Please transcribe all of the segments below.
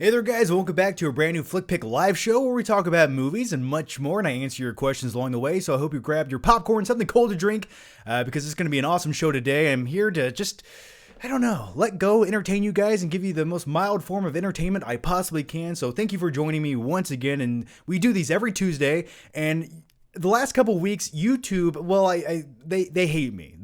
Hey there guys, welcome back to a brand new Flick Pick live show where we talk about movies and much more, and I answer your questions along the way. So I hope you grabbed your popcorn, something cold to drink, because it's going to be an awesome show today. I'm here to just, I don't know, let go, entertain you guys, and give you the most mild form of entertainment I possibly can. So thank you for joining me once again, and we do these every Tuesday, and the last couple weeks, YouTube, well, they hate me.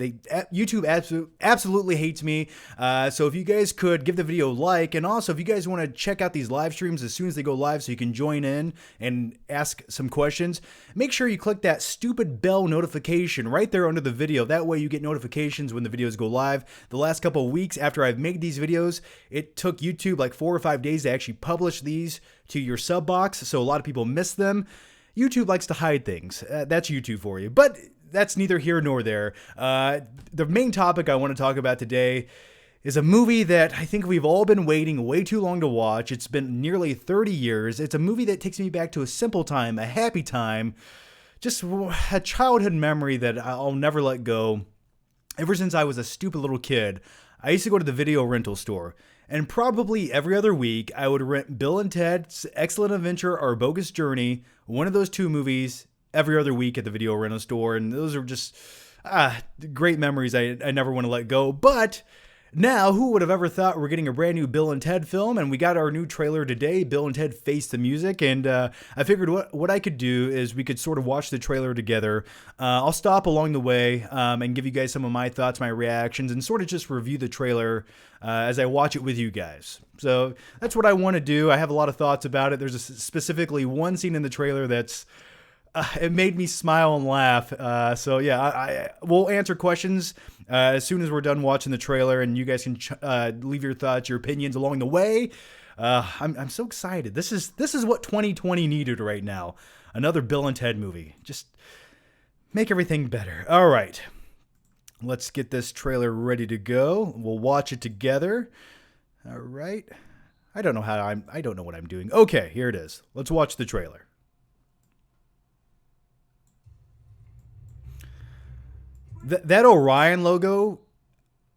YouTube absolutely hates me. So if you guys could give the video a like, and also if you guys want to check out these live streams as soon as they go live so you can join in and ask some questions, make sure you click that stupid bell notification right there under the video. That way you get notifications when the videos go live. The last couple of weeks after I've made these videos, it took YouTube like 4 or 5 days to actually publish these to your sub box, so a lot of people miss them. YouTube likes to hide things. That's YouTube for you. But that's neither here nor there. The main topic I want to talk about today is a movie that I think we've all been waiting way too long to watch. It's been nearly 30 years. It's a movie that takes me back to a simple time, a happy time, just a childhood memory that I'll never let go. Ever since I was a stupid little kid, I used to go to the video rental store. And probably every other week, I would rent Bill and Ted's Excellent Adventure or Bogus Journey, one of those two movies, every other week at the video rental store. And those are just great memories I never want to let go. But now, who would have ever thought we're getting a brand new Bill and Ted film? And we got our new trailer today, Bill and Ted Face the Music. And I figured what I could do is we could sort of watch the trailer together. I'll stop along the way and give you guys some of my thoughts, my reactions, and sort of just review the trailer as I watch it with you guys. So that's what I want to do. I have a lot of thoughts about it. There's specifically one scene in the trailer that's it made me smile and laugh. So yeah, we'll answer questions as soon as we're done watching the trailer, and you guys can leave your thoughts, your opinions along the way. I'm so excited. This is what 2020 needed right now. Another Bill and Ted movie. Just make everything better. All right. Let's get this trailer ready to go. We'll watch it together. All right. I don't know what I'm doing. Okay, here it is. Let's watch the trailer. That Orion logo,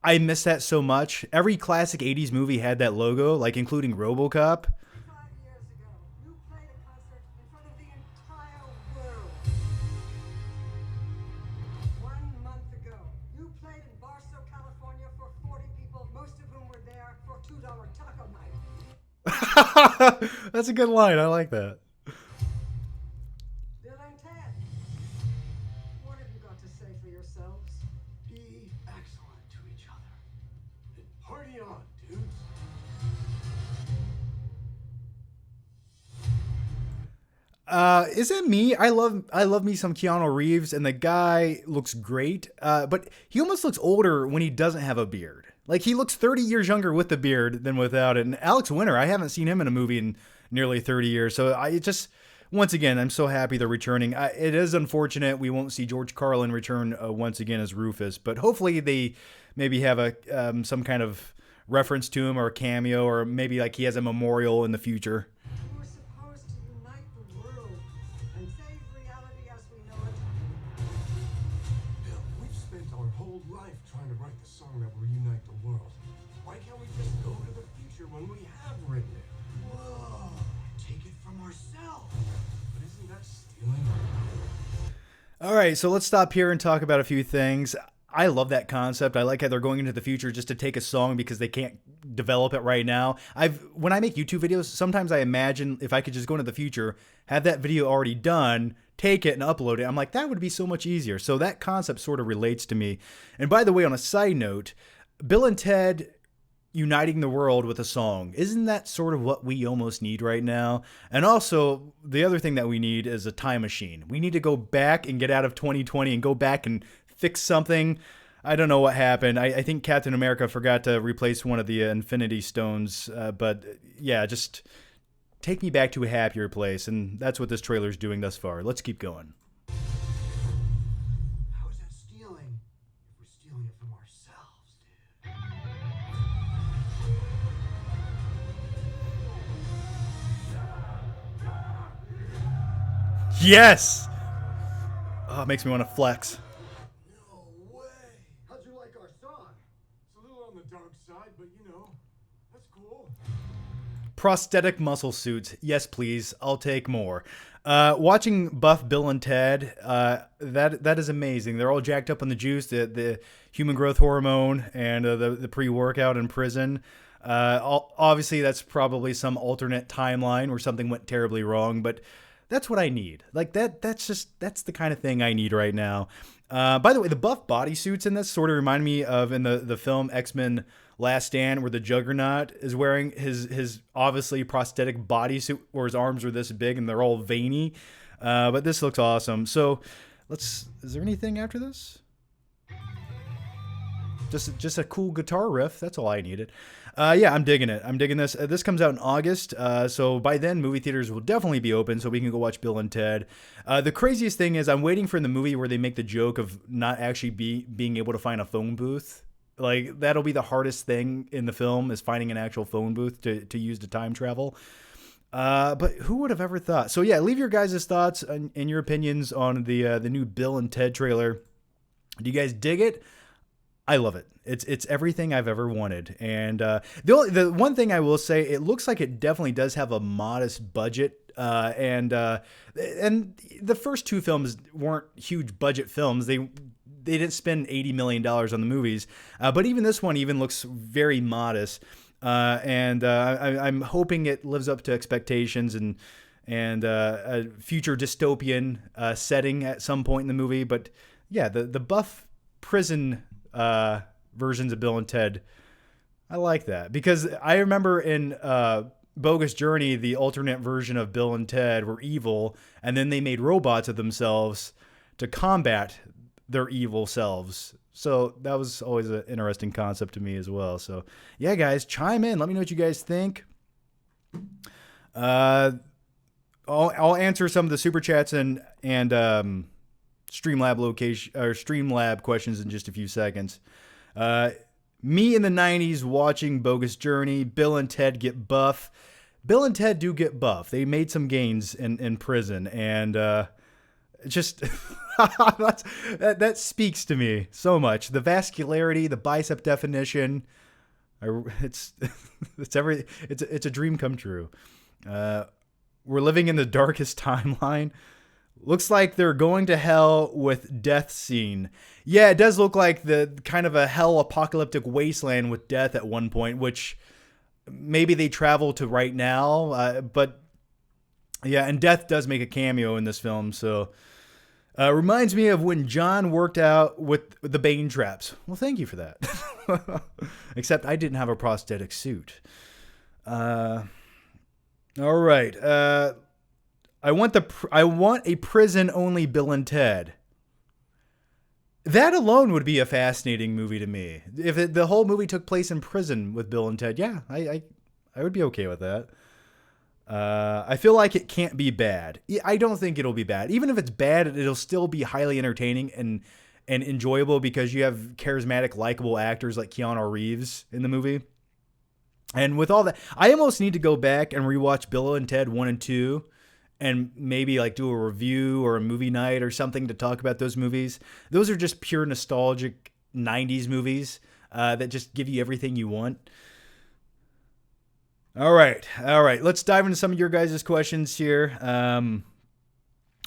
I miss that so much. Every classic 80s movie had that logo, like including RoboCop. 5 years ago, you played a concert in front of the entire world. 1 month ago, you played in Barstow, California for 40 people, most of whom were there for $2 taco night. That's a good line. I like that. Bill and Ted, what have you got to say for yourselves? Be excellent to each other. And party on, dudes. Is it me? I love me some Keanu Reeves, and the guy looks great. But he almost looks older when he doesn't have a beard. Like, he looks 30 years younger with the beard than without it. And Alex Winter, I haven't seen him in a movie in nearly 30 years. So once again, I'm so happy they're returning. It is unfortunate we won't see George Carlin return once again as Rufus, but hopefully they maybe have some kind of reference to him or a cameo, or maybe like he has a memorial in the future. You were supposed to unite the world and save reality as we know it. Bill, we've spent our whole life trying to write the song that will unite the world. Why can't we just go to the future when we have written it? Whoa, take it from ourselves. But isn't that stealing? All right, so let's stop here and talk about a few things. I love that concept. I like how they're going into the future just to take a song because they can't develop it right now. When I make YouTube videos, sometimes I imagine if I could just go into the future, have that video already done, take it and upload it. I'm like, that would be so much easier. So that concept sort of relates to me. And by the way, on a side note, Bill and Ted uniting the world with a song, isn't that sort of what we almost need right now? And also, the other thing that we need is a time machine. We need to go back and get out of 2020 and go back and fix something. I don't know what happened. I think Captain America forgot to replace one of the Infinity Stones. But yeah, just take me back to a happier place. And that's what this trailer's doing thus far. Let's keep going. How is that stealing? If we're stealing it from ourselves, dude. Yes! Oh, it makes me want to flex. No way. How'd you like our song? It's a little on the dark side, but you know, that's cool. Prosthetic muscle suits. Yes, please. I'll take more. Watching Buff Bill and Ted, that is amazing. They're all jacked up on the juice, the human growth hormone, and the pre-workout in prison. Obviously, that's probably some alternate timeline where something went terribly wrong, but that's what I need. Like that's the kind of thing I need right now. By the way, the buff bodysuits in this sort of remind me of in the film X-Men Last Stand, where the Juggernaut is wearing his obviously prosthetic bodysuit where his arms are this big and they're all veiny. But this looks awesome. So is there anything after this? Just a cool guitar riff. That's all I needed. Yeah, I'm digging it. I'm digging this. This comes out in August. So by then, movie theaters will definitely be open so we can go watch Bill and Ted. The craziest thing is I'm waiting for the movie where they make the joke of not actually being able to find a phone booth. Like, that'll be the hardest thing in the film, is finding an actual phone booth to use to time travel. But who would have ever thought? So yeah, leave your guys' thoughts and your opinions on the new Bill and Ted trailer. Do you guys dig it? I love it. It's everything I've ever wanted. And the one thing I will say, it looks like it definitely does have a modest budget. And the first two films weren't huge budget films. They didn't spend $80 million on the movies. But even this one even looks very modest. I'm hoping it lives up to expectations and a future dystopian setting at some point in the movie. But yeah, the buff prison versions of Bill and Ted, I like that, because I remember in Bogus Journey, the alternate version of Bill and Ted were evil, and then they made robots of themselves to combat their evil selves. So that was always an interesting concept to me as well. So yeah, guys, chime in. Let me know what you guys think. I'll answer some of the super chats and Streamlab questions in just a few seconds. Me in the 90s watching Bogus Journey, Bill and Ted get buff. Bill and Ted do get buff. They made some gains in prison, and just that speaks to me so much. The vascularity, the bicep definition, it's a dream come true. We're living in the darkest timeline. Looks like they're going to hell with death scene. Yeah, it does look like the kind of a hell apocalyptic wasteland with death at one point, which maybe they travel to right now. But yeah, and death does make a cameo in this film. So reminds me of when John worked out with the Bane traps. Well, thank you for that. Except I didn't have a prosthetic suit. All right. I want a prison-only Bill and Ted. That alone would be a fascinating movie to me. If the whole movie took place in prison with Bill and Ted, yeah, I would be okay with that. I feel like it can't be bad. I don't think it'll be bad. Even if it's bad, it'll still be highly entertaining and enjoyable because you have charismatic, likable actors like Keanu Reeves in the movie. And with all that, I almost need to go back and rewatch Bill and Ted 1 and 2. And maybe like do a review or a movie night or something to talk about those movies. Those are just pure nostalgic 90s movies that just give you everything you want. All right. Let's dive into some of your guys' questions here.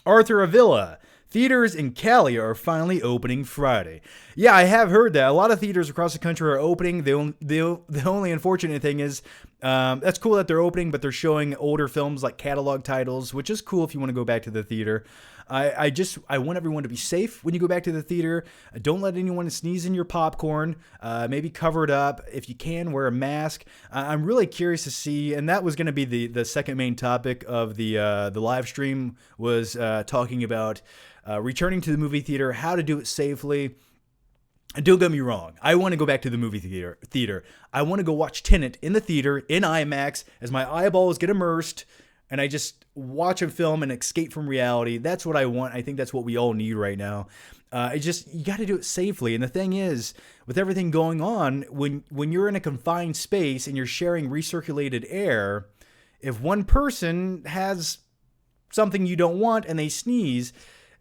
Arthur Avila. Theaters in Cali are finally opening Friday. Yeah, I have heard that. A lot of theaters across the country are opening. The only unfortunate thing is that's cool that they're opening, but they're showing older films like catalog titles, which is cool if you want to go back to the theater. I want everyone to be safe when you go back to the theater. Don't let anyone sneeze in your popcorn. Maybe cover it up. If you can, wear a mask. I'm really curious to see, and that was going to be the second main topic of the live stream, was talking about returning to the movie theater, how to do it safely. And don't get me wrong, I want to go back to the movie theater. I want to go watch Tenet in the theater, in IMAX, as my eyeballs get immersed, and I just watch a film and escape from reality. That's what I want. I think that's what we all need right now. You got to do it safely. And the thing is, with everything going on, when you're in a confined space and you're sharing recirculated air, if one person has something you don't want and they sneeze,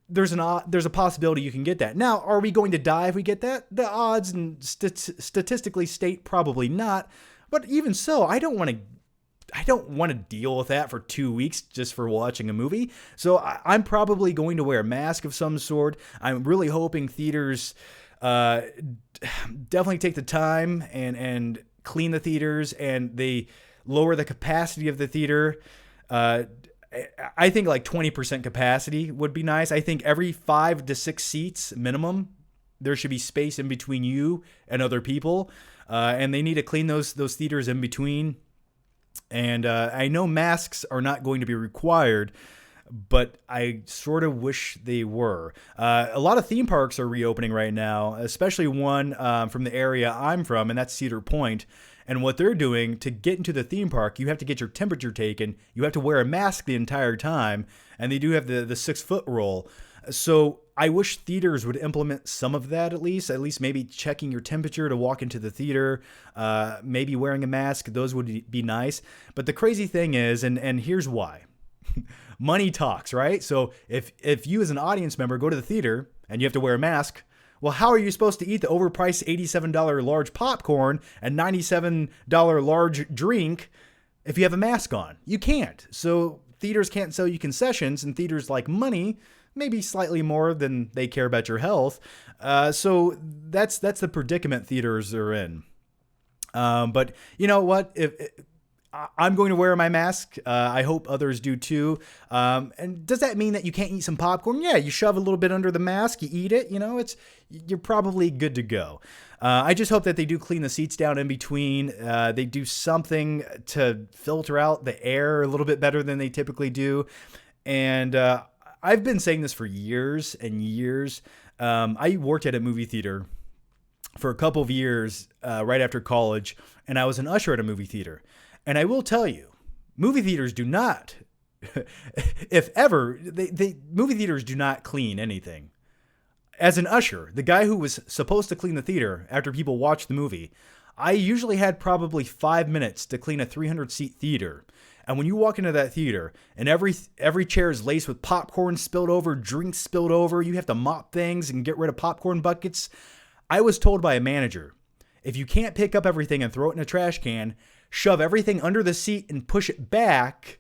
there's a possibility you can get that. Now, are we going to die if we get that? The odds and statistically state probably not. But even so, I don't want I don't want to deal with that for 2 weeks just for watching a movie. So I'm probably going to wear a mask of some sort. I'm really hoping theaters definitely take the time and clean the theaters, and they lower the capacity of the theater. I think like 20% capacity would be nice. I think every 5 to 6 seats minimum, there should be space in between you and other people. And they need to clean those theaters in between. And I know masks are not going to be required, but I sort of wish they were. A lot of theme parks are reopening right now, especially one from the area I'm from, and that's Cedar Point. And what they're doing, to get into the theme park, you have to get your temperature taken. You have to wear a mask the entire time, and they do have the 6-foot rule. So I wish theaters would implement some of that at least maybe checking your temperature to walk into the theater, maybe wearing a mask. Those would be nice. But the crazy thing is, and here's why. Money talks, right? So if you as an audience member go to the theater and you have to wear a mask, well, how are you supposed to eat the overpriced $87 large popcorn and $97 large drink if you have a mask on? You can't. So theaters can't sell you concessions, and theaters like money, maybe slightly more than they care about your health. So that's the predicament theaters are in. But you know what? I'm going to wear my mask. I hope others do too. And does that mean that you can't eat some popcorn? Yeah, you shove a little bit under the mask, you eat it. You're probably good to go. I just hope that they do clean the seats down in between. They do something to filter out the air a little bit better than they typically do. And I've been saying this for years and years. I worked at a movie theater for a couple of years right after college, and I was an usher at a movie theater. And I will tell you, movie theaters do not, if ever, movie theaters do not clean anything. As an usher, the guy who was supposed to clean the theater after people watched the movie, I usually had probably 5 minutes to clean a 300-seat theater. And when you walk into that theater and every chair is laced with popcorn spilled over, drinks spilled over, you have to mop things and get rid of popcorn buckets. I was told by a manager, if you can't pick up everything and throw it in a trash can, shove everything under the seat and push it back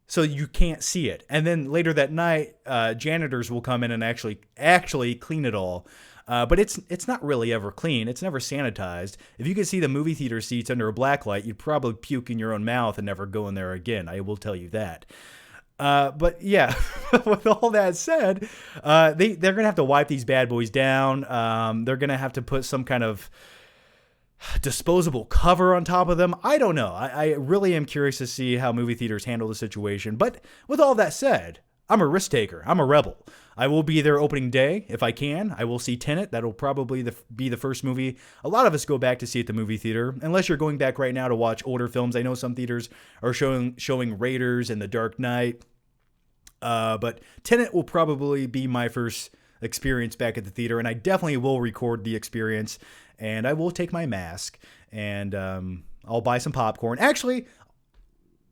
so you can't see it. And then later that night, janitors will come in and actually clean it all. But it's not really ever clean. It's never sanitized. If you could see the movie theater seats under a black light, you'd probably puke in your own mouth and never go in there again. I will tell you that. But yeah, with all that said, they're going to have to wipe these bad boys down. They're going to have to put some kind of disposable cover on top of them. I don't know. I really am curious to see how movie theaters handle the situation. But with all that said, I'm a risk taker. I'm a rebel. I will be there opening day if I can. I will see Tenet. That'll probably be the first movie a lot of us go back to see at the movie theater, unless you're going back right now to watch older films. I know some theaters are showing Raiders and The Dark Knight. But Tenet will probably be my first experience back at the theater, and I definitely will record the experience, and I will take my mask, and I'll buy some popcorn. Actually,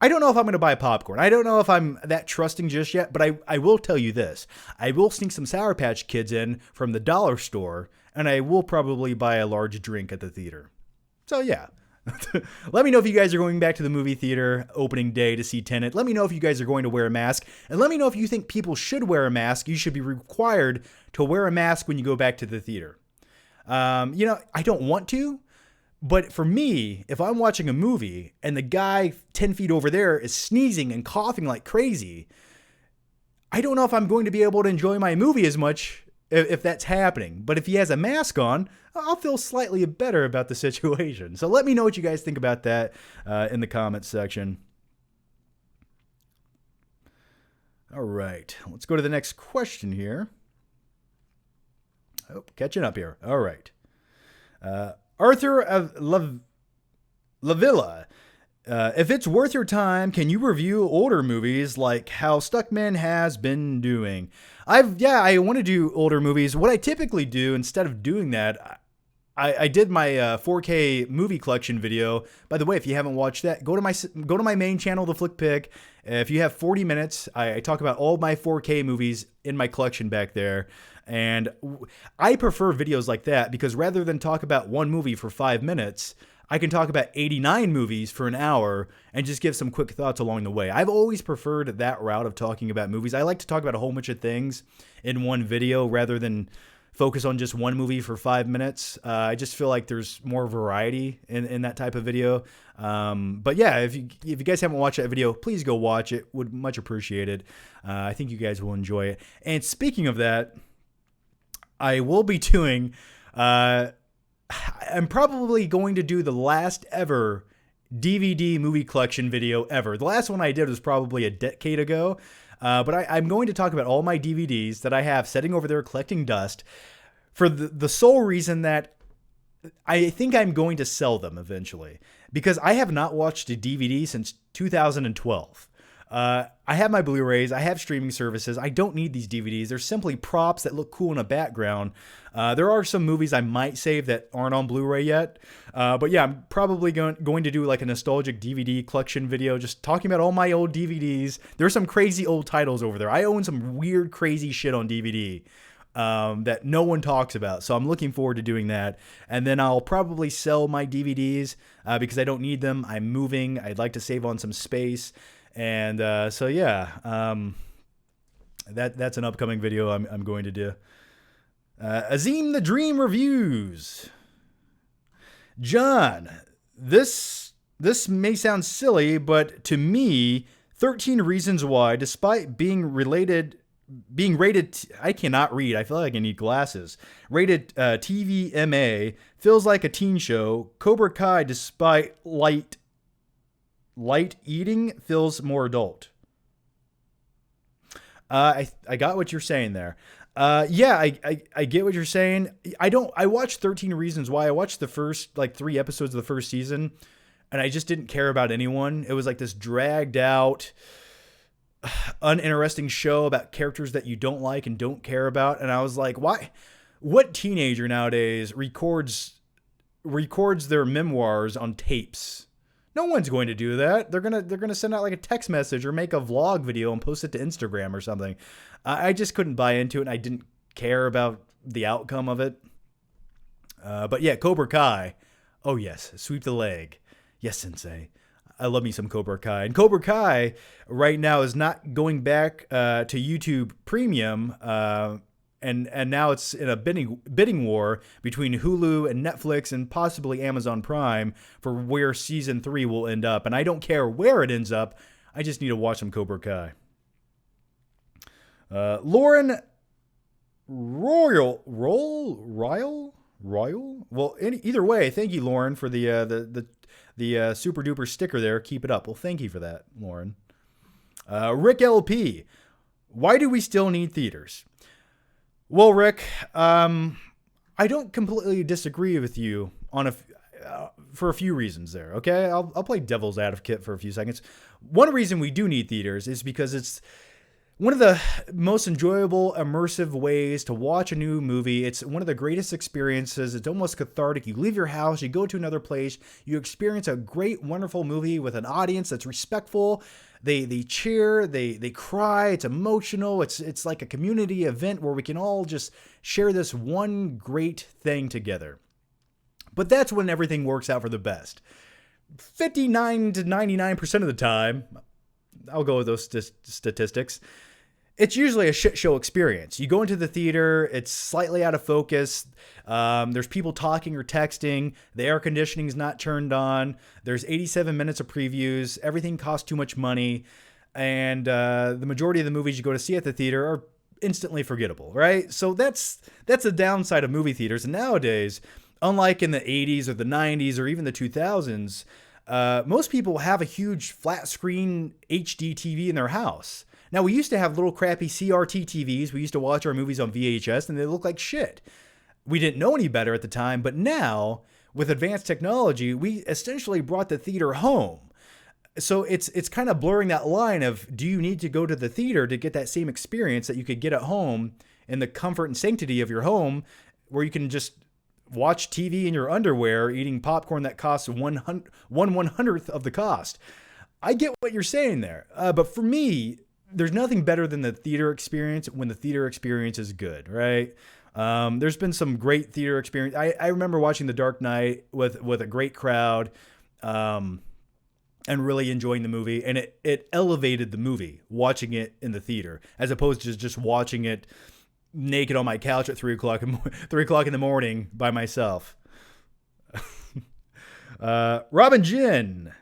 I don't know if I'm going to buy popcorn. I don't know if I'm that trusting just yet, but I will tell you this. I will sneak some Sour Patch Kids in from the dollar store, and I will probably buy a large drink at the theater. So yeah. Let me know if you guys are going back to the movie theater opening day to see Tenet. Let me know if you guys are going to wear a mask. And let me know if you think people should wear a mask. You should be required to wear a mask when you go back to the theater. I don't want to. But for me, if I'm watching a movie and the guy 10 feet over there is sneezing and coughing like crazy, I don't know if I'm going to be able to enjoy my movie as much if that's happening. But if he has a mask on, I'll feel slightly better about the situation. So let me know what you guys think about that in the comments section. All right, let's go to the next question here. Oh, catching up here. All right. Arthur of Lavilla. If it's worth your time, can you review older movies like how Stuckman has been doing? I want to do older movies. What I typically do instead of doing that, I did my 4K movie collection video. By the way, if you haven't watched that, go to my main channel, The Flick Pick. If you have 40 minutes, I talk about all my 4K movies in my collection back there. And I prefer videos like that because rather than talk about one movie for 5 minutes, I can talk about 89 movies for an hour and just give some quick thoughts along the way. I've always preferred that route of talking about movies. I like to talk about a whole bunch of things in one video rather than focus on just one movie for 5 minutes. I just feel like there's more variety in that type of video. But yeah, if you guys haven't watched that video, please go watch it. Would much appreciate it. I think you guys will enjoy it. And speaking of that, I will be doing... I'm probably going to do the last ever DVD movie collection video ever. The last one I did was probably a decade ago. But I'm going to talk about all my DVDs that I have sitting over there collecting dust for the sole reason that I think I'm going to sell them eventually, because I have not watched a DVD since 2012. I have my Blu-rays. I have streaming services. I don't need these DVDs. They're simply props that look cool in a background. There are some movies I might save that aren't on Blu-ray yet. But yeah, I'm probably going to do like a nostalgic DVD collection video, just talking about all my old DVDs. There's some crazy old titles over there. I own some weird, crazy shit on DVD that no one talks about. So I'm looking forward to doing that. And then I'll probably sell my DVDs because I don't need them. I'm moving. I'd like to save on some space. And so yeah, that's an upcoming video I'm going to do. Azim the Dream Reviews. John, this may sound silly, but to me, 13 Reasons Why, despite being rated, I cannot read. I feel like I need glasses. Rated TVMA, feels like a teen show. Cobra Kai, despite light eating, feels more adult. I got what you're saying there. Yeah, I get what you're saying. I watched 13 Reasons Why. I watched the first 3 episodes of the first season, and I just didn't care about anyone. It was like this dragged out, uninteresting show about characters that you don't like and don't care about. And I was like, why? What teenager nowadays records their memoirs on tapes? No one's going to do that. They're gonna send out like a text message or make a vlog video and post it to Instagram or something. I just couldn't buy into it, and I didn't care about the outcome of it. But yeah, Cobra Kai. Oh yes, sweep the leg. Yes, Sensei. I love me some Cobra Kai. And Cobra Kai right now is not going back to YouTube Premium. And now it's in a bidding war between Hulu and Netflix and possibly Amazon Prime for where season 3 will end up. And I don't care where it ends up. I just need to watch some Cobra Kai. Lauren Royal. Well, either way, thank you, Lauren, for the super duper sticker there. Keep it up. Well, thank you for that, Lauren. Rick LP. Why do we still need theaters? Well, Rick, I don't completely disagree with you on for a few reasons there. Okay, I'll play devil's advocate for a few seconds. One reason we do need theaters is because it's one of the most enjoyable, immersive ways to watch a new movie. It's one of the greatest experiences. It's almost cathartic. You leave your house, you go to another place, you experience a great, wonderful movie with an audience that's respectful. They cheer, they cry. It's emotional. It's like a community event where we can all just share this one great thing together. But that's when everything works out for the best. 59 to 99% of the time, I'll go with those statistics, it's usually a shit show experience. You go into the theater, it's slightly out of focus. There's people talking or texting. The air conditioning is not turned on. There's 87 minutes of previews. Everything costs too much money. And the majority of the movies you go to see at the theater are instantly forgettable, right? So that's a downside of movie theaters. And nowadays, unlike in the 80s or the 90s or even the 2000s, most people have a huge flat screen HD TV in their house. Now, we used to have little crappy CRT TVs. We used to watch our movies on VHS, and they looked like shit. We didn't know any better at the time, but now, with advanced technology, we essentially brought the theater home. So it's kind of blurring that line of, do you need to go to the theater to get that same experience that you could get at home in the comfort and sanctity of your home, where you can just watch TV in your underwear, eating popcorn that costs 1/100th of the cost. I get what you're saying there, but for me, there's nothing better than the theater experience when the theater experience is good, right? There's been some great theater experience. I remember watching The Dark Knight with a great crowd, and really enjoying the movie. And it elevated the movie watching it in the theater as opposed to just watching it naked on my couch at 3:00 in the morning by myself. Robin Yin.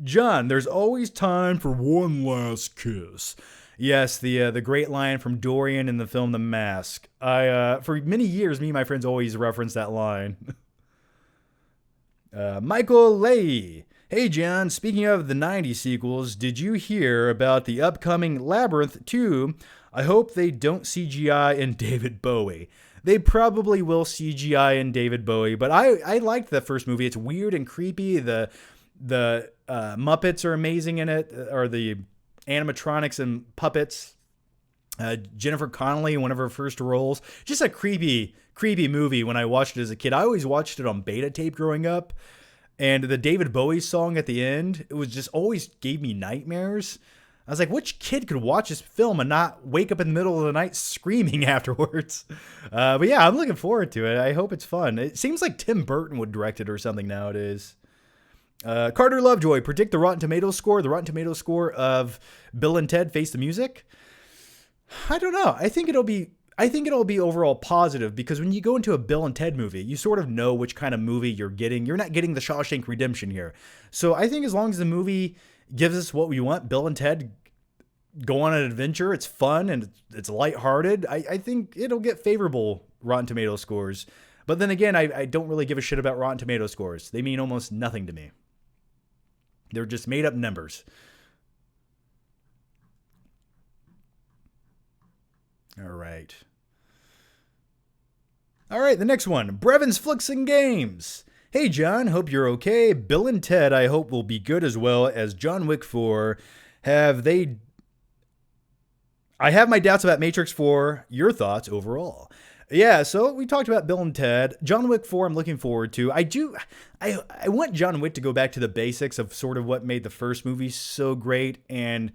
John, there's always time for one last kiss. Yes, the great line from Dorian in the film The Mask. For many years, me and my friends always reference that line. Michael Lay. Hey, John, speaking of the 90s sequels, did you hear about the upcoming Labyrinth 2? I hope they don't CGI in David Bowie. They probably will CGI in David Bowie, but I liked the first movie. It's weird and creepy. The Muppets are amazing in it, or the animatronics and puppets. Jennifer Connelly, one of her first roles. Just a creepy movie when I watched it as a kid. I always watched it on beta tape growing up. And the David Bowie song at the end, it was just always gave me nightmares. I was like, which kid could watch this film and not wake up in the middle of the night screaming afterwards? But yeah, I'm looking forward to it. I hope it's fun. It seems like Tim Burton would direct it or something nowadays. Carter Lovejoy, predict the Rotten Tomatoes score. The Rotten Tomatoes score of Bill and Ted Face the Music. I don't know. I think it'll be overall positive because when you go into a Bill and Ted movie, you sort of know which kind of movie you're getting. You're not getting the Shawshank Redemption here. So I think as long as the movie gives us what we want, Bill and Ted go on an adventure, it's fun and it's lighthearted, I think it'll get favorable Rotten Tomatoes scores. But then again, I don't really give a shit about Rotten Tomatoes scores. They mean almost nothing to me. They're just made up numbers. All right, the next one. Brevins Flicks and Games. Hey, John, hope you're okay. Bill and Ted, I hope, will be good as well as John Wick 4. I have my doubts about Matrix 4. Your thoughts overall? Yeah, so we talked about Bill and Ted. John Wick 4, I'm looking forward to. I want John Wick to go back to the basics of sort of what made the first movie so great, and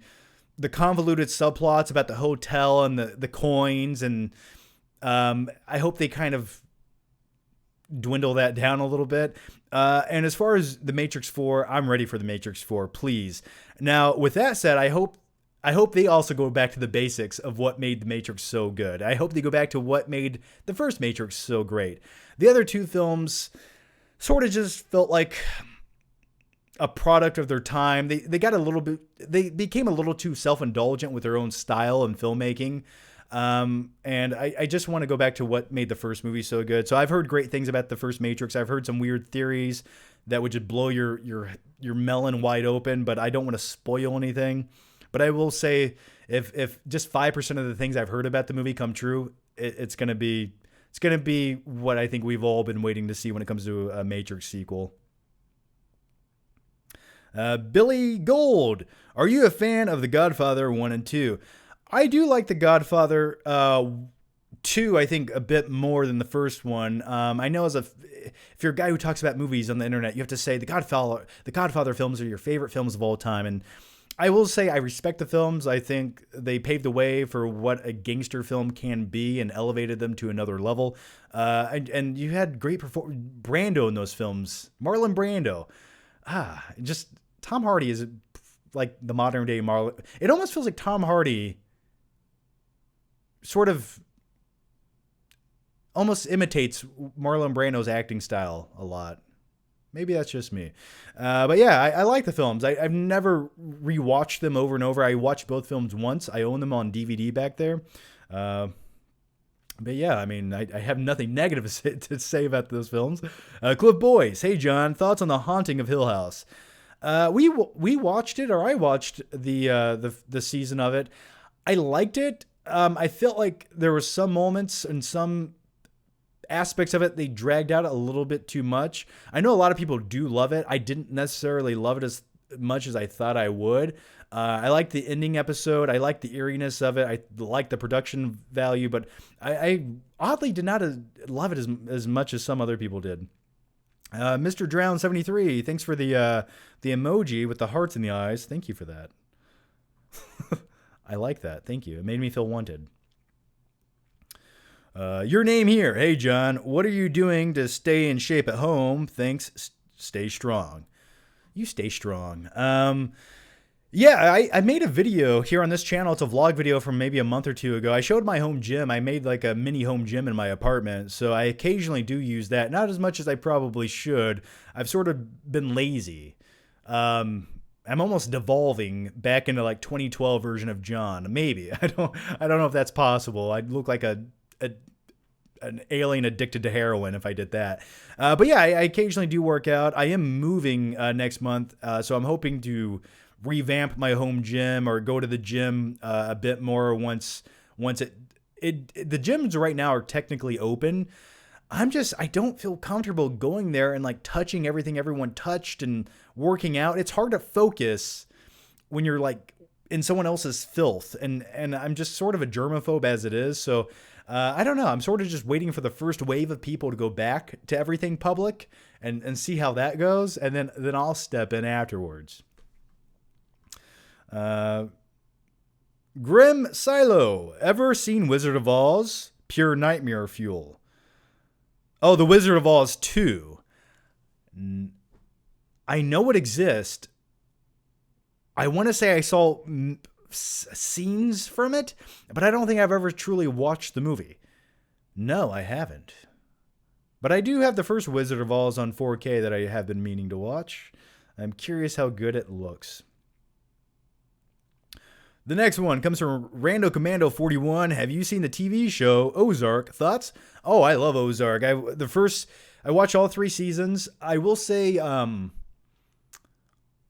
the convoluted subplots about the hotel and the coins, and I hope they kind of dwindle that down a little bit. And as far as the Matrix 4, I'm ready for the Matrix 4, please. Now, with that said, I hope they also go back to the basics of what made the Matrix so good. I hope they go back to what made the first Matrix so great. The other two films sort of just felt like a product of their time. They got a little bit, they became a little too self-indulgent with their own style and filmmaking. And I just want to go back to what made the first movie so good. So I've heard great things about the first Matrix. I've heard some weird theories that would just blow your melon wide open, but I don't want to spoil anything. But I will say, if just 5% of the things I've heard about the movie come true, it's gonna be what I think we've all been waiting to see when it comes to a Matrix sequel. Billy Gold, are you a fan of The Godfather 1 and 2? I do like The Godfather 2, I think, a bit more than the first one. I know if you're a guy who talks about movies on the internet, you have to say the Godfather films are your favorite films of all time. And I will say I respect the films. I think they paved the way for what a gangster film can be and elevated them to another level. And you had great Brando in those films. Marlon Brando. Just Tom Hardy is like the modern day Marlon. It almost feels like Tom Hardy sort of almost imitates Marlon Brando's acting style a lot. Maybe that's just me. But yeah, I like the films. I've never rewatched them over and over. I watched both films once. I own them on DVD back there. But yeah, I mean, I have nothing negative to say about those films. Cliff Boys. Hey, John, thoughts on The Haunting of Hill House? We watched it, or I watched the season of it. I liked it. I felt like there were some moments and some aspects of it they dragged out a little bit too much. I know a lot of people do love it. I didn't necessarily love it as much as I thought I would. I liked the ending episode. I liked the eeriness of it. I liked the production value, but I oddly did not love it as much as some other people did. Mr. Drown 73, thanks for the emoji with the hearts in the eyes. Thank you for that. I like that. Thank you. It made me feel wanted. Your name here. Hey, John, what are you doing to stay in shape at home? Thanks. Stay strong. You stay strong. Yeah, I made a video here on this channel. It's a vlog video from maybe a month or two ago. I showed my home gym. I made like a mini home gym in my apartment. So I occasionally do use that. Not as much as I probably should. I've sort of been lazy. I'm almost devolving back into like 2012 version of John. Maybe. I don't know if that's possible. I'd look like an alien addicted to heroin if I did that. But yeah, I occasionally do work out. I am moving next month. So I'm hoping to revamp my home gym or go to the gym a bit more once the gyms right now are technically open. I don't feel comfortable going there and like touching everything everyone touched and working out. It's hard to focus when you're like in someone else's filth, and I'm just sort of a germaphobe as it is. So I don't know. I'm sort of just waiting for the first wave of people to go back to everything public and see how that goes, and then I'll step in afterwards. Grim Silo, ever seen Wizard of Oz? Pure nightmare fuel. Oh, The Wizard of Oz 2. I know it exists. I want to say I saw scenes from it, but I don't think I've ever truly watched the movie. No, I haven't. But I do have the first Wizard of Oz on 4K that I have been meaning to watch. I'm curious how good it looks. The next one comes from Rando Commando 41. Have you seen the TV show Ozark? Thoughts? Oh, I love Ozark. I watched all 3 seasons. I will say, I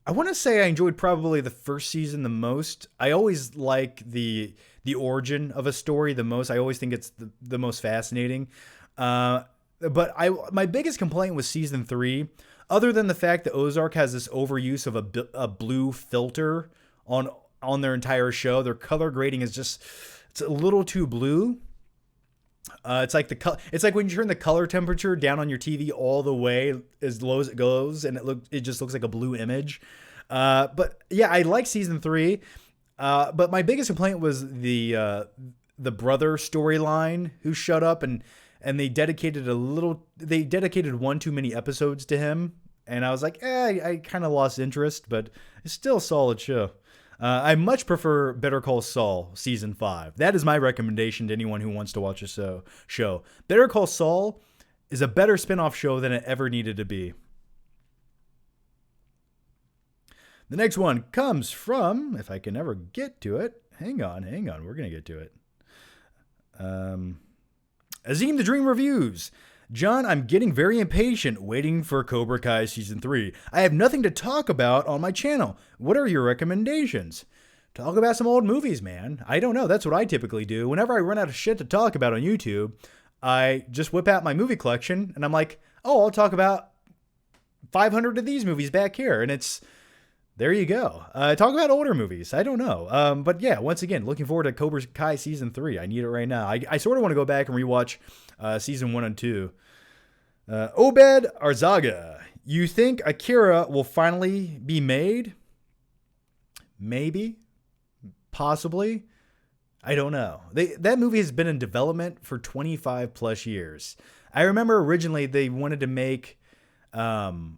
want to say I enjoyed probably the first season the most. I always like the origin of a story the most. I always think it's the most fascinating. But my biggest complaint was season 3, other than the fact that Ozark has this overuse of a blue filter on their entire show. Their color grading is it's a little too blue. It's like when you turn the color temperature down on your TV all the way as low as it goes, and it just looks like a blue image. But yeah, I like season 3. But my biggest complaint was the brother storyline who shut up and they dedicated one too many episodes to him. And I was like, I kind of lost interest, but it's still a solid show. I much prefer Better Call Saul season 5. That is my recommendation to anyone who wants to watch a show. Better Call Saul is a better spinoff show than it ever needed to be. The next one comes from, if I can ever get to it, hang on, we're going to get to it. Azim the Dream Reviews. John, I'm getting very impatient waiting for Cobra Kai Season 3. I have nothing to talk about on my channel. What are your recommendations? Talk about some old movies, man. I don't know. That's what I typically do. Whenever I run out of shit to talk about on YouTube, I just whip out my movie collection, and I'm like, oh, I'll talk about 500 of these movies back here. And there you go. Talk about older movies. I don't know. But yeah, once again, looking forward to Cobra Kai Season 3. I need it right now. I sort of want to go back and rewatch Season 1 and 2. Obed Arzaga. You think Akira will finally be made? Maybe. Possibly. I don't know. That movie has been in development for 25 plus years. I remember originally they wanted to make... maybe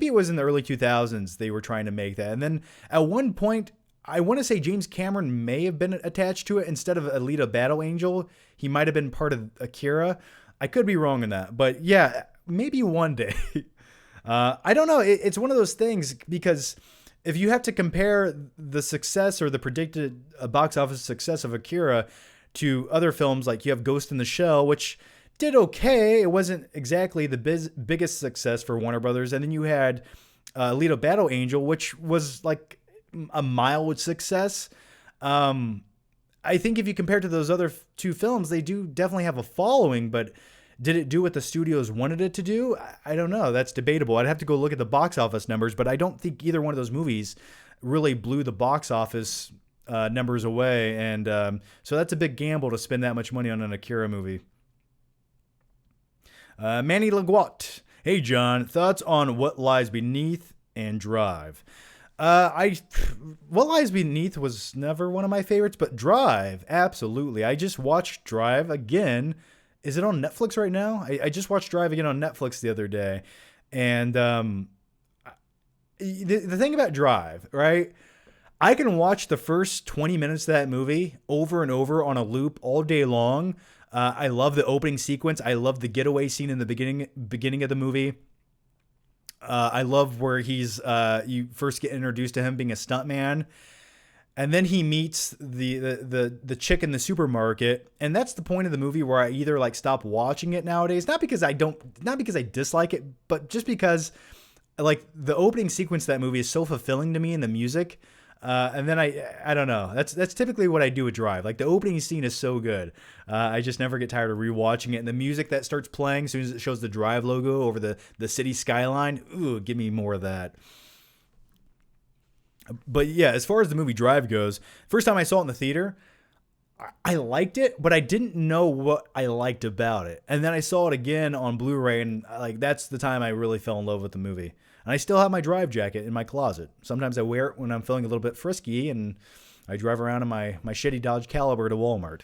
it was in the early 2000s they were trying to make that. And then at one point, I want to say James Cameron may have been attached to it instead of Alita Battle Angel. He might have been part of Akira. I could be wrong in that. But yeah, maybe one day. I don't know. It's one of those things because if you have to compare the success or the predicted box office success of Akira to other films, like you have Ghost in the Shell, which did okay. It wasn't exactly the biggest success for Warner Brothers. And then you had Alita Battle Angel, which was like a mild success. I think if you compare to those other 2 films, they do definitely have a following, but did it do what the studios wanted it to do? I don't know. That's debatable. I'd have to go look at the box office numbers, but I don't think either one of those movies really blew the box office numbers away. And so that's a big gamble to spend that much money on an Akira movie. Manny Laguat. Hey, John, thoughts on What Lies Beneath and Drive? I What Lies Beneath was never one of my favorites, but Drive, absolutely. I just watched Drive again. Is it on Netflix right now? I just watched Drive again on Netflix the other day, and the thing about Drive, right? I can watch the first 20 minutes of that movie over and over on a loop all day long. I love the opening sequence. I love the getaway scene in the beginning of the movie. I love where you first get introduced to him being a stuntman, and then he meets the chick in the supermarket, and that's the point of the movie where I either like stop watching it nowadays, not because I dislike it, but just because like the opening sequence of that movie is so fulfilling to me, and the music. And then I don't know. That's typically what I do with Drive. Like the opening scene is so good. I just never get tired of rewatching it. And the music that starts playing as soon as it shows the Drive logo over the city skyline, ooh, give me more of that. But yeah, as far as the movie Drive goes, first time I saw it in the theater, I liked it, but I didn't know what I liked about it. And then I saw it again on Blu-ray, and like that's the time I really fell in love with the movie. And I still have my Drive jacket in my closet. Sometimes I wear it when I'm feeling a little bit frisky, and I drive around in my shitty Dodge Caliber to Walmart.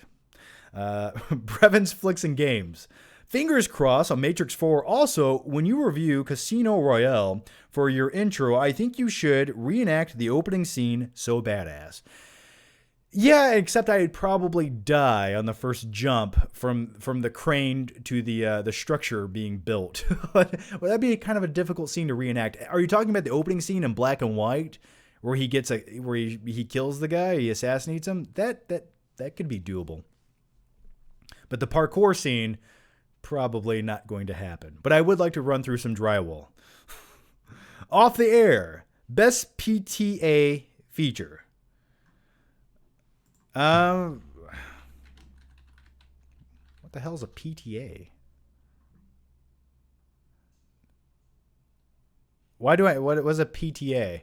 Brevin's Flicks and Games. Fingers crossed on Matrix 4. Also, when you review Casino Royale for your intro, I think you should reenact the opening scene so badass. Yeah, except I'd probably die on the first jump from the crane to the structure being built. Well, that'd be kind of a difficult scene to reenact. Are you talking about the opening scene in black and white, where he kills the guy, he assassinates him? That could be doable. But the parkour scene, probably not going to happen. But I would like to run through some drywall. Off the Air, best PTA feature. What the hell is a PTA? What was a PTA?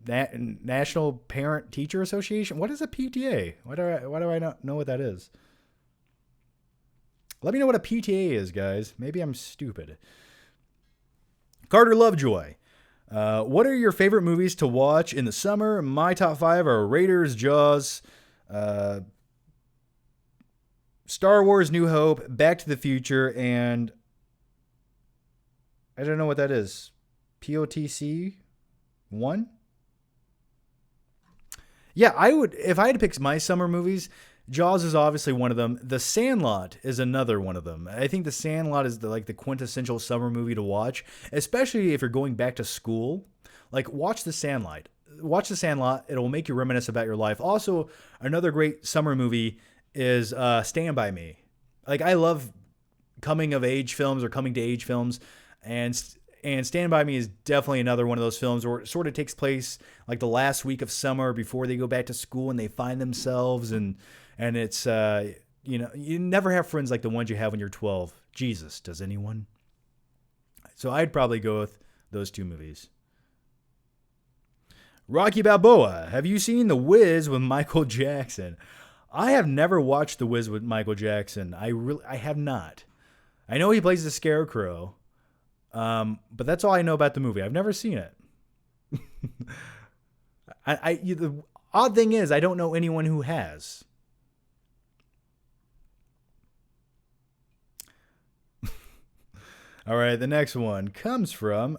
National Parent Teacher Association? What is a PTA? Why do I not know what that is? Let me know what a PTA is, guys. Maybe I'm stupid. Carter Lovejoy. What are your favorite movies to watch in the summer? My top 5 are Raiders, Jaws, Star Wars New Hope, Back to the Future, and I don't know what that is. POTC 1? Yeah, if I had to pick my summer movies, Jaws is obviously one of them. The Sandlot is another one of them. I think The Sandlot is the quintessential summer movie to watch, especially if you're going back to school. Like, watch The Sandlot. Watch The Sandlot. It'll make you reminisce about your life. Also, another great summer movie is Stand By Me. Like, I love coming of age films or coming to age films, and Stand By Me is definitely another one of those films where it sort of takes place like the last week of summer before they go back to school and they find themselves, and it's you never have friends like the ones you have when you're 12. Jesus, does anyone? So I'd probably go with those two movies. Rocky Balboa. Have you seen The Wiz with Michael Jackson? I have never watched The Wiz with Michael Jackson. I have not. I know he plays the Scarecrow. But that's all I know about the movie. I've never seen it. The odd thing is I don't know anyone who has. All right, the next one comes from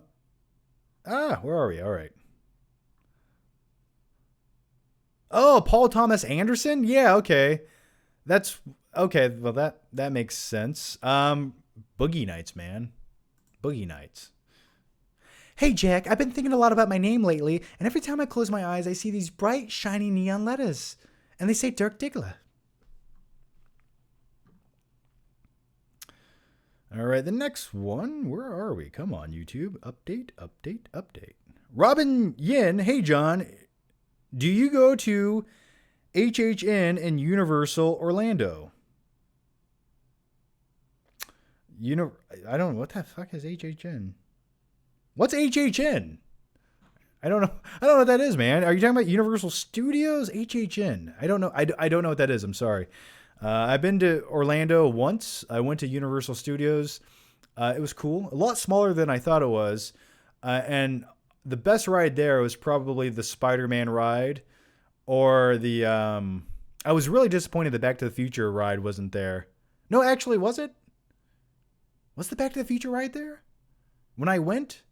where are we? All right. Oh, Paul Thomas Anderson? Yeah, okay. That's okay. Well, that makes sense. Boogie Nights, man. Boogie Nights. Hey, Jack, I've been thinking a lot about my name lately, and every time I close my eyes, I see these bright, shiny neon letters, and they say Dirk Diggler. All right, the next one. Where are we? Come on, YouTube. Update. Robin Yin. Hey, John. Do you go to HHN in Universal Orlando? I don't know. What the fuck is HHN? What's HHN? I don't know. I don't know what that is, man. Are you talking about Universal Studios? HHN. I don't know. I don't know what that is. I'm sorry. I've been to Orlando once. I went to Universal Studios. It was cool. A lot smaller than I thought it was. And the best ride there was probably the Spider-Man ride, or the I was really disappointed the Back to the Future ride wasn't there. No, actually, was it? Was the Back to the Future ride there when I went?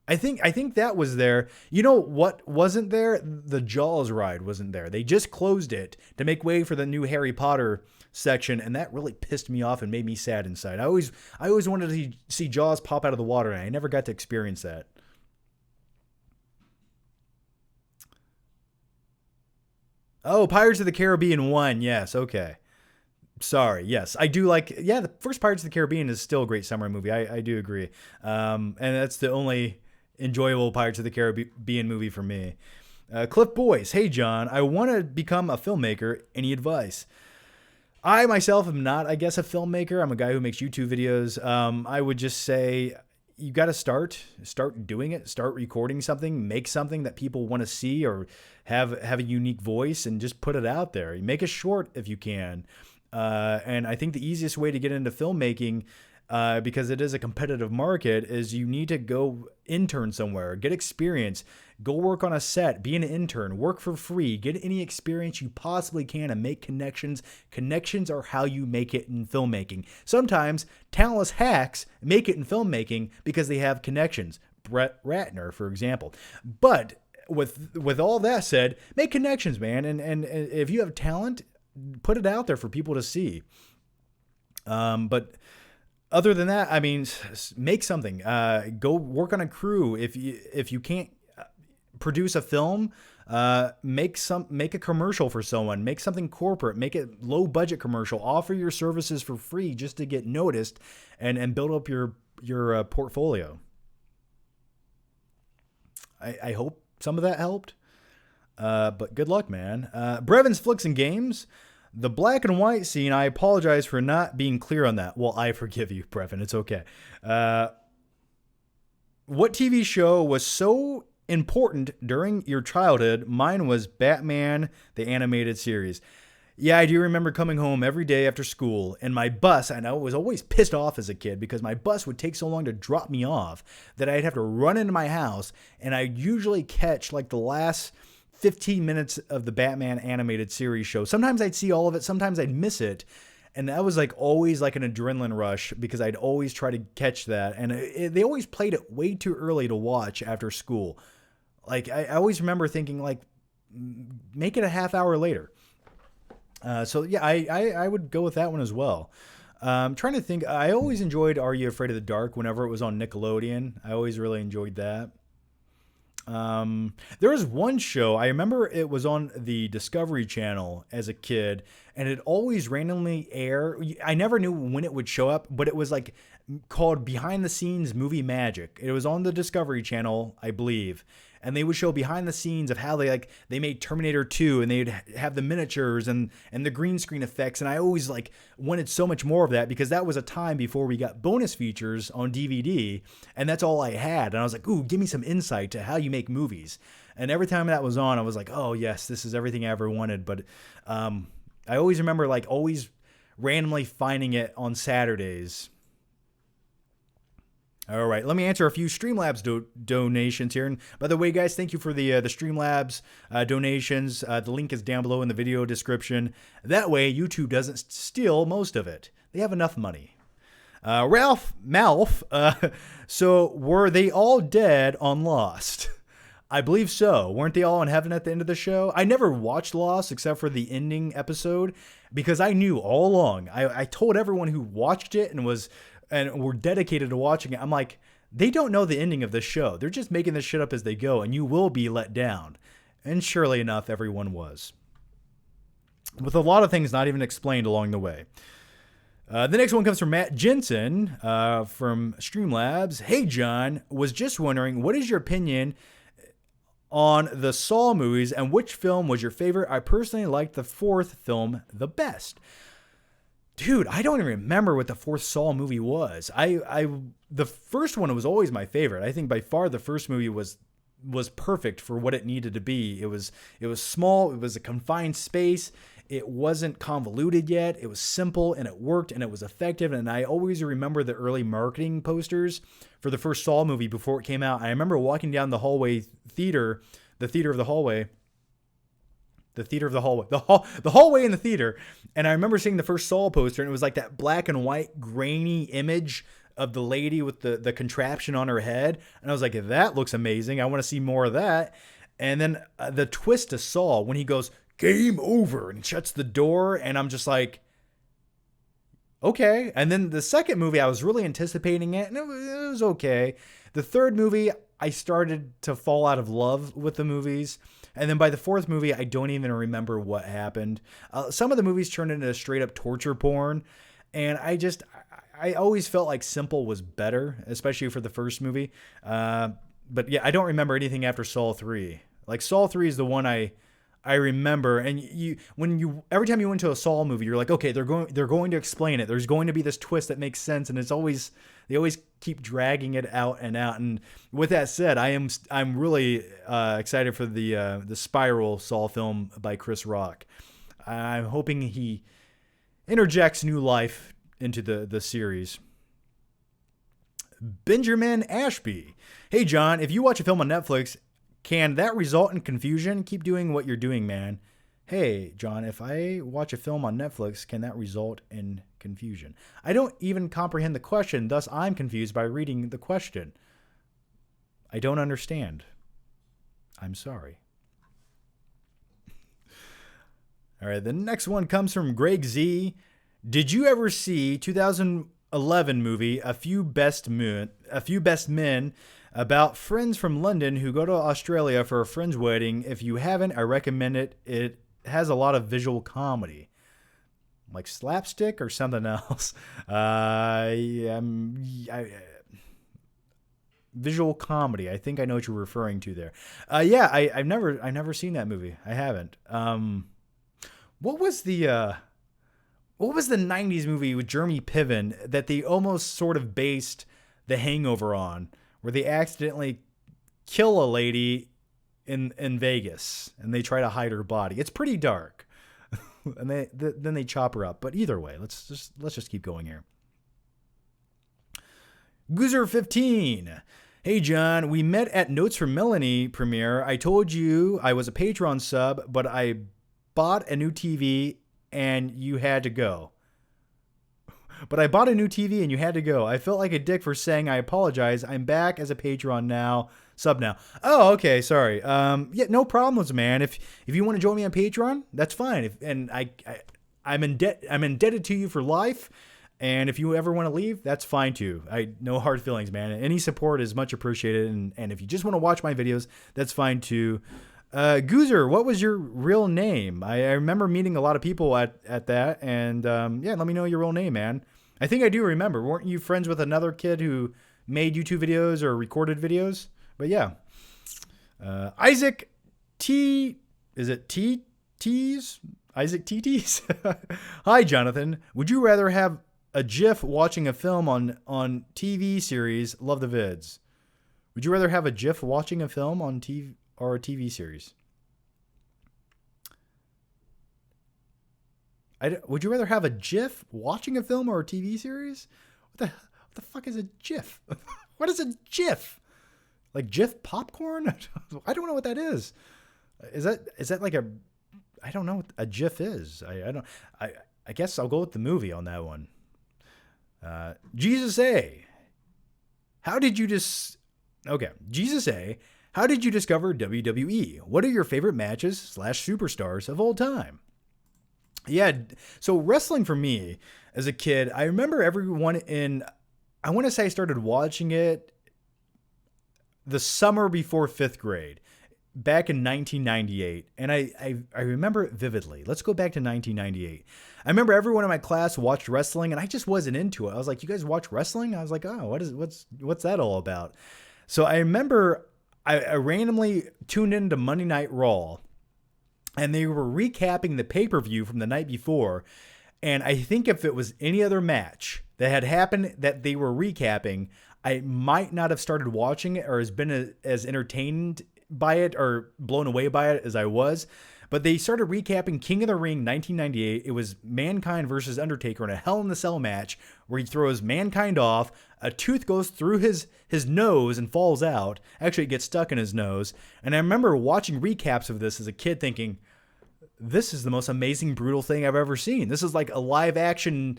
I think that was there. You know what wasn't there? The Jaws ride wasn't there. They just closed it to make way for the new Harry Potter section, and that really pissed me off and made me sad inside. I always wanted to see Jaws pop out of the water, and I never got to experience that. Oh, Pirates of the Caribbean 1. Yes, okay. Sorry. Yes, I do like. Yeah, the first Pirates of the Caribbean is still a great summer movie. I do agree. And that's the only enjoyable Pirates of the Caribbean movie for me. Cliff Boyce. Hey, John. I want to become a filmmaker. Any advice? I myself am not, I guess, a filmmaker. I'm a guy who makes YouTube videos. I would just say you got to start doing it. Start recording something. Make something that people want to see or have a unique voice, and just put it out there. You make a short if you can. And I think the easiest way to get into filmmaking, because it is a competitive market, is you need to go intern somewhere, get experience, go work on a set, be an intern, work for free, get any experience you possibly can, and make connections. Connections are how you make it in filmmaking. Sometimes talentless hacks make it in filmmaking because they have connections. Brett Ratner, for example. But with all that said, make connections, man. And if you have talent, put it out there for people to see. But other than that, I mean, make something. Go work on a crew. If you can't produce a film, make a commercial for someone. Make something corporate. Make it low budget commercial. Offer your services for free just to get noticed, and build up your portfolio. I hope some of that helped. But good luck, man. Brevins Flicks and Games. The black and white scene, I apologize for not being clear on that. Well, I forgive you, Brevin. It's okay. What TV show was so important during your childhood? Mine was Batman, the animated series. Yeah, I do remember coming home every day after school, and my bus, and I was always pissed off as a kid because my bus would take so long to drop me off that I'd have to run into my house, and I'd usually catch like the last 15 minutes of the Batman animated series show. Sometimes I'd see all of it, sometimes I'd miss it. And that was like always like an adrenaline rush because I'd always try to catch that. And they always played it way too early to watch after school. Like I always remember thinking like, make it a half hour later. So yeah, I would go with that one as well. I'm trying to think. I always enjoyed Are You Afraid of the Dark whenever it was on Nickelodeon. I always really enjoyed that. There was one show, I remember it was on the Discovery Channel as a kid, and it always randomly air. I never knew when it would show up, but it was like called Behind the Scenes Movie Magic. It was on the Discovery Channel, I believe. And they would show behind the scenes of how they made Terminator 2, and they'd have the miniatures and the green screen effects. And I always like wanted so much more of that because that was a time before we got bonus features on DVD, and that's all I had. And I was like, ooh, give me some insight to how you make movies. And every time that was on, I was like, oh yes, this is everything I ever wanted. But I always remember like always randomly finding it on Saturdays. All right, let me answer a few Streamlabs donations here. And by the way, guys, thank you for the Streamlabs donations. The link is down below in the video description. That way, YouTube doesn't steal most of it. They have enough money. Ralph Malf. So were they all dead on Lost? I believe so. Weren't they all in heaven at the end of the show? I never watched Lost except for the ending episode because I knew all along. I told everyone who watched it and were dedicated to watching it. I'm like, they don't know the ending of this show. They're just making this shit up as they go, and you will be let down. And surely enough, everyone was. With a lot of things not even explained along the way. The next one comes from Matt Jensen from Streamlabs. Hey, John, was just wondering, what is your opinion on the Saw movies, and which film was your favorite? I personally liked the fourth film the best. Dude, I don't even remember what the fourth Saw movie was. The first one was always my favorite. I think by far the first movie was perfect for what it needed to be. It was small. It was a confined space. It wasn't convoluted yet. It was simple and it worked and it was effective. And I always remember the early marketing posters for the first Saw movie before it came out. I remember walking down the hallway theater, the theater of the hallway, the hallway in the theater. And I remember seeing the first Saw poster, and it was like that black and white grainy image of the lady with the contraption on her head. And I was like, that looks amazing. I want to see more of that. And then the twist to Saw when he goes, game over, and shuts the door. And I'm just like, okay. And then the second movie, I was really anticipating it, and it was okay. The third movie, I started to fall out of love with the movies. And then by the fourth movie, I don't even remember what happened. Some of the movies turned into straight up torture porn. And I always felt like simple was better, especially for the first movie. But yeah, I don't remember anything after Saw 3. Like Saw 3 is the one I remember. And every time you went to a Saw movie, you're like, okay, they're going to explain it. There's going to be this twist that makes sense. And they always keep dragging it out and out. And with that said, I'm really excited for the Spiral Saw film by Chris Rock. I'm hoping he interjects new life into the series. Benjamin Ashby. Hey, John, if you watch a film on Netflix, can that result in confusion? Keep doing what you're doing, man. Hey, John, if I watch a film on Netflix, can that result in confusion? I don't even comprehend the question, thus I'm confused by reading the question. I don't understand. I'm sorry. All right, the next one comes from Greg Z. Did you ever see 2011 movie A Few Best Men about friends from London who go to Australia for a friend's wedding? If you haven't, I recommend it. It has a lot of visual comedy. Like slapstick or something else. Visual comedy. I think I know what you're referring to there. Yeah, I've never seen that movie. I haven't. What was the 90s movie with Jeremy Piven that they almost sort of based The Hangover on, where they accidentally kill a lady in Vegas and they try to hide her body? It's pretty dark. And then they chop her up. But either way, let's just keep going here. Goozer 15. Hey, John, we met at Notes from Melanie premiere. I told you I was a Patreon sub, but I bought a new TV and you had to go. But I bought a new TV and you had to go. I felt like a dick for saying I apologize. I'm back as a Patreon now. Sub now. Oh, okay. Sorry. Yeah, no problems, man. If you want to join me on Patreon, that's fine. I'm indebted to you for life. And if you ever want to leave, that's fine too. No hard feelings, man. Any support is much appreciated. And if you just want to watch my videos, that's fine too. Goozer, what was your real name? I remember meeting a lot of people at that. And yeah, let me know your real name, man. I think I do remember. Weren't you friends with another kid who made YouTube videos or recorded videos? But yeah. Isaac T. Is it T's? Isaac TT's? Hi, Jonathan. Would you rather have a GIF watching a film on TV series? Love the vids. Would you rather have a GIF watching a film on TV or a TV series? Would you rather have a GIF watching a film or a TV series? What the fuck is a GIF? What is a GIF? Like GIF popcorn? I don't know what that is. Is that like I don't know what a GIF is. I guess I'll go with the movie on that one. Jesus A. How did you Jesus A. How did you discover WWE? What are your favorite matches / superstars of all time? Yeah, so wrestling for me as a kid, I remember everyone I want to say I started watching it the summer before 5th grade, back in 1998. And I remember it vividly. Let's go back to 1998. I remember everyone in my class watched wrestling and I just wasn't into it. I was like, you guys watch wrestling? I was like, oh, what's that all about? So I remember I randomly tuned into Monday Night Raw and they were recapping the pay-per-view from the night before. And I think if it was any other match that had happened that they were recapping, I might not have started watching it or has been as entertained by it or blown away by it as I was. But they started recapping King of the Ring 1998. It was Mankind versus Undertaker in a Hell in the Cell match where he throws Mankind off. A tooth goes through his nose and falls out. Actually, it gets stuck in his nose. And I remember watching recaps of this as a kid thinking, this is the most amazing, brutal thing I've ever seen. This is like a live action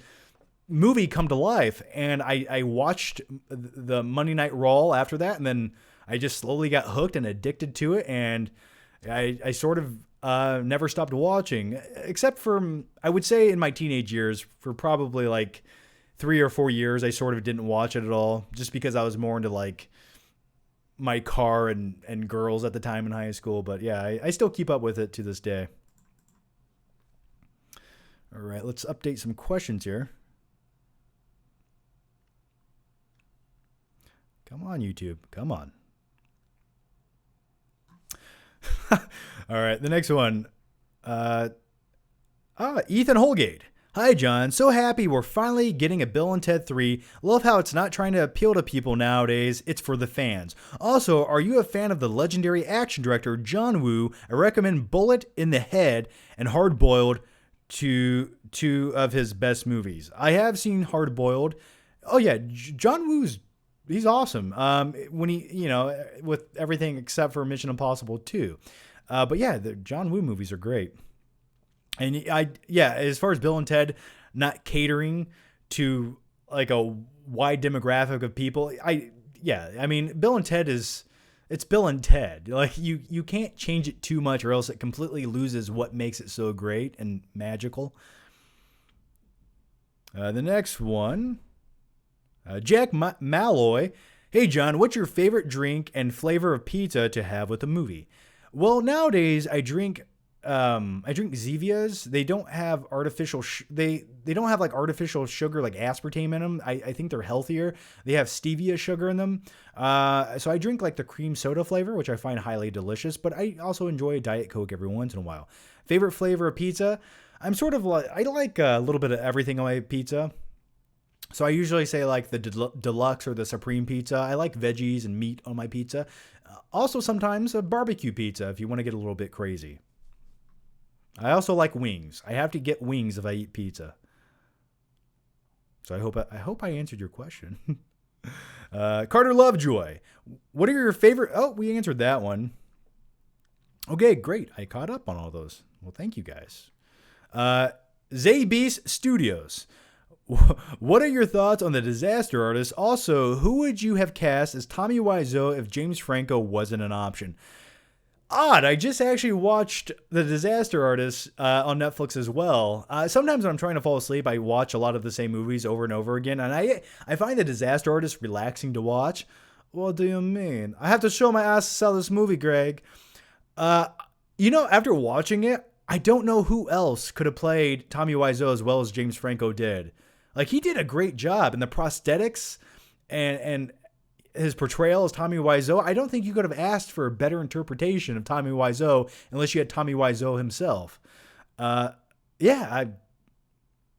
movie come to life. And I watched the Monday Night Raw after that, and then I just slowly got hooked and addicted to it. And I sort of never stopped watching, except for, I would say in my teenage years, for probably like 3 or 4 years, I sort of didn't watch it at all, just because I was more into like my car and girls at the time in high school. But yeah, I still keep up with it to this day. All right, let's update some questions here. Come on, YouTube. Come on. All right, the next one. Ethan Holgate. Hi, John. So happy we're finally getting a Bill and Ted 3. Love how it's not trying to appeal to people nowadays. It's for the fans. Also, are you a fan of the legendary action director John Woo? I recommend Bullet in the Head and Hard Boiled, two of his best movies. I have seen Hard Boiled. Oh yeah, John Woo's he's awesome. When he, with everything except for Mission Impossible 2. But yeah, the John Woo movies are great. And as far as Bill and Ted not catering to like a wide demographic of people, Bill and Ted it's Bill and Ted. Like you can't change it too much or else it completely loses what makes it so great and magical. The next one, Jack Malloy. Hey John, what's your favorite drink and flavor of pizza to have with a movie? Well, nowadays I drink Zevias. They don't have artificial they don't have like artificial sugar like aspartame in them. I think they're healthier. They have stevia sugar in them. So I drink like the cream soda flavor, which I find highly delicious, but I also enjoy a Diet Coke every once in a while. Favorite flavor of pizza? I'm sort of like, I like a little bit of everything on my pizza. So I usually say like the deluxe or the supreme pizza. I like veggies and meat on my pizza. Also sometimes a barbecue pizza if you want to get a little bit crazy. I also like wings. I have to get wings if I eat pizza. So I hope I answered your question. Carter Lovejoy. What are your favorite? Oh, we answered that one. Okay, great. I caught up on all those. Well, thank you guys. Zaybeast Studios. What are your thoughts on The Disaster Artist? Also, who would you have cast as Tommy Wiseau if James Franco wasn't an option? Odd. I just actually watched The Disaster Artist on Netflix as well. Sometimes when I'm trying to fall asleep, I watch a lot of the same movies over and over again, and I find The Disaster Artist relaxing to watch. What do you mean? I have to show my ass to sell this movie, Greg. After watching it, I don't know who else could have played Tommy Wiseau as well as James Franco did. Like, he did a great job, and the prosthetics and his portrayal as Tommy Wiseau, I don't think you could have asked for a better interpretation of Tommy Wiseau unless you had Tommy Wiseau himself. I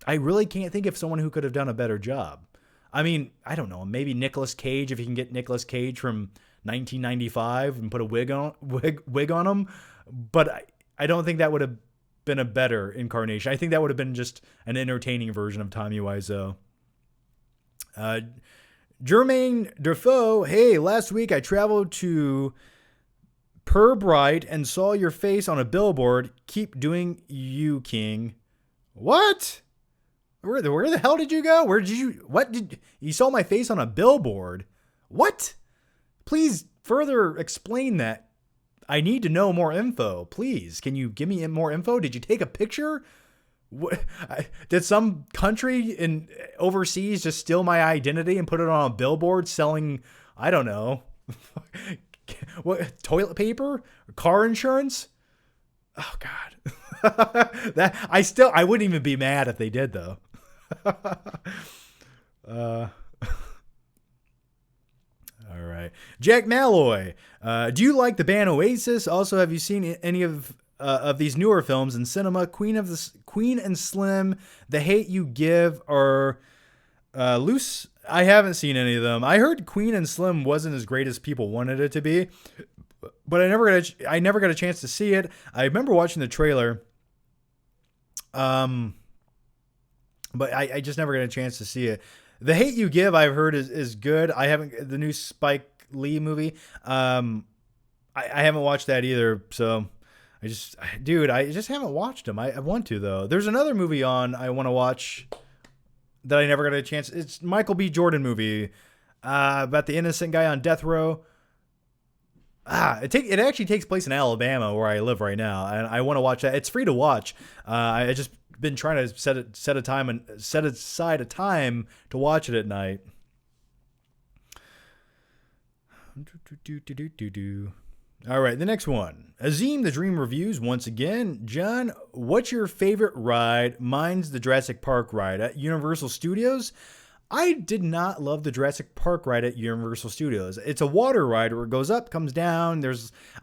really can't think of someone who could have done a better job. I mean, I don't know, maybe Nicolas Cage, if you can get Nicolas Cage from 1995 and put a wig on him, but I don't think that would have been a better incarnation. I think that would have been just an entertaining version of Tommy Wiseau. Jermaine Defoe, hey, last week I traveled to Purbright and saw your face on a billboard. Keep doing you, King. What? Where the hell did you go? You saw my face on a billboard? What? Please further explain that. I need to know more info. Please, can you give me more info? Did you take a picture? Did some country overseas just steal my identity and put it on a billboard selling, I don't know, what, toilet paper? Car insurance? Oh, God. I wouldn't even be mad if they did, though. All right. Jack Malloy. Do you like the band Oasis? Also, have you seen any of these newer films in cinema? Queen and Slim, The Hate You Give, or Loose? I haven't seen any of them. I heard Queen and Slim wasn't as great as people wanted it to be, but I never got a chance to see it. I remember watching the trailer. But I just never got a chance to see it. The Hate U Give, I've heard is good. I haven't, the new Spike Lee movie. I haven't watched that either. So I just haven't watched them. I want to though. There's another movie on I want to watch that I never got a chance. It's Michael B. Jordan movie about the innocent guy on death row. It actually takes place in Alabama where I live right now, and I want to watch that. It's free to watch. I just been trying to set aside a time to watch it at night. All right, the next one. Azim the Dream Reviews once again. John, what's your favorite ride? Mine's the Jurassic Park ride at Universal Studios. I did not love the Jurassic Park ride at Universal Studios. It's a water ride where it goes up, comes down.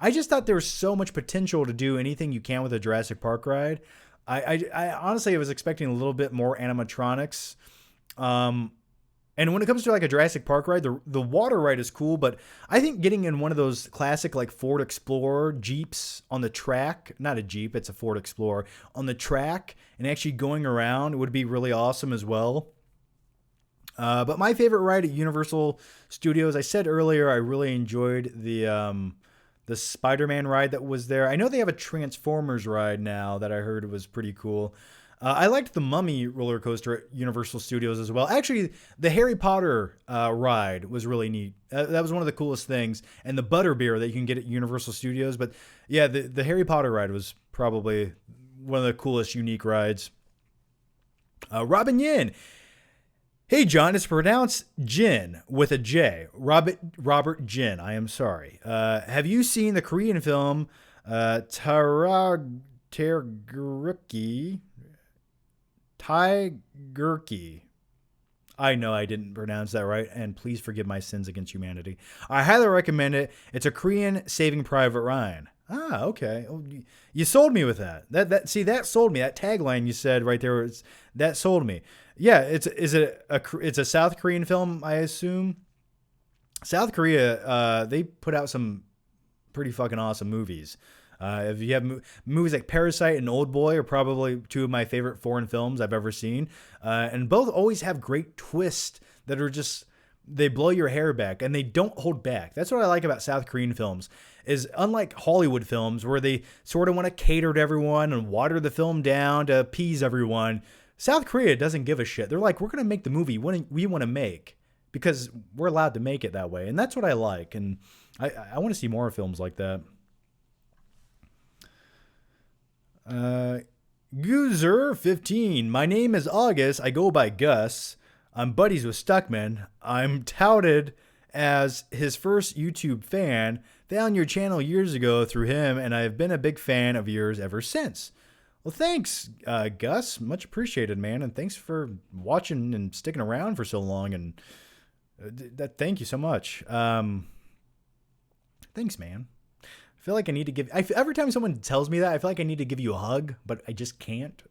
I just thought there was so much potential to do anything you can with a Jurassic Park ride. I honestly was expecting a little bit more animatronics. And when it comes to like a Jurassic Park ride, the water ride is cool, but I think getting in one of those classic like Ford Explorer Jeeps on the track, not a Jeep, it's a Ford Explorer, on the track and actually going around would be really awesome as well. But my favorite ride at Universal Studios, I said earlier, I really enjoyed the Spider-Man ride that was there. I know they have a Transformers ride now that I heard was pretty cool. I liked the Mummy roller coaster at Universal Studios as well. Actually, the Harry Potter ride was really neat. That was one of the coolest things. And the Butterbeer that you can get at Universal Studios. But yeah, the Harry Potter ride was probably one of the coolest, unique rides. Robin Yin. Hey, John, it's pronounced Jin with a J. Robert Jin. I am sorry. Have you seen the Korean film Taegurki? I know I didn't pronounce that right, and please forgive my sins against humanity. I highly recommend it. It's a Korean Saving Private Ryan. Okay. You sold me with that. That sold me. That tagline you said right there, that sold me. Yeah, it's a South Korean film, I assume. South Korea, they put out some pretty fucking awesome movies. If you have movies like Parasite and Oldboy are probably two of my favorite foreign films I've ever seen. And both always have great twists that are just, they blow your hair back and they don't hold back. That's what I like about South Korean films, is unlike Hollywood films where they sort of want to cater to everyone and water the film down to appease everyone. South Korea doesn't give a shit. They're like, we're going to make the movie we want to make because we're allowed to make it that way. And that's what I like. And I want to see more films like that. Goozer15. My name is August. I go by Gus. I'm buddies with Stuckman. I'm touted as his first YouTube fan. Found your channel years ago through him, and I've been a big fan of yours ever since. Well, thanks, Gus. Much appreciated, man. And thanks for watching and sticking around for so long. And thank you so much. Thanks, man. I feel like I need to give... every time someone tells me that, I feel like I need to give you a hug, but I just can't.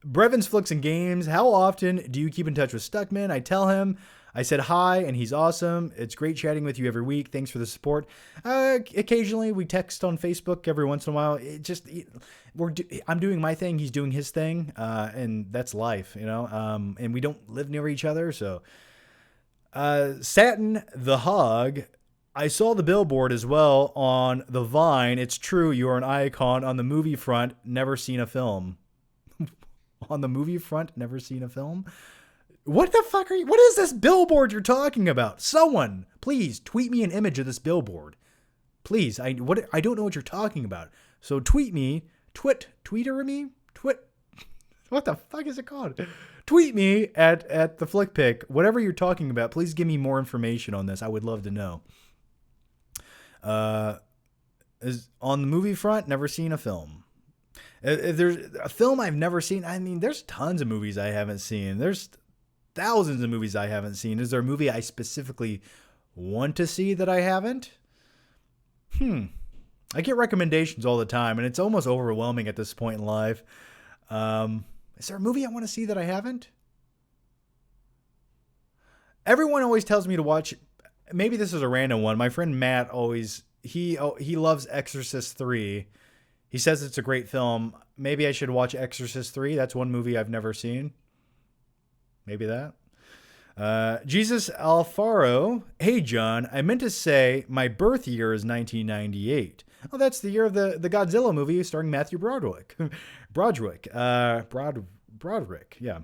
Brevin's Flicks and Games. How often do you keep in touch with Stuckman? I tell him... I said hi, and he's awesome. It's great chatting with you every week. Thanks for the support. Occasionally, we text on Facebook every once in a while. I'm doing my thing. He's doing his thing, and that's life, you know. And we don't live near each other, so. Satin the Hog. I saw the billboard as well on the Vine. It's true. You are an icon on the movie front. Never seen a film. On the movie front, never seen a film. What the fuck what is this billboard you're talking about? Someone, please tweet me an image of this billboard. Please, I don't know what you're talking about. So tweet me, what the fuck is it called? Tweet me at the Flick Pick, whatever you're talking about. Please give me more information on this. I would love to know. Is on the movie front, never seen a film. If there's a film I've never seen, I mean, there's tons of movies I haven't seen. There's thousands of movies I haven't seen. Is there a movie I specifically want to see that I haven't? I get recommendations all the time, and it's almost overwhelming at this point in life. Is there a movie I want to see that I haven't? Everyone always tells me to watch... Maybe this is a random one. My friend Matt always he loves Exorcist 3. He says it's a great film. Maybe I should watch Exorcist 3. That's one movie I've never seen. Maybe that. Jesus Alfaro. Hey, John. I meant to say my birth year is 1998. Oh, that's the year of the Godzilla movie starring Matthew Broderick. Broderick. Yeah.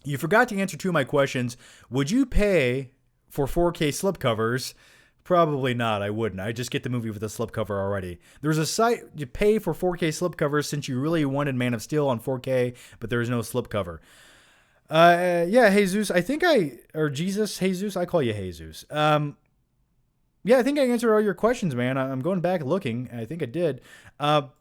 You forgot to answer two of my questions. Would you pay for 4K slipcovers? Probably not. I wouldn't. I just get the movie with a slipcover already. There's a site you pay for 4K slipcovers since you really wanted Man of Steel on 4K, but there's no slipcover. Yeah, Jesus. I call you Jesus. Yeah, I think I answered all your questions, man. I'm going back looking. I think I did. Now,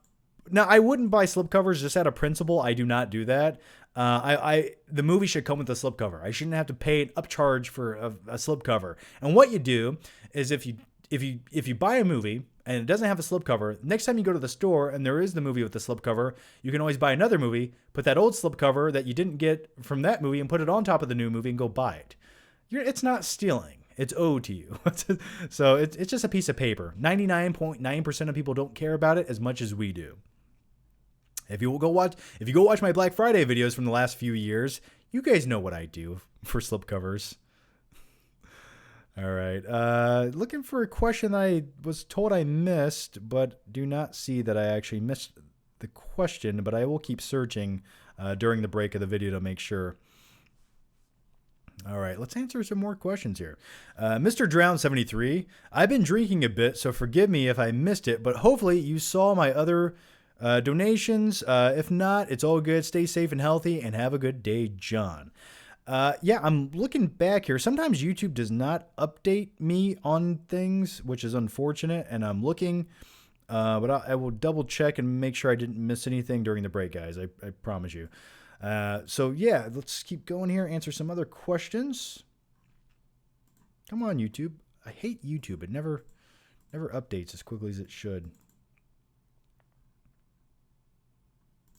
I wouldn't buy slipcovers just out of principle. I do not do that. The movie should come with a slipcover. I shouldn't have to pay an upcharge for a slipcover. And what you do is if you buy a movie and it doesn't have a slipcover, next time you go to the store and there is the movie with the slipcover, you can always buy another movie, put that old slipcover that you didn't get from that movie and put it on top of the new movie and go buy it. It's not stealing. It's owed to you. So it's just a piece of paper. 99.9% of people don't care about it as much as we do. If you go watch my Black Friday videos from the last few years, you guys know what I do for slipcovers. All right. Looking for a question that I was told I missed, but do not see that I actually missed the question, but I will keep searching during the break of the video to make sure. All right, let's answer some more questions here. Mr. Drown73, I've been drinking a bit, so forgive me if I missed it, but hopefully you saw my other donations. If not, it's all good. Stay safe and healthy, and have a good day, John. Yeah, I'm looking back here. Sometimes YouTube does not update me on things, which is unfortunate, and I'm looking, but I will double check and make sure I didn't miss anything during the break, guys. I promise you. So yeah, let's keep going here. Answer some other questions. Come on, YouTube. I hate YouTube. It never updates as quickly as it should.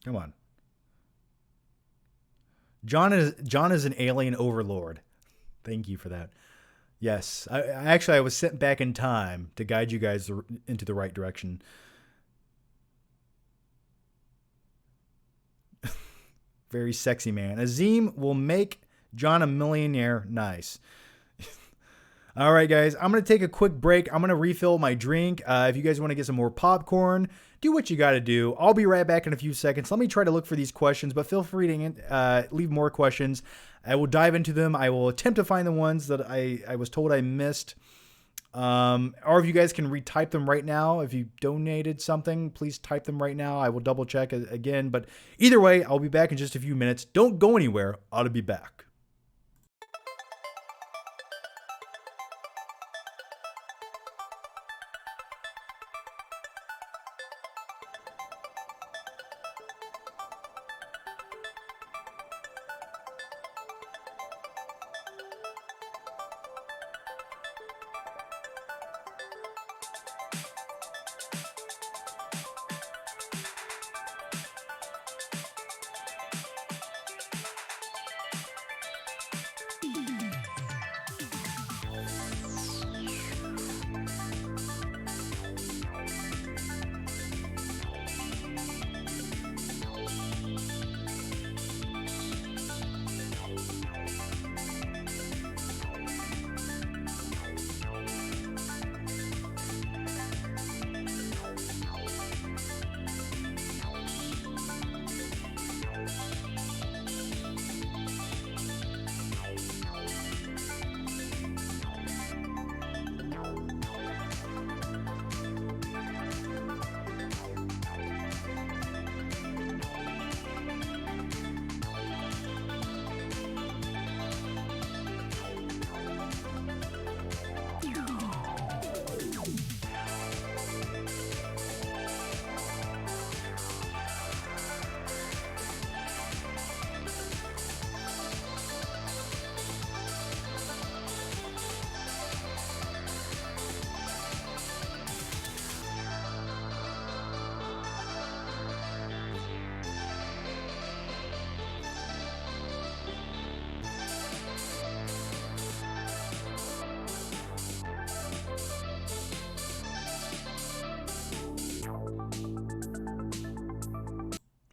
Come on. John is an alien overlord. Thank you for that. Yes, I was sent back in time to guide you guys into the right direction. Very sexy man. Azim will make John a millionaire. Nice. All right, guys. I'm going to take a quick break. I'm going to refill my drink. If you guys want to get some more popcorn, do what you got to do. I'll be right back in a few seconds. Let me try to look for these questions, but feel free to leave more questions. I will dive into them. I will attempt to find the ones that I was told I missed. Or if you guys can retype them right now. If you donated something, please type them right now. I will double check again. But either way, I'll be back in just a few minutes. Don't go anywhere. I'll be back.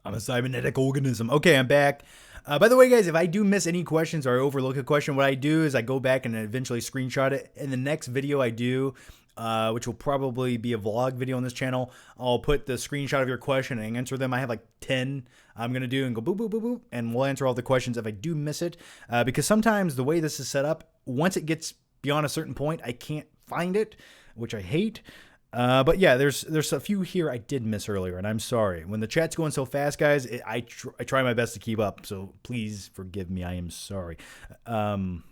I'm a cybernetic organism. Okay, I'm back. By the way, guys, if I do miss any questions or I overlook a question, what I do is I go back and eventually screenshot it. In the next video I do, which will probably be a vlog video on this channel, I'll put the screenshot of your question and answer them. I have like 10 I'm going to do and go boop, boop, boop, boop, and we'll answer all the questions if I do miss it. Because sometimes the way this is set up, once it gets beyond a certain point, I can't find it, which I hate. But yeah, there's a few here I did miss earlier, and I'm sorry. When the chat's going so fast, guys, I try my best to keep up, so please forgive me. I am sorry. Obed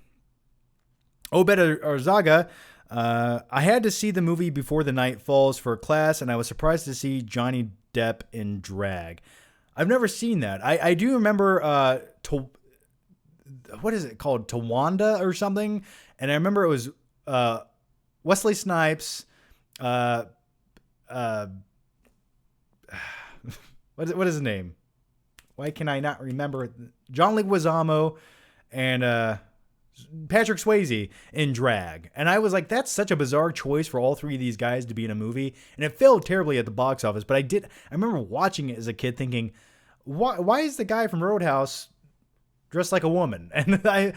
Arzaga, I had to see the movie Before the Night Falls for class, and I was surprised to see Johnny Depp in drag. I've never seen that. I do remember what is it called? Tawanda or something? And I remember it was Wesley Snipes. What is his name? Why can I not remember? John Leguizamo and Patrick Swayze in drag. And I was like, that's such a bizarre choice for all three of these guys to be in a movie. And it failed terribly at the box office. But I remember watching it as a kid thinking, why is the guy from Roadhouse dressed like a woman? And I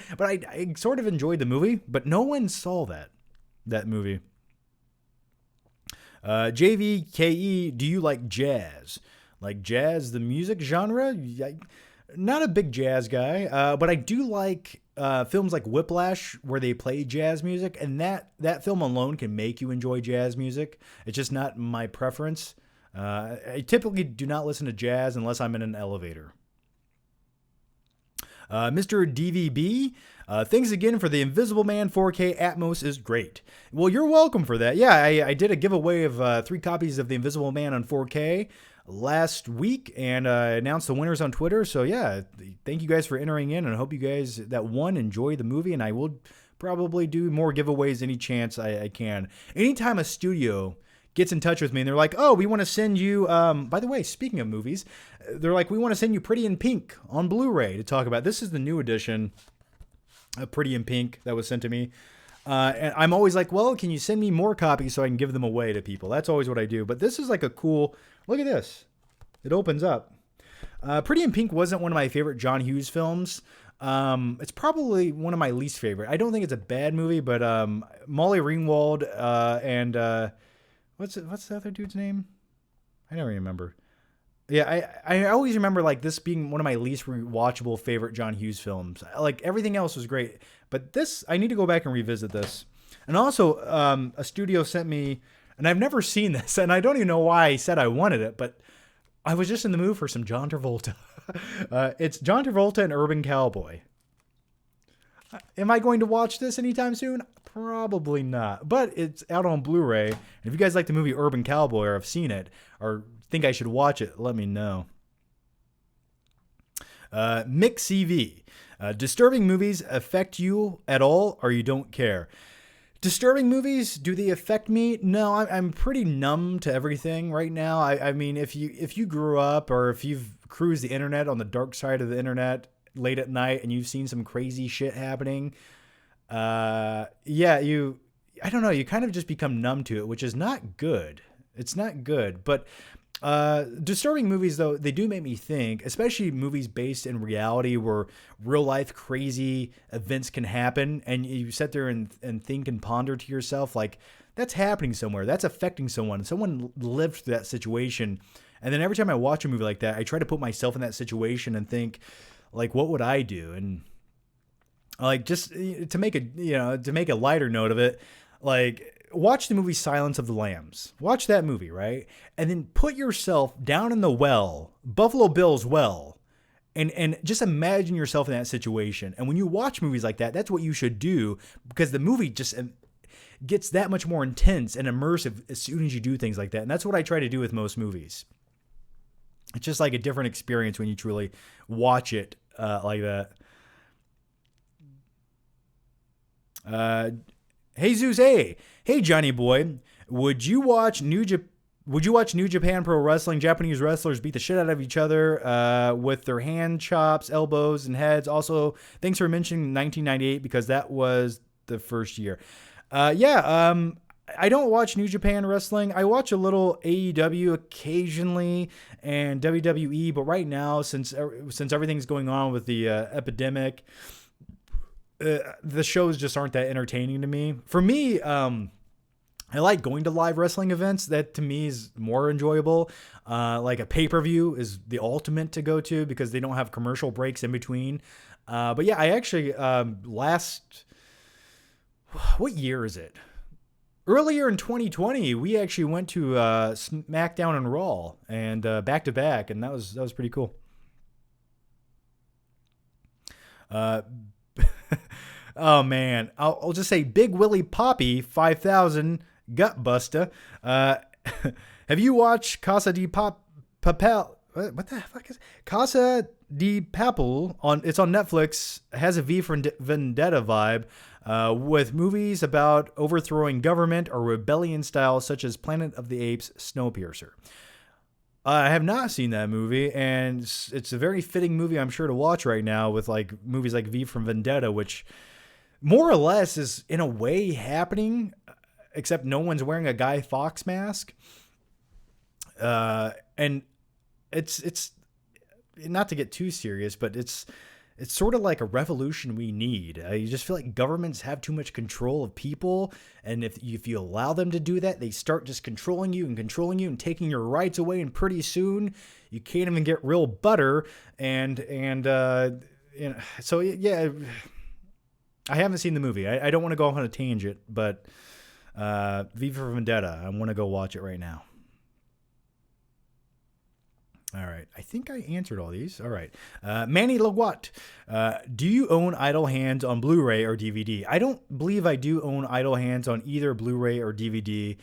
sort of enjoyed the movie, but no one saw that movie. JVKE, do you like jazz? Like jazz, the music genre? Not a big jazz guy, but I do like films like Whiplash where they play jazz music, and that film alone can make you enjoy jazz music. It's just not my preference. I typically do not listen to jazz unless I'm in an elevator. Mr. DVB, thanks again for the Invisible Man 4K Atmos is great. Well, you're welcome for that. Yeah, I did a giveaway of 3 copies of the Invisible Man on 4K last week, and announced the winners on Twitter. So yeah, thank you guys for entering in, and I hope you guys that won enjoy the movie, and I will probably do more giveaways any chance I can. Anytime a studio gets in touch with me and they're like, oh, we want to send you, by the way, speaking of movies, they're like, we want to send you Pretty in Pink on Blu-ray to talk about. This is the new edition of Pretty in Pink that was sent to me. And I'm always like, well, can you send me more copies so I can give them away to people? That's always what I do. But this is like a cool, look at this. It opens up. Pretty in Pink wasn't one of my favorite John Hughes films. It's probably one of my least favorite. I don't think it's a bad movie, but Molly Ringwald and what's the other dude's name? I never remember. Yeah, I always remember like this being one of my least rewatchable favorite John Hughes films. Like everything else was great, but this, I need to go back and revisit this. And also, a studio sent me, and I've never seen this, and I don't even know why I said I wanted it, but I was just in the mood for some John Travolta. It's John Travolta and Urban Cowboy. Am I going to watch this anytime soon? Probably not, but it's out on Blu-ray. And if you guys like the movie Urban Cowboy or have seen it or think I should watch it, let me know. Mick CV. Disturbing movies affect you at all or you don't care? Disturbing movies, do they affect me? No, I'm pretty numb to everything right now. I mean, if you grew up or if you've cruised the internet on the dark side of the internet late at night and you've seen some crazy shit happening, I don't know, you kind of just become numb to it, which is not good. It's not good. But disturbing movies, though, they do make me think, especially movies based in reality where real life crazy events can happen. And you sit there and think and ponder to yourself, like, that's happening somewhere. That's affecting someone. Someone lived through that situation. And then every time I watch a movie like that, I try to put myself in that situation and think, like, what would I do? And like, just to make a lighter note of it, like, watch the movie Silence of the Lambs. Watch that movie, right? And then put yourself down in the well, Buffalo Bill's well, and just imagine yourself in that situation. And when you watch movies like that, that's what you should do, because the movie just gets that much more intense and immersive as soon as you do things like that. And that's what I try to do with most movies. It's just like a different experience when you truly watch it like that. Hey Zeus, hey Johnny boy, would you watch New Japan Pro Wrestling? Japanese wrestlers beat the shit out of each other with their hand chops, elbows, and heads. Also, thanks for mentioning 1998 because that was the first year. I don't watch New Japan Wrestling. I watch a little AEW occasionally and WWE, but right now, since everything's going on with the epidemic, the shows just aren't that entertaining to me. For me, I like going to live wrestling events. That to me is more enjoyable. Like a pay-per-view is the ultimate to go to because they don't have commercial breaks in between. But yeah, I actually what year is it? Earlier in 2020, we actually went to SmackDown and Raw and back to back, and that was pretty cool. Oh man, I'll just say Big Willie Poppy 5000 Gut Buster. Have you watched Casa de Papel? What the fuck is it? Casa de Papel it's on Netflix. It has a V for Vendetta vibe. With movies about overthrowing government or rebellion style, such as Planet of the Apes, Snowpiercer. I have not seen that movie, and it's a very fitting movie, I'm sure, to watch right now with like movies like V for Vendetta, which more or less is in a way happening, except no one's wearing a Guy Fawkes mask. And it's not to get too serious, but it's sort of like a revolution we need. You just feel like governments have too much control of people. And if you allow them to do that, they start just controlling you and taking your rights away. And pretty soon you can't even get real butter. So yeah, I haven't seen the movie. I don't want to go off on a tangent, but V for Vendetta, I want to go watch it right now. All right. I think I answered all these. All right. Manny Lawat, do you own Idle Hands on Blu-ray or DVD? I don't believe I do own Idle Hands on either Blu-ray or DVD.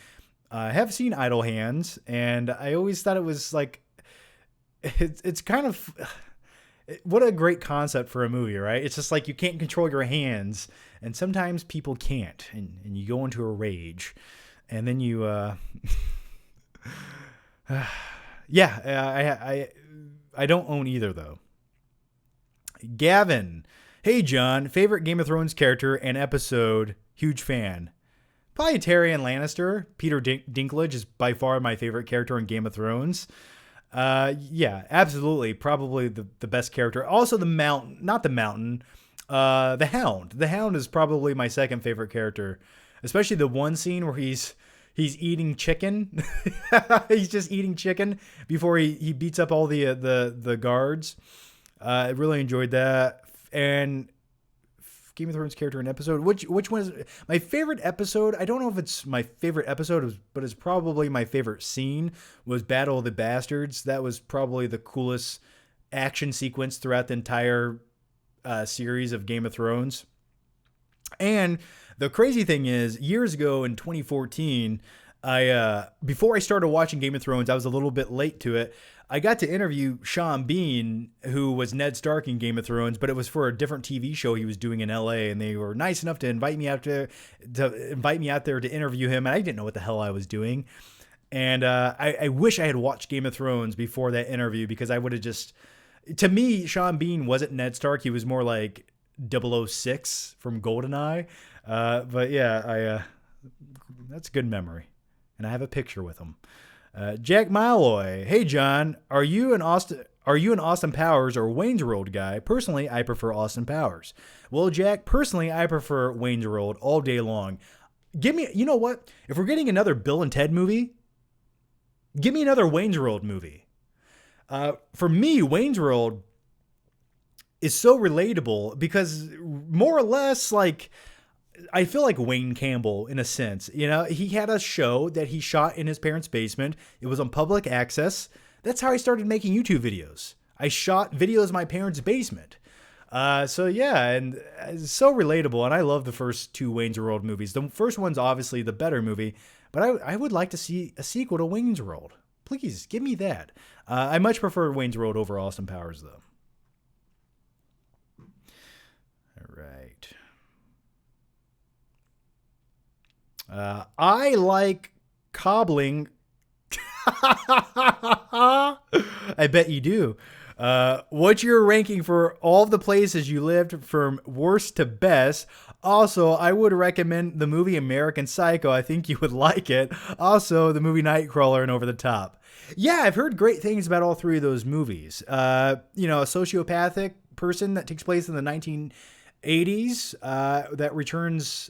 I have seen Idle Hands, and I always thought it was like, it's kind of, what a great concept for a movie, right? It's just like you can't control your hands, and sometimes people can't, and you go into a rage, and then you, yeah, I don't own either, though. Gavin. Hey, John. Favorite Game of Thrones character and episode? Huge fan. Probably Tyrion Lannister. Peter Dinklage is by far my favorite character in Game of Thrones. Yeah, absolutely. Probably the best character. Also the Mountain. Not the Mountain. The Hound. The Hound is probably my second favorite character. Especially the one scene where he's eating chicken. He's just eating chicken before he beats up all the guards. I really enjoyed that. And Game of Thrones character and episode. Which one is my favorite episode? I don't know if it's my favorite episode, but it's probably my favorite scene was Battle of the Bastards. That was probably the coolest action sequence throughout the entire series of Game of Thrones. And the crazy thing is, years ago in 2014, before I started watching Game of Thrones, I was a little bit late to it. I got to interview Sean Bean, who was Ned Stark in Game of Thrones, but it was for a different TV show he was doing in LA, and they were nice enough to invite me out there to interview him, and I didn't know what the hell I was doing. And I wish I had watched Game of Thrones before that interview, because I would have just, to me, Sean Bean wasn't Ned Stark. He was more like 006 from GoldenEye. But yeah, that's a good memory. And I have a picture with him. Jack Malloy. Hey, John, are you an Austin Powers or Wayne's World guy? Personally, I prefer Austin Powers. Well, Jack, personally, I prefer Wayne's World all day long. You know what? If we're getting another Bill and Ted movie, give me another Wayne's World movie. For me, Wayne's World is so relatable because more or less, like, I feel like Wayne Campbell in a sense. You know, he had a show that he shot in his parents' basement. It was on public access. That's how I started making YouTube videos. I shot videos in my parents' basement. So yeah, and it's so relatable. And I love the first two Wayne's World movies. The first one's obviously the better movie, but I would like to see a sequel to Wayne's World. Please give me that. I much prefer Wayne's World over Austin Powers, though. All right. I like cobbling. I bet you do. What's your ranking for all the places you lived from worst to best? Also, I would recommend the movie American Psycho. I think you would like it. Also, the movie Nightcrawler and Over the Top. Yeah, I've heard great things about all three of those movies. A sociopathic person that takes place in the 1980s that returns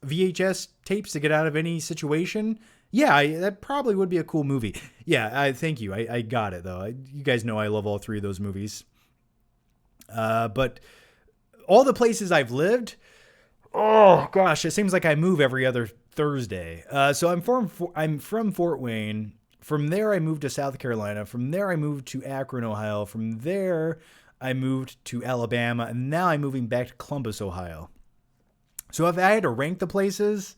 VHS tapes to get out of any situation. Yeah, that probably would be a cool movie. Yeah, thank you. I got it, though. You guys know I love all three of those movies. But all the places I've lived, oh, gosh, it seems like I move every other Thursday. So I'm from Fort Wayne. From there, I moved to South Carolina. From there, I moved to Akron, Ohio. From there, I moved to Alabama. And now I'm moving back to Columbus, Ohio. So if I had to rank the places,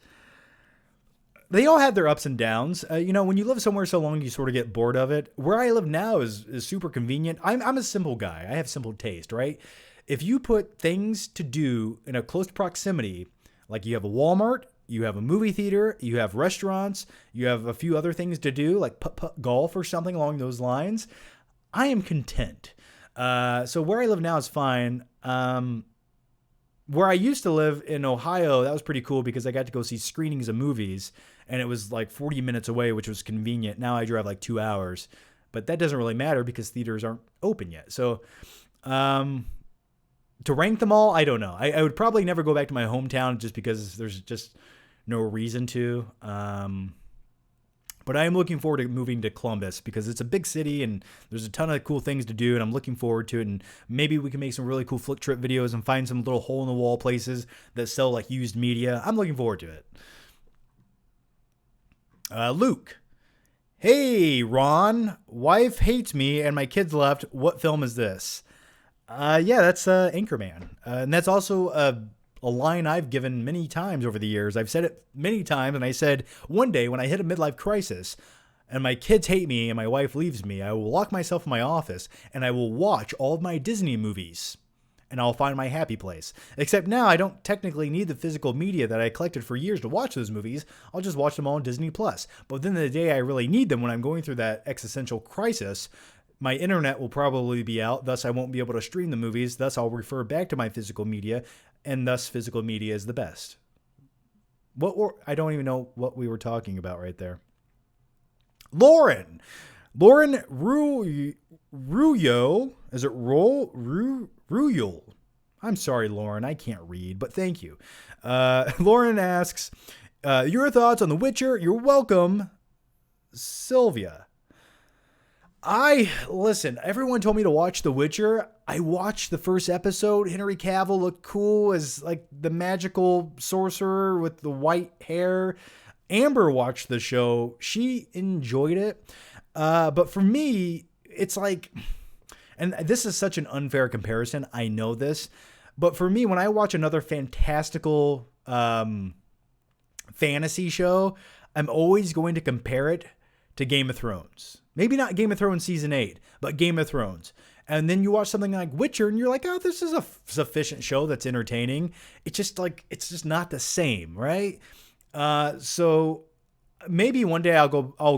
they all have their ups and downs. When you live somewhere so long, you sort of get bored of it. Where I live now is super convenient. I'm a simple guy. I have simple taste, right? If you put things to do in a close proximity, like you have a Walmart, you have a movie theater, you have restaurants, you have a few other things to do, like putt-putt golf or something along those lines, I am content. So where I live now is fine. Where I used to live in Ohio, that was pretty cool because I got to go see screenings of movies, and it was like 40 minutes away, which was convenient. Now I drive like 2 hours, but that doesn't really matter because theaters aren't open yet. So to rank them all, I don't know. I would probably never go back to my hometown just because there's just no reason to. But I am looking forward to moving to Columbus because it's a big city and there's a ton of cool things to do, and I'm looking forward to it. And maybe we can make some really cool flick trip videos and find some little hole in the wall places that sell like used media. I'm looking forward to it. Luke. Hey, Ron. Wife hates me and my kids left. What film is this? Yeah, that's Anchorman. And that's also a line I've given many times over the years. I've said it many times, and I said one day when I hit a midlife crisis and my kids hate me and my wife leaves me, I will lock myself in my office and I will watch all of my Disney movies and I'll find my happy place. Except now I don't technically need the physical media that I collected for years to watch those movies. I'll just watch them all on Disney Plus. But then the day I really need them, when I'm going through that existential crisis, my internet will probably be out, thus I won't be able to stream the movies, thus I'll refer back to my physical media, and thus physical media is the best. I don't even know what we were talking about right there. Lauren Ruyo, is it Ruyol? I'm sorry, Lauren, I can't read, but thank you. Lauren asks, your thoughts on The Witcher? You're welcome, Sylvia. Listen, everyone told me to watch The Witcher. I watched the first episode. Henry Cavill looked cool as like the magical sorcerer with the white hair. Amber watched the show. She enjoyed it. But for me, it's like, and this is such an unfair comparison. I know this, but for me, when I watch another fantastical, fantasy show, I'm always going to compare it to Game of Thrones. Maybe not Game of Thrones season 8, but Game of Thrones. And then you watch something like Witcher and you're like, oh, this is a sufficient show that's entertaining. It's just not the same, right? So maybe one day I'll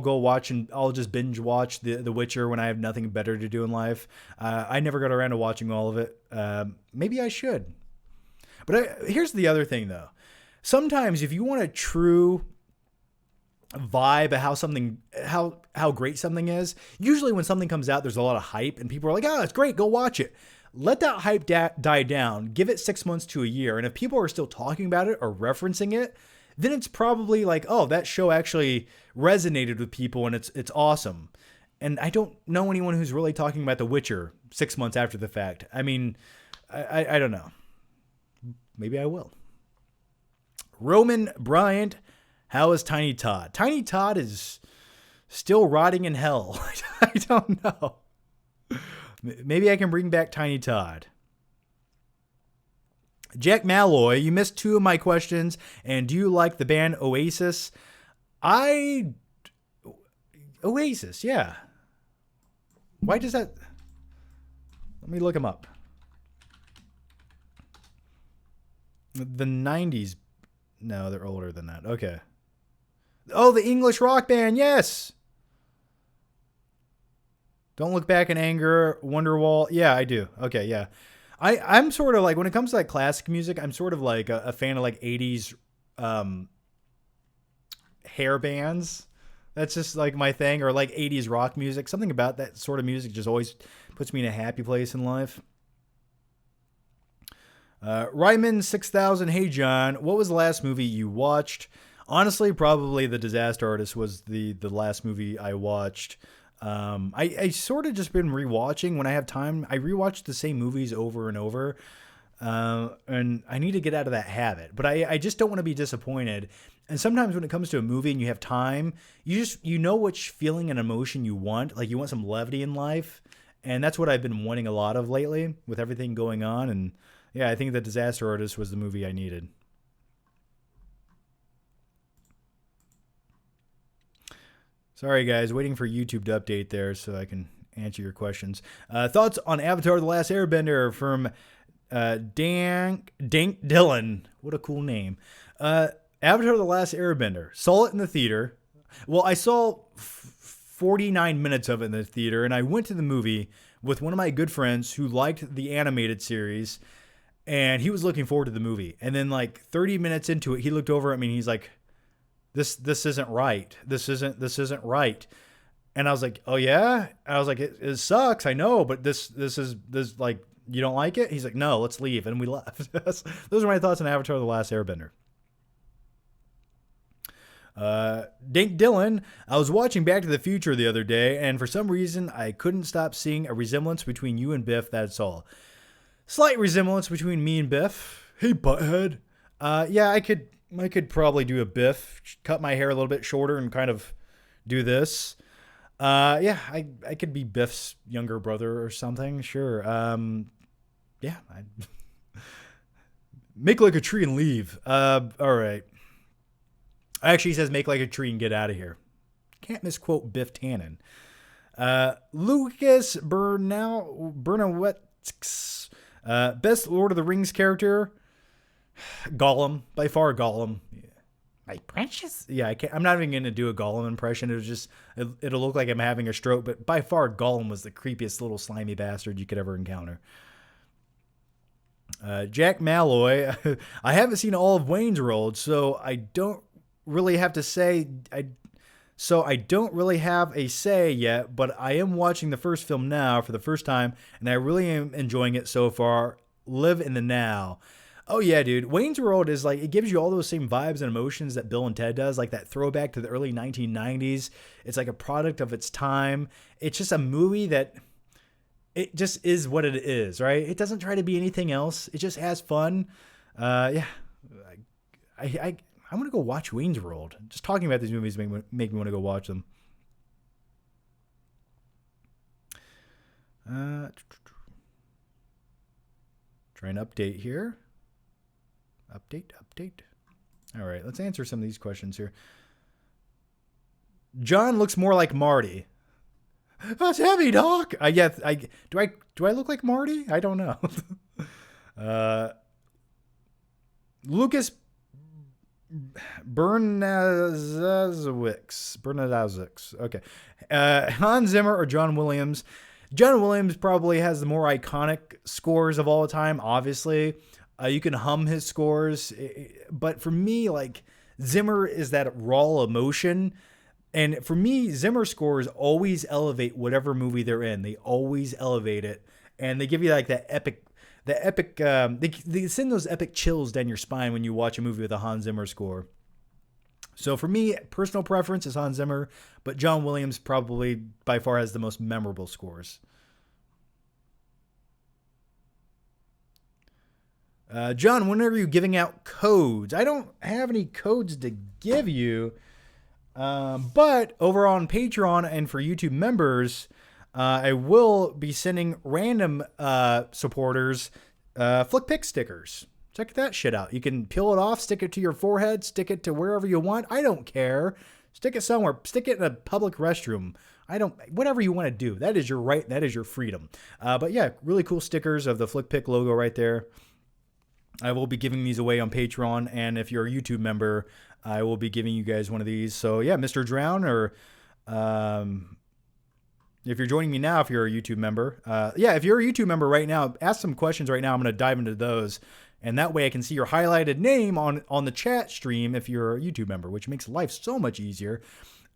go watch and I'll just binge watch the Witcher when I have nothing better to do in life. I never got around to watching all of it. Maybe I should. But here's the other thing though. Sometimes if you want a true vibe of how great something is, usually when something comes out, there's a lot of hype and people are like, oh, it's great, go watch it. Let that hype die down, give it 6 months to a year, and if people are still talking about it or referencing it, then it's probably like, oh, that show actually resonated with people and it's awesome. And I don't know anyone who's really talking about The Witcher 6 months after the fact. I mean, I don't know. Maybe I will. Roman Bryant, how is Tiny Todd? Tiny Todd is still rotting in hell. I don't know. Maybe I can bring back Tiny Todd. Jack Malloy, you missed 2 of my questions. And do you like the band Oasis? Oasis, yeah. Why does that... Let me look them up. The 90s. No, they're older than that. Okay. Oh, the English rock band, yes. Don't Look Back in Anger, Wonderwall. Yeah, I do. Okay, yeah. I'm sort of like, when it comes to like classic music, I'm sort of like a fan of like 80s hair bands. That's just like my thing. Or like 80s rock music. Something about that sort of music just always puts me in a happy place in life. Ryman 6000. Hey, John. What was the last movie you watched? Honestly, probably The Disaster Artist was the last movie I watched. I sort of just been rewatching when I have time. I rewatch the same movies over and over. And I need to get out of that habit, but I just don't want to be disappointed. And sometimes when it comes to a movie and you have time, you know which feeling and emotion you want. Like you want some levity in life. And that's what I've been wanting a lot of lately with everything going on. And yeah, I think The Disaster Artist was the movie I needed. Sorry, guys. Waiting for YouTube to update there so I can answer your questions. Thoughts on Avatar The Last Airbender from Dink Dylan. What a cool name. Avatar The Last Airbender. Saw it in the theater. Well, I saw 49 minutes of it in the theater, and I went to the movie with one of my good friends who liked the animated series, and he was looking forward to the movie. And then like 30 minutes into it, he looked over at me and he's like, This isn't right. This isn't right. And I was like, oh yeah? I was like, it sucks, I know, but this like, you don't like it? He's like, no, let's leave. And we left. Those are my thoughts on Avatar The Last Airbender. Dink Dylan, I was watching Back to the Future the other day, and for some reason, I couldn't stop seeing a resemblance between you and Biff, that's all. Slight resemblance between me and Biff. Hey, butthead. Yeah, I could probably do a Biff, cut my hair a little bit shorter and kind of do this. Yeah, I could be Biff's younger brother or something. Sure. Yeah. Make like a tree and leave. All right. Actually, he says make like a tree and get out of here. Can't misquote Biff Tannen. Lucas Bernowitz. Best Lord of the Rings character. Gollum, by far Gollum. My precious. Yeah, I'm not even going to do a Gollum impression. It'll look like I'm having a stroke, but by far Gollum was the creepiest little slimy bastard you could ever encounter. Jack Malloy. I haven't seen all of Wayne's World, so I don't really have a say yet, but I am watching the first film now for the first time, and I really am enjoying it so far. Live in the now. Oh yeah, dude. Wayne's World is like, it gives you all those same vibes and emotions that Bill and Ted does, like that throwback to the early 1990s. It's like a product of its time. It's just a movie that it just is what it is, right? It doesn't try to be anything else. It just has fun. Yeah. I'm going to go watch Wayne's World. Just talking about these movies make me want to go watch them. Try an update here. Update. All right, let's answer some of these questions here. John looks more like Marty. That's heavy, Doc. Do I look like Marty? I don't know. Lucas Bernazowicz. Okay. Hans Zimmer or John Williams? John Williams probably has the more iconic scores of all time, obviously. You can hum his scores, but for me, like, Zimmer is that raw emotion. And for me, Zimmer scores always elevate whatever movie they're in. They always elevate it. And they give you like they send those epic chills down your spine when you watch a movie with a Hans Zimmer score. So for me, personal preference is Hans Zimmer, but John Williams probably by far has the most memorable scores. John, when are you giving out codes? I don't have any codes to give you, but over on Patreon and for YouTube members, I will be sending random supporters Flickpick stickers. Check that shit out. You can peel it off, stick it to your forehead, stick it to wherever you want. I don't care. Stick it somewhere. Stick it in a public restroom. Whatever you want to do. That is your right. That is your freedom. But yeah, really cool stickers of the Flickpick logo right there. I will be giving these away on Patreon, and if you're a YouTube member, I will be giving you guys one of these. So yeah, Mr. Drown or If you're joining me now, if you're a YouTube member, if you're a YouTube member right now, ask some questions right now. I'm going to dive into those. And that way I can see your highlighted name on the chat stream if you're a YouTube member, which makes life so much easier.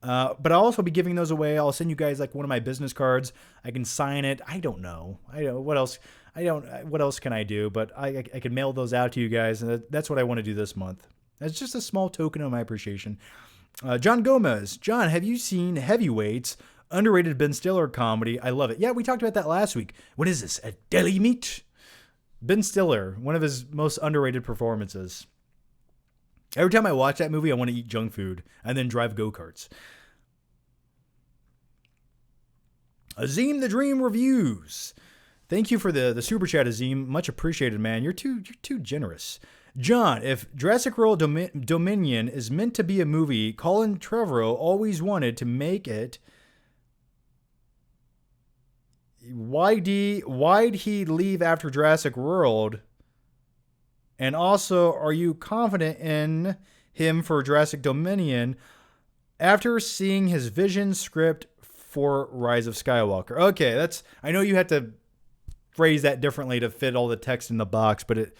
But I'll also be giving those away. I'll send you guys like one of my business cards. I can sign it. I don't know. What else can I do? But I can mail those out to you guys. And that's what I want to do this month. That's just a small token of my appreciation. John Gomez. John, have you seen Heavyweights? Underrated Ben Stiller comedy. I love it. Yeah, we talked about that last week. What is this? A deli meat? Ben Stiller, one of his most underrated performances. Every time I watch that movie, I want to eat junk food and then drive go-karts. Azim the Dream Reviews. Thank you for the super chat, Azim. Much appreciated, man. You're too generous. John, if Jurassic World Dominion is meant to be a movie, Colin Trevorrow always wanted to make it. Why'd he leave after Jurassic World? And also, are you confident in him for Jurassic Dominion after seeing his vision script for Rise of Skywalker? Okay, I know you had to phrase that differently to fit all the text in the box, but it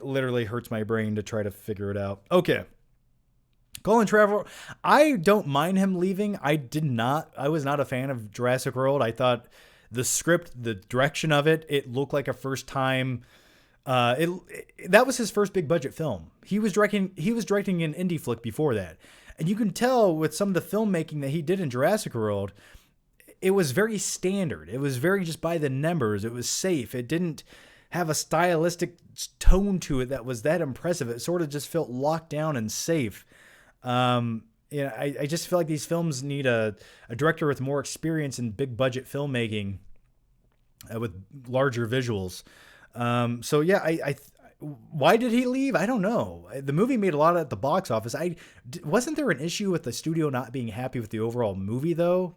literally hurts my brain to try to figure it out. Okay. Colin Trevorrow, I don't mind him leaving. I was not a fan of Jurassic World. I thought the script, the direction of it looked like a first time. That was his first big budget film. He was directing an indie flick before that. And you can tell with some of the filmmaking that he did in Jurassic World, it was very standard. It was very just by the numbers. It was safe. It didn't have a stylistic tone to it that was that impressive. It sort of just felt locked down and safe. I just feel like these films need a director with more experience in big budget filmmaking with larger visuals. Why did he leave? I don't know. The movie made a lot at the box office. Wasn't there an issue with the studio not being happy with the overall movie though?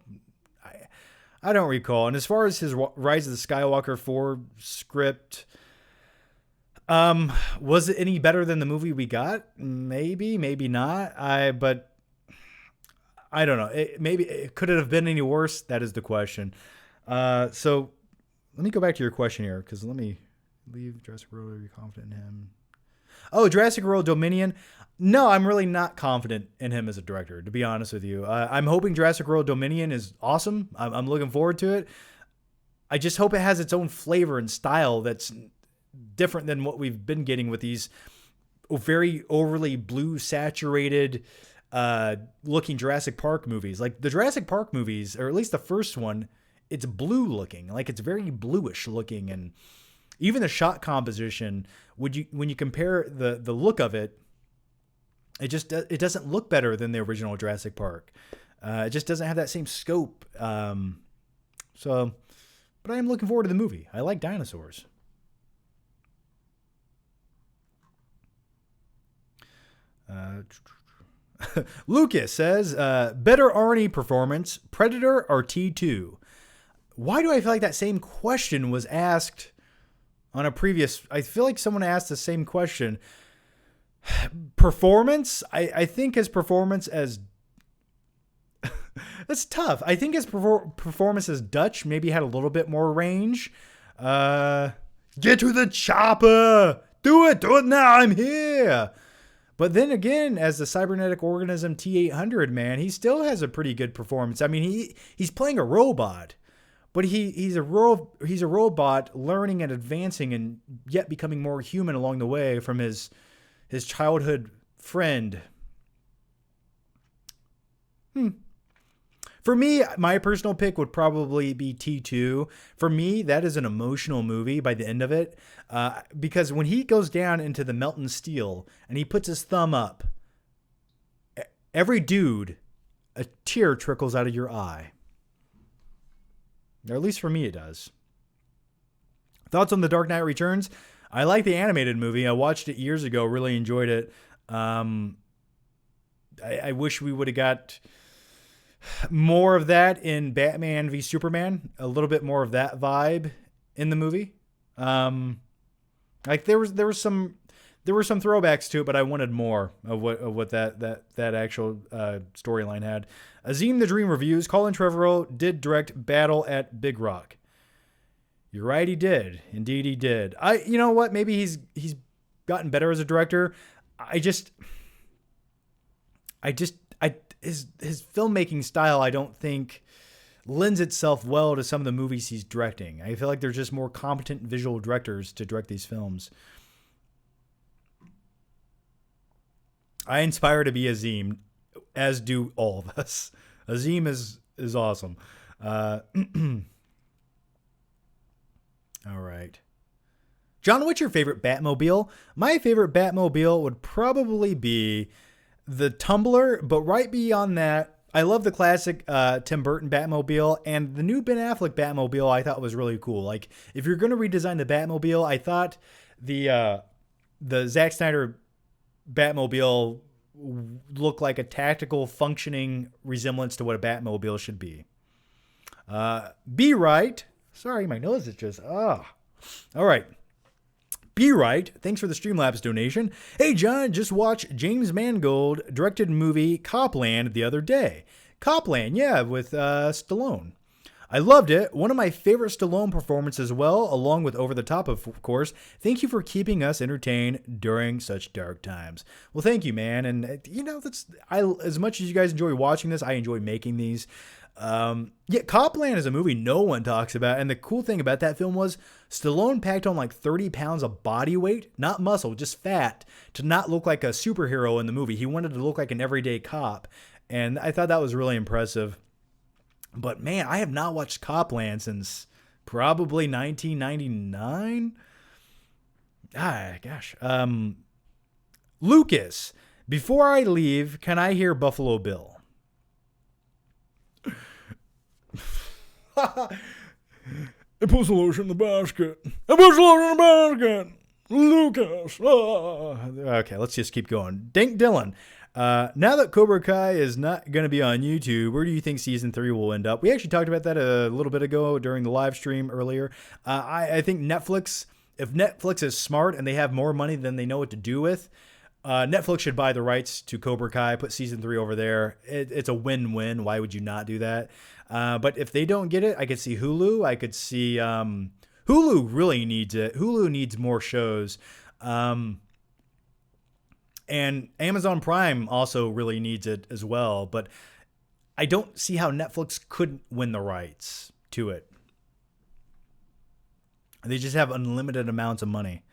I don't recall. And as far as his Rise of the Skywalker 4 script, was it any better than the movie we got? Maybe, maybe not. But I don't know. Could it have been any worse? That is the question. So let me go back to your question here, because let me leave Jurassic World. Are you confident in him? Oh, Jurassic World Dominion. No, I'm really not confident in him as a director, to be honest with you. I'm hoping Jurassic World Dominion is awesome. I'm looking forward to it. I just hope it has its own flavor and style that's different than what we've been getting with these very overly blue saturated looking Jurassic Park movies. Like the Jurassic Park movies, or at least the first one, it's blue looking. Like it's very bluish looking, and even the shot composition, when you compare the look of it, it doesn't look better than the original Jurassic Park. It just doesn't have that same scope. But I am looking forward to the movie. I like dinosaurs. Lucas says, better Arnie performance, Predator or T2? Why do I feel like that same question was asked on a previous... I feel like someone asked the same question. Performance? I think his performance as... That's tough. I think his performance as Dutch maybe had a little bit more range. Get to the chopper! Do it now, I'm here! But then again, as the cybernetic organism T-800, man, he still has a pretty good performance. I mean, he's playing a robot, but he's a robot learning and advancing and yet becoming more human along the way from his childhood friend. For me, my personal pick would probably be T2. For me, that is an emotional movie by the end of it. Because when he goes down into the melting steel and he puts his thumb up, every dude, a tear trickles out of your eye. Or at least for me, it does. Thoughts on The Dark Knight Returns? I like the animated movie. I watched it years ago. Really enjoyed it. I wish we would have got more of that in Batman v Superman. A little bit more of that vibe in the movie. Like there was some there were some throwbacks to it, but I wanted more of what that actual storyline had. Azim the Dream reviews. Colin Trevorrow did direct Battle at Big Rock. You're right, he did. Indeed, he did. You know what? Maybe he's gotten better as a director. His filmmaking style, I don't think lends itself well to some of the movies he's directing. I feel like there's just more competent visual directors to direct these films. I aspire to be Azim, as do all of us. Azim is awesome. All right. John, what's your favorite Batmobile? My favorite Batmobile would probably be the Tumbler, but right beyond that, I love the classic Tim Burton Batmobile, and the new Ben Affleck Batmobile I thought was really cool. Like, if you're going to redesign the Batmobile, I thought the Zack Snyder Batmobile looked like a tactical, functioning resemblance to what a Batmobile should be. Be right. Sorry, my nose is just... All right. Be right. Thanks for the Streamlabs donation. Hey, John, just watched James Mangold directed movie Copland the other day. Copland, yeah, with Stallone. I loved it. One of my favorite Stallone performances as well, along with Over the Top, of course. Thank you for keeping us entertained during such dark times. Well, thank you, man. And, you know, as much as you guys enjoy watching this, I enjoy making these. Yeah, Copland is a movie no one talks about, and the cool thing about that film was Stallone packed on like 30 pounds of body weight, not muscle, just fat, to not look like a superhero in the movie. He wanted to look like an everyday cop, and I thought that was really impressive. But man, I have not watched Copland since probably 1999. Gosh. Lucas, before I leave, can I hear Buffalo Bill? It puts the lotion in the basket. It puts the lotion in the basket. Lucas. Okay, let's just keep going. Dink Dylan. Now that Cobra Kai is not going to be on YouTube, where do you think season 3 will end up? We actually talked about that a little bit ago during the live stream earlier. I think Netflix, if Netflix is smart and they have more money than they know what to do with, Netflix should buy the rights to Cobra Kai, put season 3 over there. It's a win-win. Why would you not do that? But if they don't get it, I could see Hulu. I could see Hulu really needs it. Hulu needs more shows. And Amazon Prime also really needs it as well. But I don't see how Netflix couldn't win the rights to it. They just have unlimited amounts of money.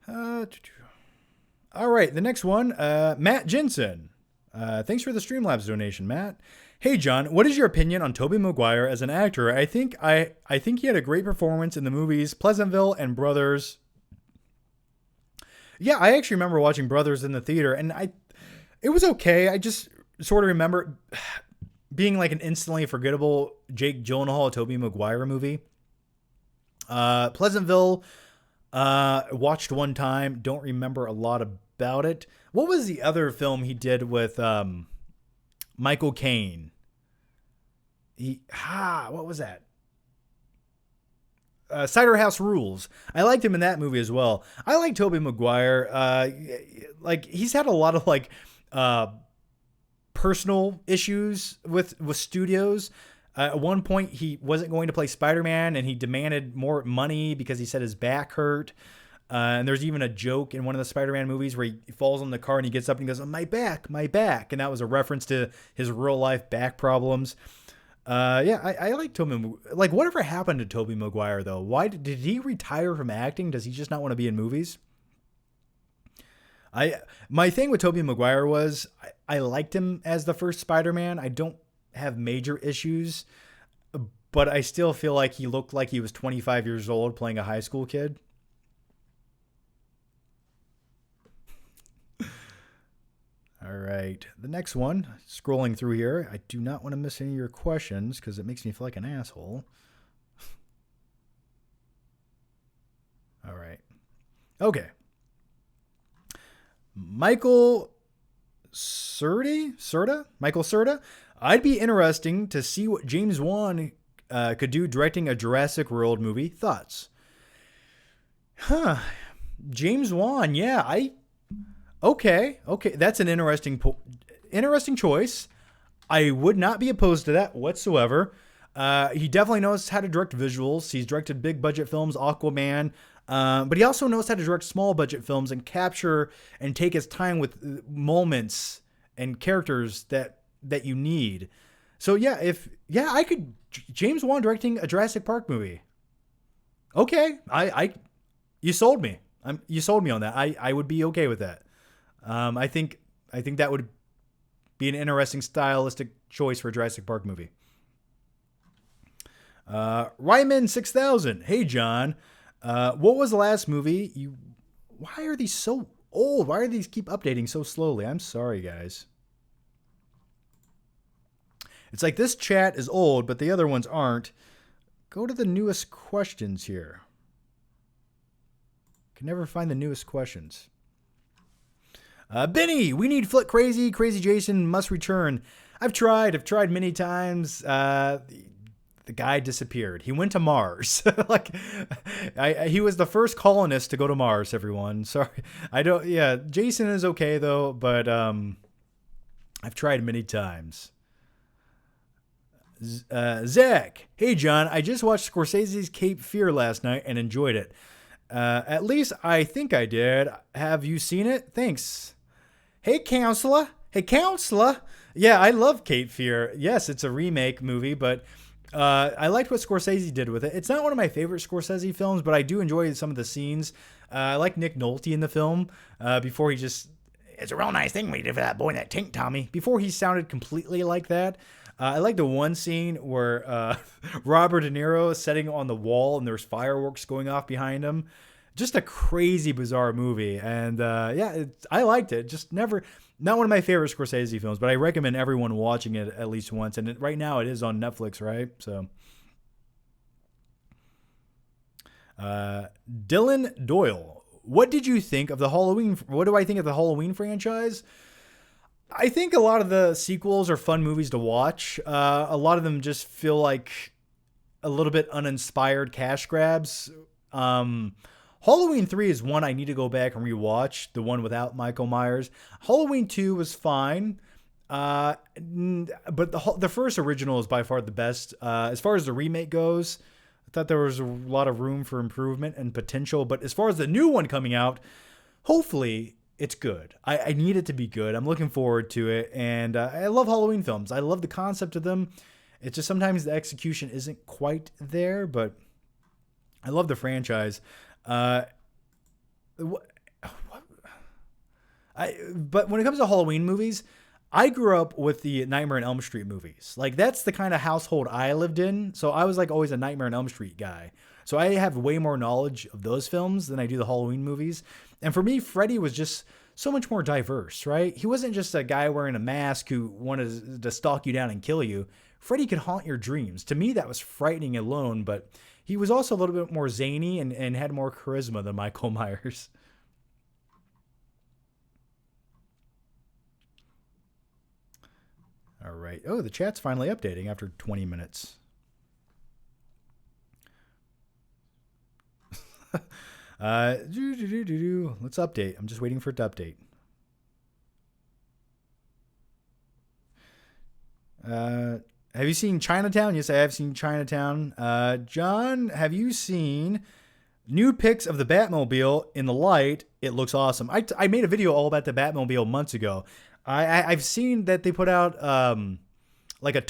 All right, the next one, Matt Jensen. Thanks for the Streamlabs donation, Matt. Hey, John, what is your opinion on Tobey Maguire as an actor? I think he had a great performance in the movies Pleasantville and Brothers. Yeah, I actually remember watching Brothers in the theater, and it was okay. I just sort of remember being like an instantly forgettable Jake Gyllenhaal Tobey Maguire movie. Pleasantville, watched one time, don't remember a lot about it. What was the other film he did with Michael Caine? What was that? Cider House Rules. I liked him in that movie as well. I like Tobey Maguire. Like he's had a lot of like personal issues with studios. At one point, he wasn't going to play Spider-Man, and he demanded more money because he said his back hurt. And there's even a joke in one of the Spider-Man movies where he falls on the car and he gets up and he goes, my back. And that was a reference to his real-life back problems. I like Tobey. Like, whatever happened to Tobey Maguire, though? Why did he retire from acting? Does he just not want to be in movies? My thing with Tobey Maguire was I liked him as the first Spider-Man. I don't have major issues, but I still feel like he looked like he was 25 years old playing a high school kid. All right, the next one, scrolling through here. I do not want to miss any of your questions because it makes me feel like an asshole. All right. Okay. Michael Serta? I'd be interesting to see what James Wan could do directing a Jurassic World movie. Thoughts? Huh. James Wan. Yeah, okay. That's an interesting choice. I would not be opposed to that whatsoever. He definitely knows how to direct visuals. He's directed big budget films, Aquaman, but he also knows how to direct small budget films and capture and take his time with moments and characters that you need. So I could James Wan directing a Jurassic Park movie. Okay, you sold me. You sold me on that. I would be okay with that. I think that would be an interesting stylistic choice for a Jurassic Park movie. Ryman 6000. Hey John, what was the last movie why are these so old? Why are these keep updating so slowly? I'm sorry, guys. It's like this chat is old, but the other ones aren't. Go to the newest questions here. Can never find the newest questions. Benny, we need Flick Crazy. Crazy Jason must return. I've tried many times. The guy disappeared. He went to Mars. He was the first colonist to go to Mars, everyone. Sorry. Jason is okay though, but I've tried many times. Zach, hey John, I just watched Scorsese's Cape Fear last night and enjoyed it. At least I think I did. Have you seen it? Thanks. Hey counselor. Yeah, I love Cape Fear. Yes, it's a remake movie, but I liked what Scorsese did with it. It's not one of my favorite Scorsese films, but I do enjoy some of the scenes. I like Nick Nolte in the film. Before he just, it's a real nice thing we did for that boy in that tank, Tommy. Before he sounded completely like that. I like the one scene where Robert De Niro is sitting on the wall and there's fireworks going off behind him. Just a crazy, bizarre movie. And I liked it. Just not one of my favorite Scorsese films, but I recommend everyone watching it at least once. And right now it is on Netflix, right? So, Dylan Doyle, what did you think of what do I think of the Halloween franchise? I think a lot of the sequels are fun movies to watch. A lot of them just feel like a little bit uninspired cash grabs. Halloween 3 is one I need to go back and rewatch, the one without Michael Myers. Halloween 2 was fine, but the first original is by far the best. As far as the remake goes, I thought there was a lot of room for improvement and potential, but as far as the new one coming out, hopefully it's good. I need it to be good. I'm looking forward to it. And I love Halloween films. I love the concept of them. It's just sometimes the execution isn't quite there, but I love the franchise. But when it comes to Halloween movies, I grew up with the Nightmare on Elm Street movies. Like that's the kind of household I lived in. So I was like always a Nightmare on Elm Street guy. So I have way more knowledge of those films than I do the Halloween movies. And for me, Freddy was just so much more diverse, right? He wasn't just a guy wearing a mask who wanted to stalk you down and kill you. Freddy could haunt your dreams. To me, that was frightening alone, but he was also a little bit more zany and had more charisma than Michael Myers. All right. Oh, the chat's finally updating after 20 minutes. Let's update. I'm just waiting for it to update. Have you seen Chinatown? Yes, I have seen Chinatown. John, have you seen new pics of the Batmobile in the light? It looks awesome. I made a video all about the Batmobile months ago. I've seen that they put out like a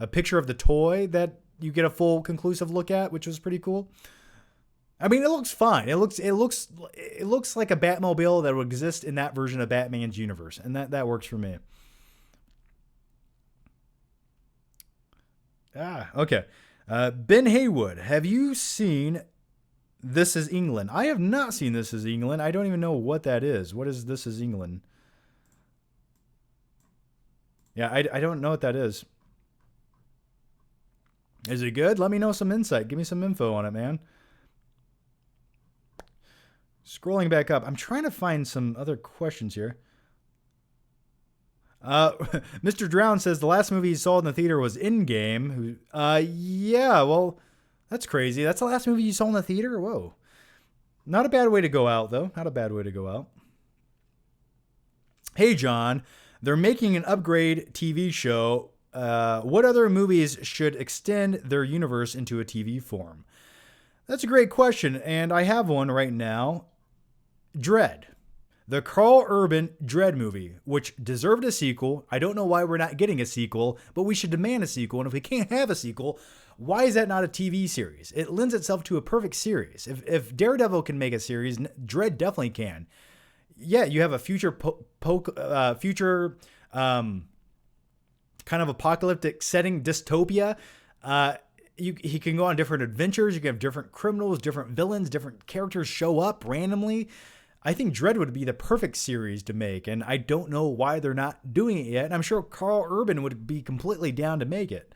picture of the toy that you get a full conclusive look at, which was pretty cool. I mean, it looks fine. It looks like a Batmobile that would exist in that version of Batman's universe, and that works for me. Okay. Ben Haywood, have you seen This Is England? I have not seen This Is England. I don't even know what that is. What is This Is England? Yeah, I don't know what that is. Is it good? Let me know some insight. Give me some info on it, man. Scrolling back up. I'm trying to find some other questions here. Mr. Drown says the last movie he saw in the theater was Endgame. Yeah, well, that's crazy. That's the last movie you saw in the theater? Whoa. Not a bad way to go out, though. Not a bad way to go out. Hey, John, they're making an upgrade TV show. What other movies should extend their universe into a TV form? That's a great question, and I have one right now. Dread. The Carl Urban Dread movie, which deserved a sequel. I don't know why we're not getting a sequel, but we should demand a sequel. And if we can't have a sequel, why is that not a TV series? It lends itself to a perfect series. If Daredevil can make a series, Dread definitely can. Yeah, you have a future kind of apocalyptic setting, dystopia. He can go on different adventures. You can have different criminals, different villains, different characters show up randomly. I think Dread would be the perfect series to make, and I don't know why they're not doing it yet. And I'm sure Carl Urban would be completely down to make it.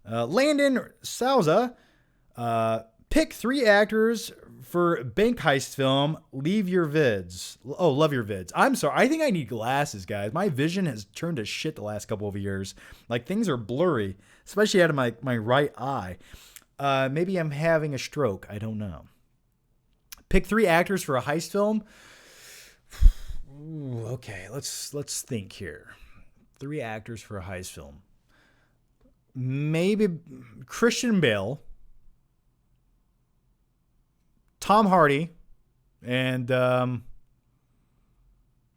Landon Souza, pick 3 actors for bank heist film. Leave your vids. Oh, love your vids. I'm sorry. I think I need glasses, guys. My vision has turned to shit the last couple of years. Like, things are blurry, especially out of my right eye. Maybe I'm having a stroke. I don't know. Pick 3 actors for a heist film. Ooh, okay, let's think here. 3 actors for a heist film. Maybe Christian Bale, Tom Hardy, and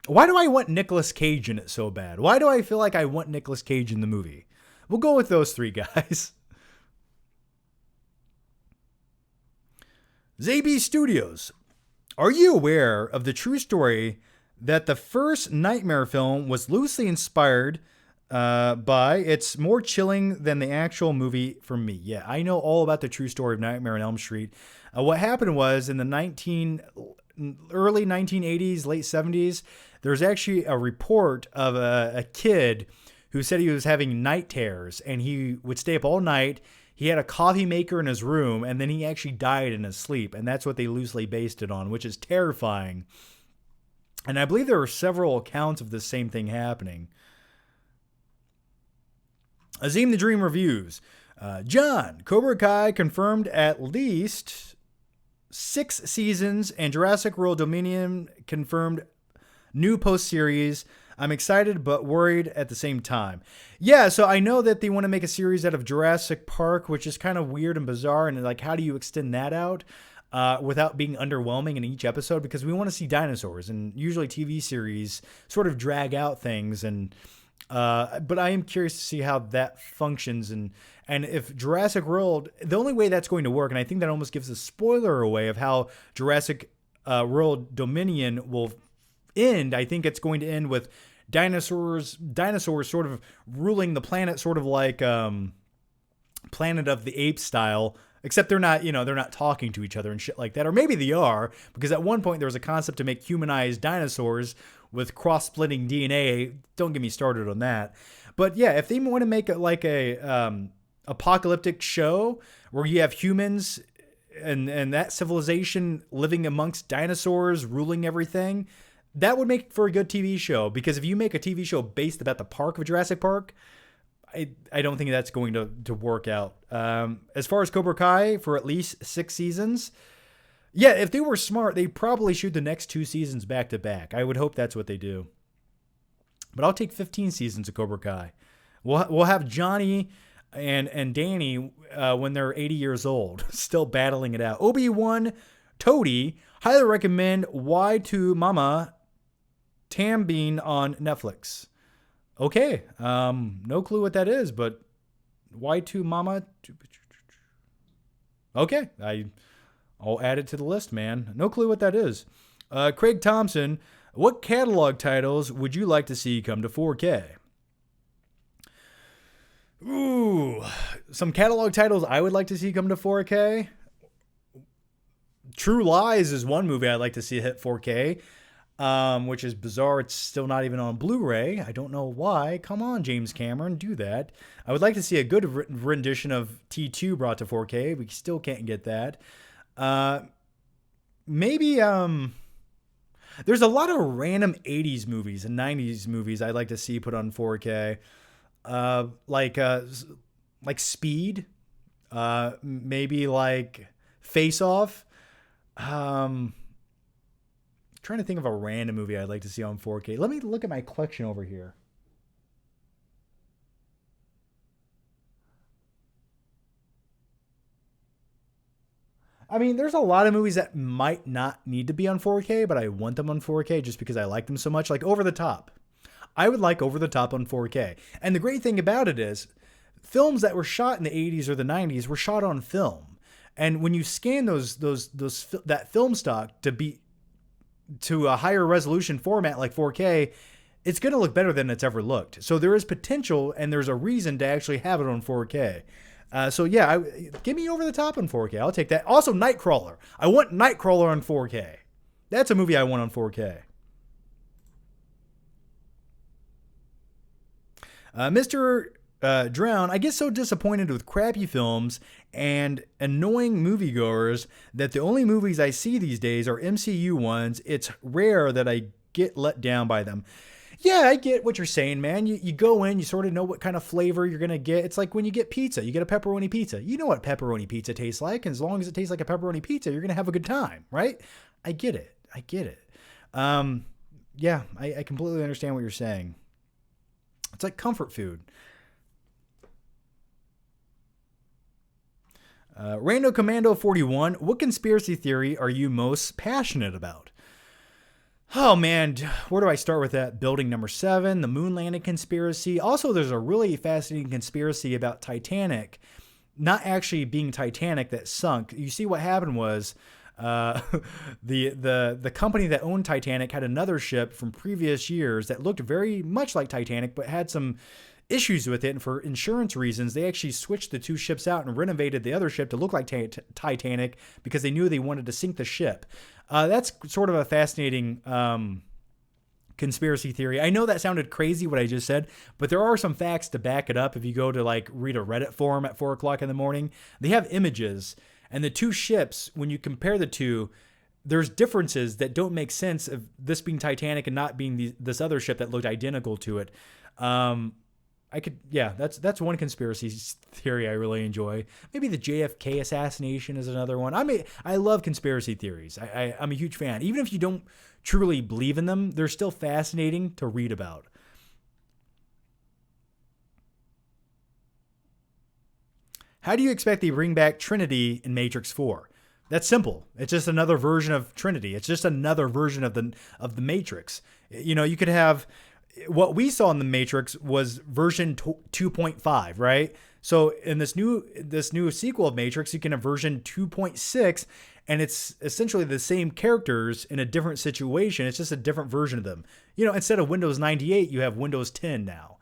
why do I want Nicolas Cage in it so bad? Why do I feel like I want Nicolas Cage in the movie? We'll go with those 3 guys. ZB Studios. Are you aware of the true story that the first Nightmare film was loosely inspired by? It's more chilling than the actual movie for me. Yeah, I know all about the true story of Nightmare on Elm Street. What happened was in the early 1980s, late 70s, there's actually a report of a kid who said he was having night terrors and he would stay up all night. He had a coffee maker in his room, and then he actually died in his sleep, and that's what they loosely based it on, which is terrifying. And I believe there are several accounts of the same thing happening. Azim the Dream Reviews. John, Cobra Kai confirmed at least 6 seasons, and Jurassic World Dominion confirmed new post-series. I'm excited but worried at the same time. Yeah, so I know that they want to make a series out of Jurassic Park, which is kind of weird and bizarre. And like, how do you extend that out without being underwhelming in each episode? Because we want to see dinosaurs, and usually TV series sort of drag out things. And but I am curious to see how that functions. And if Jurassic World, the only way that's going to work, and I think that almost gives a spoiler away of how Jurassic World Dominion will end. I think it's going to end with dinosaurs sort of ruling the planet, sort of like Planet of the Apes style, except they're not talking to each other and shit like that. Or maybe they are, because at one point there was a concept to make humanized dinosaurs with cross-splitting DNA. Don't get me started on that. But yeah, if they want to make it like a apocalyptic show where you have humans and that civilization living amongst dinosaurs ruling everything, that would make for a good TV show. Because if you make a TV show based about the park of Jurassic Park, I don't think that's going to work out. As far as Cobra Kai, for at least 6 seasons, yeah, if they were smart, they'd probably shoot the next 2 seasons back to back. I would hope that's what they do. But I'll take 15 seasons of Cobra Kai. We'll have Johnny and Danny when they're 80 years old, still battling it out. Obi-Wan Toady, highly recommend Y2 Mama Tambien on Netflix. Okay, no clue what that is, but Y2 Mama. Okay, I'll add it to the list, man. No clue what that is. Craig Thompson, what catalog titles would you like to see come to 4K? Ooh, some catalog titles I would like to see come to 4K. True Lies is one movie I'd like to see hit 4K, which is bizarre. It's still not even on Blu-ray. I don't know why. Come on, James Cameron, do that. I would like to see a good rendition of T2 brought to 4K. We still can't get that. Maybe there's a lot of random 80s movies and 90s movies I'd like to see put on 4K. Like Speed, maybe like Face Off. Um, trying to think of a random movie I'd like to see on 4K. Let me look at my collection over here. I mean, there's a lot of movies that might not need to be on 4K, but I want them on 4K just because I like them so much. Like Over the Top. I would like Over the Top on 4K. And the great thing about it is, films that were shot in the 80s or the 90s were shot on film. And when you scan that film stock to a higher resolution format like 4K, it's going to look better than it's ever looked. So there is potential and there's a reason to actually have it on 4K. So yeah, give me Over the Top on 4K. I'll take that. Also, Nightcrawler. I want Nightcrawler on 4K. That's a movie I want on 4K. Mr. Drown, I get so disappointed with crappy films and annoying moviegoers that the only movies I see these days are MCU ones. It's rare that I get let down by them. Yeah, I get what you're saying, man. You go in, you sort of know what kind of flavor you're going to get. It's like when you get pizza. You get a pepperoni pizza. You know what pepperoni pizza tastes like. And as long as it tastes like a pepperoni pizza, you're going to have a good time, right? I get it. Yeah, I completely understand what you're saying. It's like comfort food. Rando Commando 41, what conspiracy theory are you most passionate about? Oh man, where do I start with that? Building number 7, the moon landing conspiracy. Also, there's a really fascinating conspiracy about Titanic not actually being Titanic that sunk. You see, what happened was the company that owned Titanic had another ship from previous years that looked very much like Titanic, but had some issues with it. And for insurance reasons, they actually switched the two ships out and renovated the other ship to look like Titanic because they knew they wanted to sink the ship. That's sort of a fascinating conspiracy theory. I know that sounded crazy what I just said, but there are some facts to back it up. If you go to like read a Reddit forum at 4 o'clock in the morning, they have images, and the two ships, when you compare the two, there's differences that don't make sense of this being Titanic and not being this other ship that looked identical to it. That's one conspiracy theory I really enjoy. Maybe the JFK assassination is another one. I love conspiracy theories. I'm a huge fan. Even if you don't truly believe in them, they're still fascinating to read about. How do you expect they bring back Trinity in Matrix 4? That's simple. It's just another version of Trinity. It's just another version of the Matrix. You know, you could have what we saw in the Matrix was version 2.5, right? So in this new sequel of Matrix, you can have version 2.6, and it's essentially the same characters in a different situation. It's just a different version of them. You know, instead of Windows 98, you have Windows 10 now.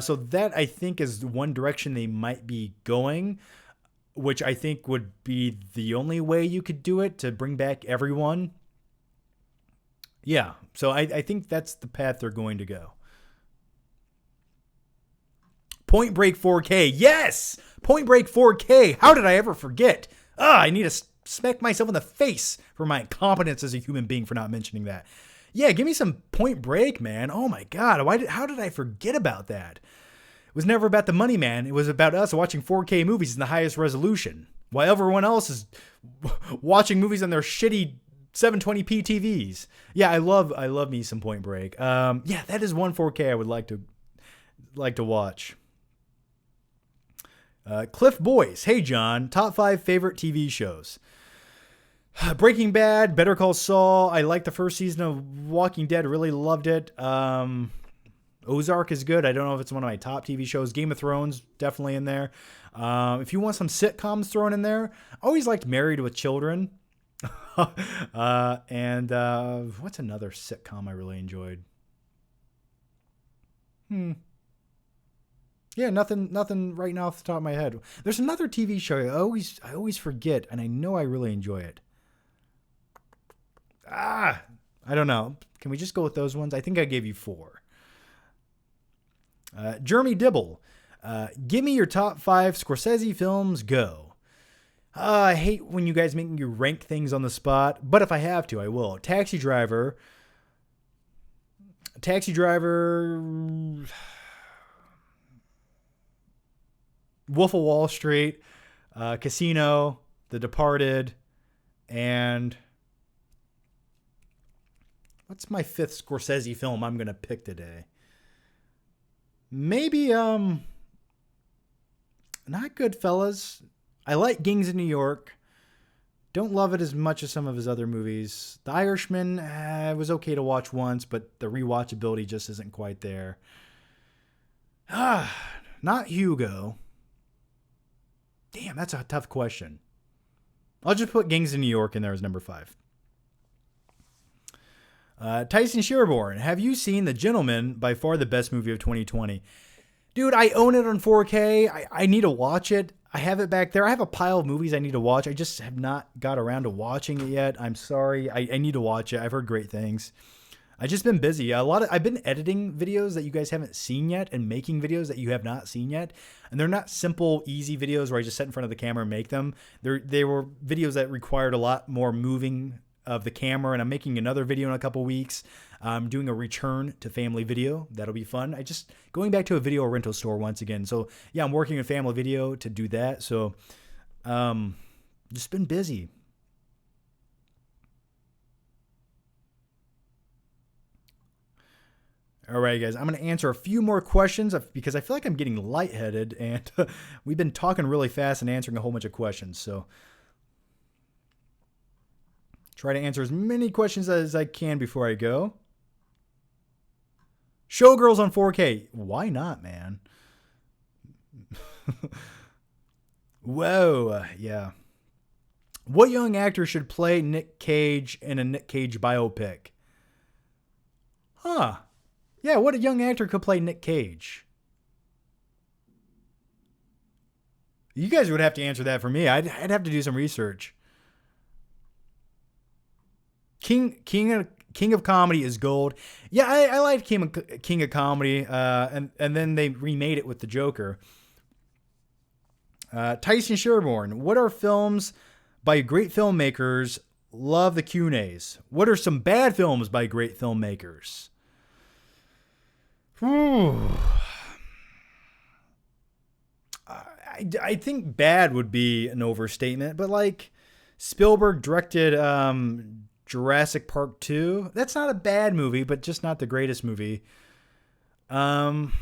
So that, I think, is one direction they might be going, which I think would be the only way you could do it to bring back everyone. Yeah, so I think that's the path they're going to go. Point Break 4K. Yes! Point Break 4K. How did I ever forget? I need to smack myself in the face for my incompetence as a human being for not mentioning that. Yeah, give me some Point Break, man. Oh my God. How did I forget about that? It was never about the money, man. It was about us watching 4K movies in the highest resolution, while everyone else is watching movies on their shitty 720p TVs. Yeah, I love me some Point Break. Yeah, that is one 4K I would like to watch. Cliff Boyce. Hey John, top 5 favorite TV shows. Breaking Bad, Better Call Saul. I liked the first season of Walking Dead. Really loved it. Ozark is good. I don't know if it's one of my top TV shows. Game of Thrones, definitely in there. If you want some sitcoms thrown in there, I always liked Married with Children. And what's another sitcom I really enjoyed? Yeah, nothing right now off the top of my head. There's another TV show I always forget, and I know I really enjoy it. I don't know. Can we just go with those ones? I think I gave you 4. Jeremy Dibble. Give me your top 5 Scorsese films. Go. I hate when you guys make me rank things on the spot, but if I have to, I will. Taxi Driver. Wolf of Wall Street. Casino. The Departed. And what's my fifth Scorsese film I'm going to pick today? Maybe, not Goodfellas. I like Gangs of New York. Don't love it as much as some of his other movies. The Irishman was okay to watch once, but the rewatchability just isn't quite there. Not Hugo. Damn, that's a tough question. I'll just put Gangs of New York in there as number 5. Tyson Sherborne, have you seen The Gentleman? By far the best movie of 2020. Dude, I own it on 4K. I need to watch it. I have it back there. I have a pile of movies I need to watch. I just have not got around to watching it yet. I'm sorry. I need to watch it. I've heard great things. I've just been busy. I've been editing videos that you guys haven't seen yet and making videos that you have not seen yet. And they're not simple, easy videos where I just sit in front of the camera and make them. They were videos that required a lot more moving of the camera, and I'm making another video in a couple weeks. I'm doing a return to family video. That'll be fun. I just going back to a video rental store once again. So yeah, I'm working in family video to do that. So just been busy. All right, guys, I'm going to answer a few more questions because I feel like I'm getting lightheaded, and we've been talking really fast and answering a whole bunch of questions. So try to answer as many questions as I can before I go. Showgirls on 4K. Why not, man? Whoa. Yeah. What young actor should play Nick Cage in a Nick Cage biopic? Huh. Yeah, what a young actor could play Nick Cage? You guys would have to answer that for me. I'd have to do some research. King of Comedy is gold. Yeah, I liked King of Comedy, and then they remade it with the Joker. Tyson Sherborne, what are films by great filmmakers? Love the Q&As. What are some bad films by great filmmakers? I think bad would be an overstatement, but like Spielberg directed Jurassic Park 2. That's not a bad movie, but just not the greatest movie. Some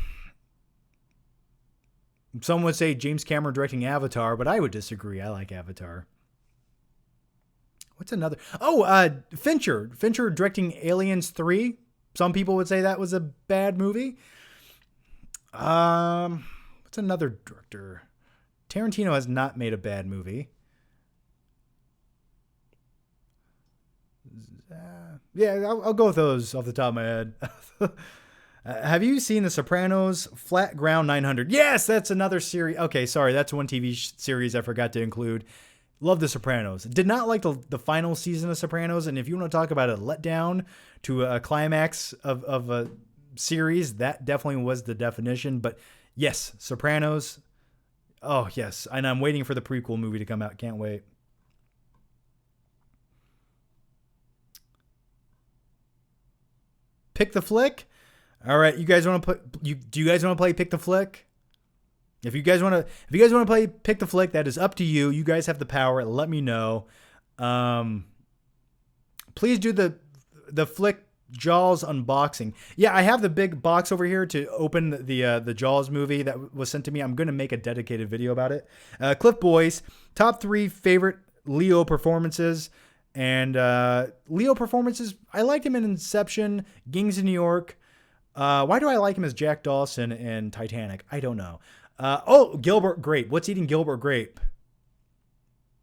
would say James Cameron directing Avatar, but I would disagree. I like Avatar. What's another? Fincher. Fincher directing Aliens 3. Some people would say that was a bad movie. What's another director? Tarantino has not made a bad movie. Yeah, I'll go with those off the top of my head. Have you seen The Sopranos? Flat Ground 900. Yes, that's another series. Okay, sorry, that's one TV series I forgot to include. Love The Sopranos. Did not like the final season of Sopranos, and if you want to talk about a letdown to a climax of a series, that definitely was the definition. But yes, Sopranos. Oh, yes. And I'm waiting for the prequel movie to come out. Can't wait. Pick the Flick. All right, you guys want to put do you guys want to play Pick the Flick? If you guys want to play Pick the Flick, that is up to you. You guys have the power. Let me know. Please do the Flick Jaws unboxing. Yeah, I have the big box over here to open the Jaws movie that was sent to me. I'm going to make a dedicated video about it. Cliff Boys, top 3 favorite Leo performances. And Leo performances, I liked him in Inception, Gangs of New York. Why do I like him as Jack Dawson in Titanic? I don't know. Gilbert Grape. What's Eating Gilbert Grape?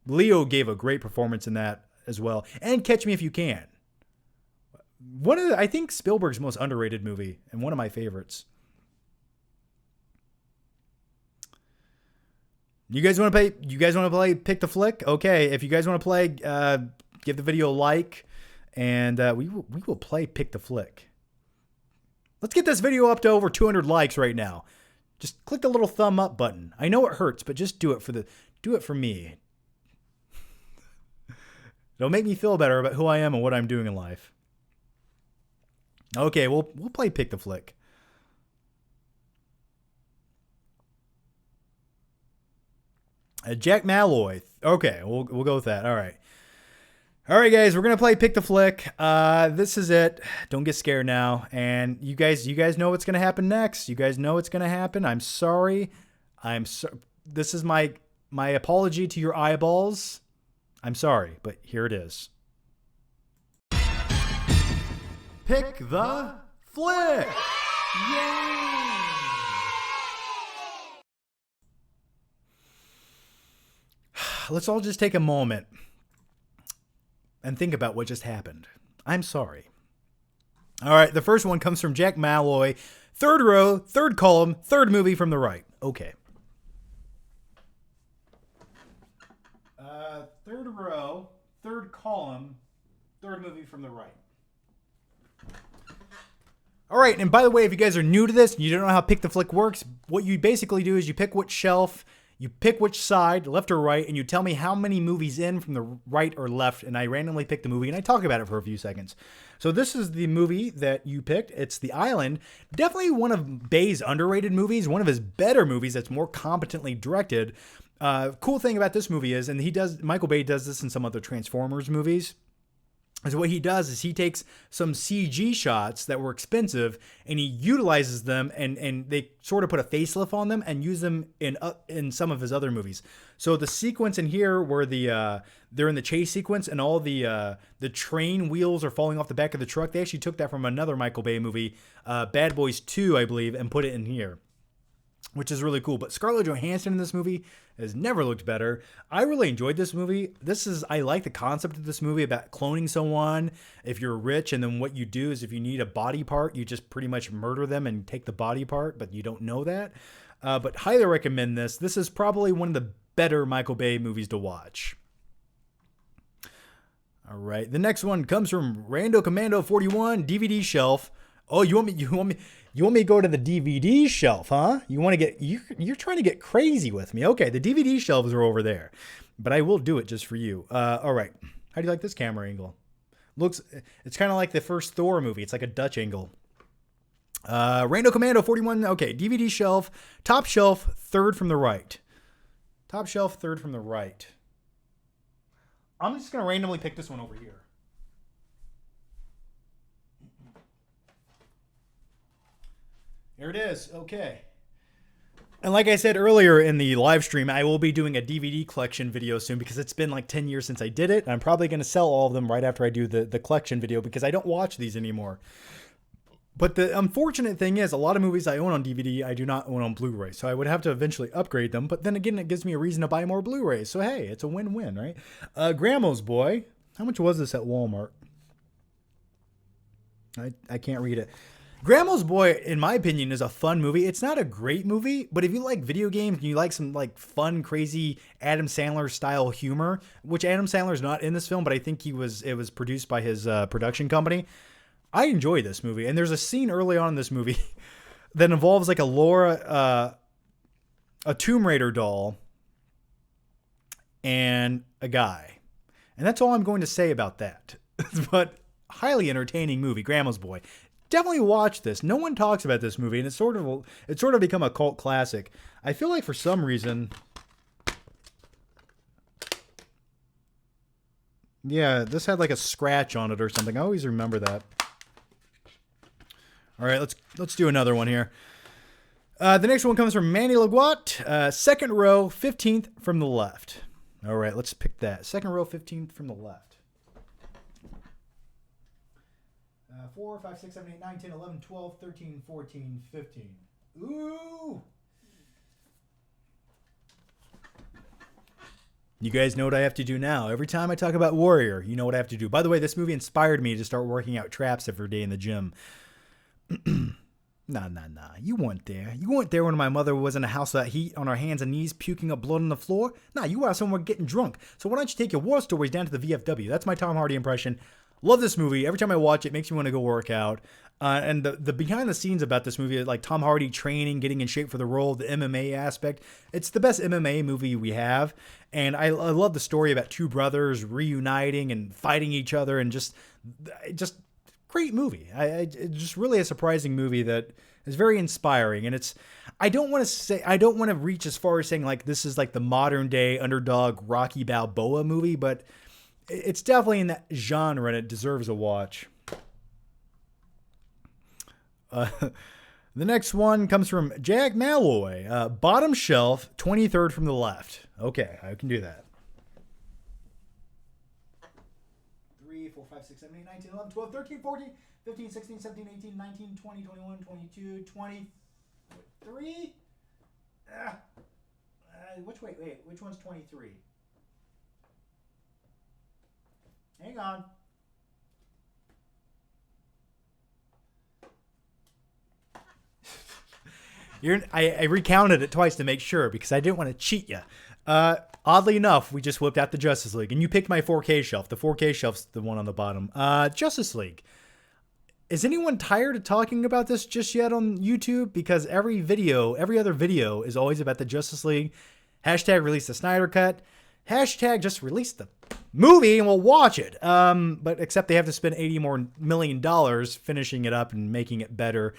Leo gave a great performance in that as well. And Catch Me If You Can. I think Spielberg's most underrated movie and one of my favorites. You guys want to play Pick the Flick? Okay, if you guys want to play, give the video a like, and we will play Pick the Flick. Let's get this video up to over 200 likes right now. Just click the little thumb up button. I know it hurts, but just do it for me. It'll make me feel better about who I am and what I'm doing in life. Okay, we'll play Pick the Flick. Jack Malloy. Okay, we'll go with that. All right. All right, guys, we're gonna play Pick the Flick. This is it. Don't get scared now. And you guys know what's gonna happen next. You guys know what's gonna happen. I'm sorry. This is my apology to your eyeballs. I'm sorry, but here it is. Pick the Flick. Yay! Let's all just take a moment and think about what just happened. I'm sorry. All right, the first one comes from Jack Malloy. Third row, third column, third movie from the right. Okay. Third row, third column, third movie from the right. All right, and by the way, if you guys are new to this and you don't know how Pick the Flick works, what you basically do is you pick which shelf, you pick which side, left or right, and you tell me how many movies in from the right or left, and I randomly pick the movie, and I talk about it for a few seconds. So this is the movie that you picked. It's The Island. Definitely one of Bay's underrated movies, one of his better movies that's more competently directed. Cool thing about this movie is, and Michael Bay does this in some other Transformers movies, is what he does is he takes some CG shots that were expensive and he utilizes them and they sort of put a facelift on them and use them in some of his other movies. So the sequence in here where they're in the chase sequence and all the train wheels are falling off the back of the truck, they actually took that from another Michael Bay movie, Bad Boys 2, I believe, and put it in here, which is really cool. But Scarlett Johansson in this movie has never looked better. I really enjoyed this movie. I like the concept of this movie about cloning someone. If you're rich, and then what you do is if you need a body part, you just pretty much murder them and take the body part, but you don't know that. But highly recommend this. This is probably one of the better Michael Bay movies to watch. All right, the next one comes from Rando Commando 41 DVD shelf. Oh, you want me to go to the DVD shelf, huh? You're trying to get crazy with me. Okay, the DVD shelves are over there, but I will do it just for you. All right. How do you like this camera angle? It's kind of like the first Thor movie. It's like a Dutch angle. Rando Commando 41. Okay, DVD shelf, top shelf, third from the right. Top shelf, third from the right. I'm just going to randomly pick this one over here. There it is. Okay. And like I said earlier in the live stream, I will be doing a DVD collection video soon because it's been like 10 years since I did it. I'm probably going to sell all of them right after I do the collection video because I don't watch these anymore. But the unfortunate thing is a lot of movies I own on DVD, I do not own on Blu-ray. So I would have to eventually upgrade them. But then again, it gives me a reason to buy more Blu-rays. So hey, it's a win-win, right? Grandma's Boy. How much was this at Walmart? I can't read it. Grandma's Boy, in my opinion, is a fun movie. It's not a great movie, but if you like video games and you like some like fun, crazy Adam Sandler style humor, which Adam Sandler's not in this film, but I think it was produced by his production company. I enjoy this movie, and there's a scene early on in this movie that involves like a Tomb Raider doll, and a guy, and that's all I'm going to say about that. But highly entertaining movie, Grandma's Boy. Definitely watch this. No one talks about this movie, and it's sort of become a cult classic. I feel like for some reason, yeah, this had like a scratch on it or something. I always remember that. All right, let's do another one here. The next one comes from Manny Laguat. Second row, 15th from the left. All right, let's pick that. Second row, 15th from the left. 4, 5, 6, 7, 8, 9, 10, 11, 12, 13, 14, 15. Ooh! You guys know what I have to do now. Every time I talk about Warrior, you know what I have to do. By the way, this movie inspired me to start working out traps every day in the gym. Nah. You weren't there. You weren't there when my mother was in a house of heat on her hands and knees, puking up blood on the floor. Nah, you were out somewhere getting drunk. So why don't you take your war stories down to the VFW? That's my Tom Hardy impression. Love this movie. Every time I watch it, it makes me want to go work out. And the behind the scenes about this movie, like Tom Hardy training, getting in shape for the role, the MMA aspect. It's the best MMA movie we have. And I love the story about two brothers reuniting and fighting each other, and just great movie. It's just really a surprising movie that is very inspiring. And I don't want to reach as far as saying like this is like the modern day underdog Rocky Balboa movie, but it's definitely in that genre and it deserves a watch. The next one comes from Jack Malloy. Bottom shelf, 23rd from the left. Okay, I can do that. 3, 4, 5, 6, 7, 8, 9, 10, 11, 12, 13, 14, 15, 16, 17, 18, 19, 20, 21, 22, 23? Which one's 23? Hang on. I recounted it twice to make sure because I didn't want to cheat you. Oddly enough, we just whipped out the Justice League, and you picked my 4K shelf. The 4K shelf's the one on the bottom. Justice League. Is anyone tired of talking about this just yet on YouTube? Because every other video is always about the Justice League. Hashtag release the Snyder Cut. Hashtag just release the movie and we'll watch it. But except they have to spend $80 million finishing it up and making it better.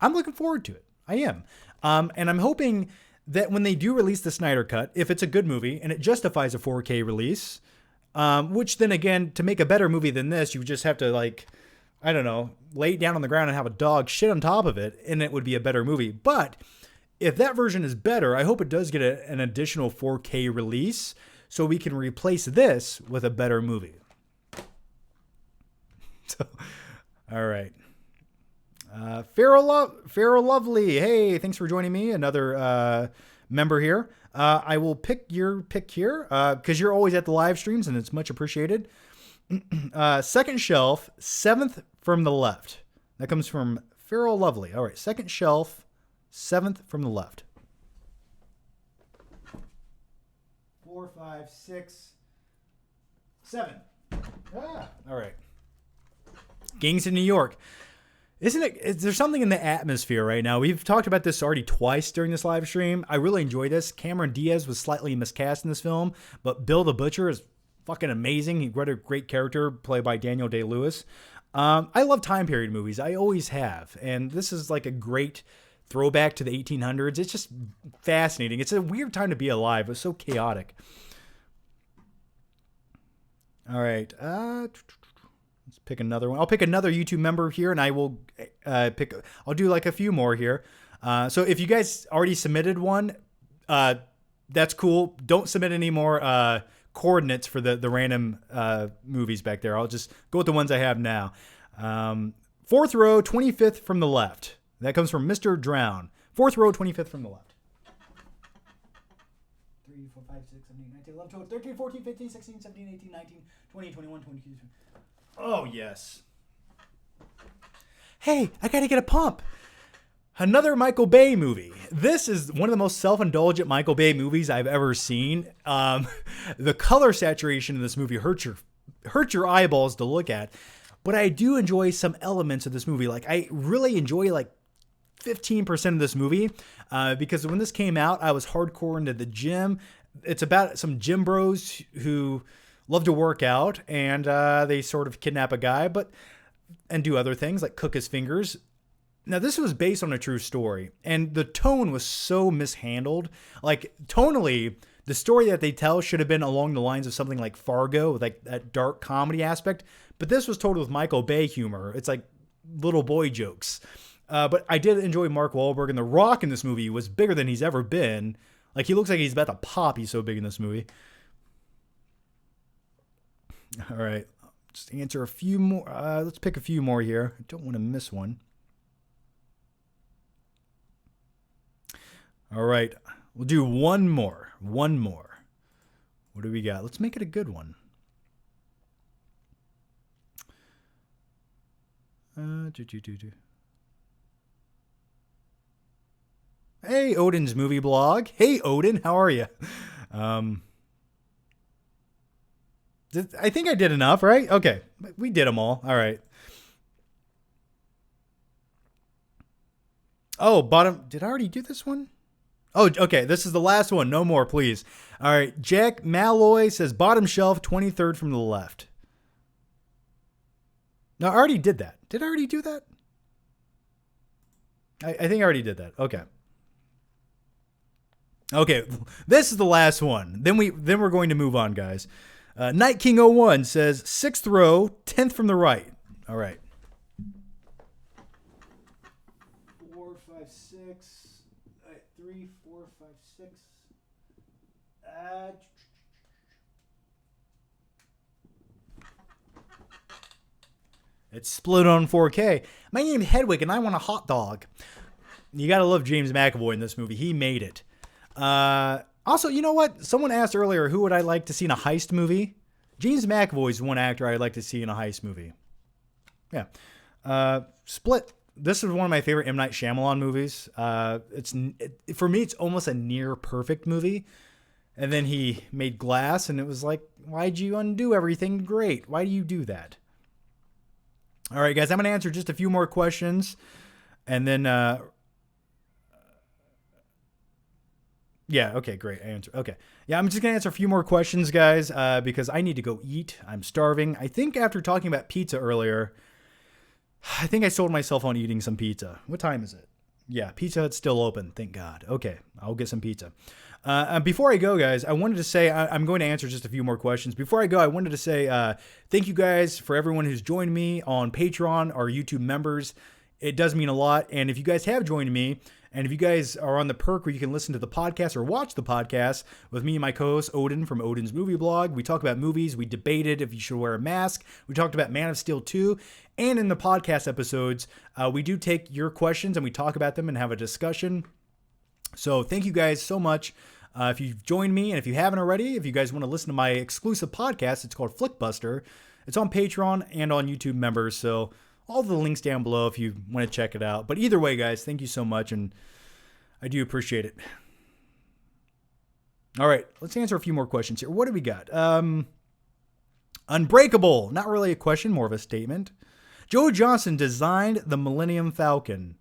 I'm looking forward to it. I am. And I'm hoping that when they do release the Snyder Cut, if it's a good movie and it justifies a 4K release, which then again, to make a better movie than this, you would just have to lay it down on the ground and have a dog shit on top of it, and it would be a better movie. But if that version is better, I hope it does get an additional 4K release so we can replace this with a better movie. So, all right. Farrell Lovely. Hey, thanks for joining me. Another member here. I will pick your pick here because you're always at the live streams and it's much appreciated. Second shelf, 7th from the left. That comes from Farrell Lovely. All right, second shelf, 7th from the left. 4, 5, 6, 7. All right. Gangs in New York. Is there something in the atmosphere right now? We've talked about this already twice during this live stream. I really enjoy this. Cameron Diaz was slightly miscast in this film, but Bill the Butcher is fucking amazing. He got a great character played by Daniel Day-Lewis. I love time period movies. I always have. And this is like a great throwback to the 1800s. It's just fascinating. It's a weird time to be alive. It's so chaotic. All right. Let's pick another one. I'll pick another YouTube member here, and I will I'll do like a few more here. So if you guys already submitted one, that's cool. Don't submit any more coordinates for the random movies back there. I'll just go with the ones I have now. 4th row, 25th from the left. That comes from Mr. Drown. 4th row, 25th from the left. 3, 4, 5, 6, 7, 8, 9, 10, 11, 12, 13, 14, 15, 16, 17, 18, 19, 20, 21, 22. Oh, yes. Hey, I gotta get a pump. Another Michael Bay movie. This is one of the most self-indulgent Michael Bay movies I've ever seen. The color saturation in this movie hurts your eyeballs to look at. But I do enjoy some elements of this movie. Like, I really enjoy like 15% of this movie because when this came out, I was hardcore into the gym. It's about some gym bros who love to work out, and they sort of kidnap a guy and do other things like cook his fingers. Now, this was based on a true story, and the tone was so mishandled. Like, tonally, the story that they tell should have been along the lines of something like Fargo, with like that dark comedy aspect, but this was told with Michael Bay humor. It's like little boy jokes. But I did enjoy Mark Wahlberg, and The Rock in this movie was bigger than he's ever been. Like, he looks like he's about to pop. He's so big in this movie. All right, just answer a few more. Let's pick a few more here. I don't want to miss one. All right, we'll do one more. One more. What do we got? Let's make it a good one. Hey, Odin's Movie Blog. Hey, Odin, how are you? I think I did enough, right? Okay. We did them all. All right. Oh, bottom. Did I already do this one? Oh, okay. This is the last one. No more, please. All right. Jack Malloy says bottom shelf, 23rd from the left. No, I already did that. Did I already do that? I think I already did that. Okay. Okay. This is the last one. Then we're going to move on, guys. Night King 01 says 6th row, 10th from the right. All right. 4, 5, 6. 3, 4, 5, 6. It's split on 4K. My name's Hedwig, and I want a hot dog. You gotta love James McAvoy in this movie. He made it. Also, you know what? Someone asked earlier, who would I like to see in a heist movie? James McAvoy is one actor I'd like to see in a heist movie. Yeah. Split. This is one of my favorite M. Night Shyamalan movies. For me, it's almost a near perfect movie. And then he made Glass, and it was like, why'd you undo everything great? Why do you do that? All right, guys, I'm going to answer just a few more questions. And then, yeah, okay, great. Okay. Yeah, I'm just going to answer a few more questions, guys, because I need to go eat. I'm starving. I think after talking about pizza earlier, I think I sold myself on eating some pizza. What time is it? Yeah, Pizza Hut's still open. Thank God. Okay, I'll get some pizza. Before I go, guys, I wanted to say, I'm going to answer just a few more questions. Before I go, I wanted to say thank you guys for everyone who's joined me on Patreon, our YouTube members. It does mean a lot. And if you guys have joined me, and if you guys are on the perk where you can listen to the podcast or watch the podcast with me and my co-host Odin from Odin's Movie Blog, we talk about movies. We debated if you should wear a mask. We talked about Man of Steel 2. And in the podcast episodes, we do take your questions and we talk about them and have a discussion. So thank you guys so much. If you've joined me, and if you haven't already, if you guys want to listen to my exclusive podcast, it's called Flickbuster. It's on Patreon and on YouTube members. So all the links down below if you want to check it out. But either way, guys, thank you so much, and I do appreciate it. All right, let's answer a few more questions here. What do we got? Unbreakable. Not really a question, more of a statement. Joe Johnston designed the Millennium Falcon.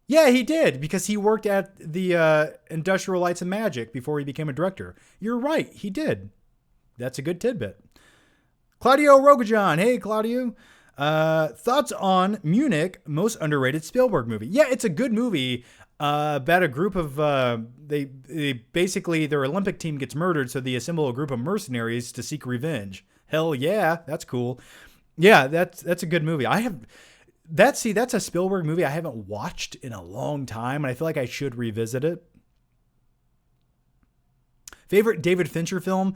Yeah, he did, because he worked at the Industrial Lights and Magic before he became a director. You're right, he did. That's a good tidbit. Claudio Rogajan. Hey, Claudio. Thoughts on Munich, most underrated Spielberg movie? Yeah, it's a good movie about a group of, they basically, their Olympic team gets murdered, so they assemble a group of mercenaries to seek revenge. Hell yeah, that's cool. Yeah, that's a good movie. That's a Spielberg movie I haven't watched in a long time, and I feel like I should revisit it. Favorite David Fincher film?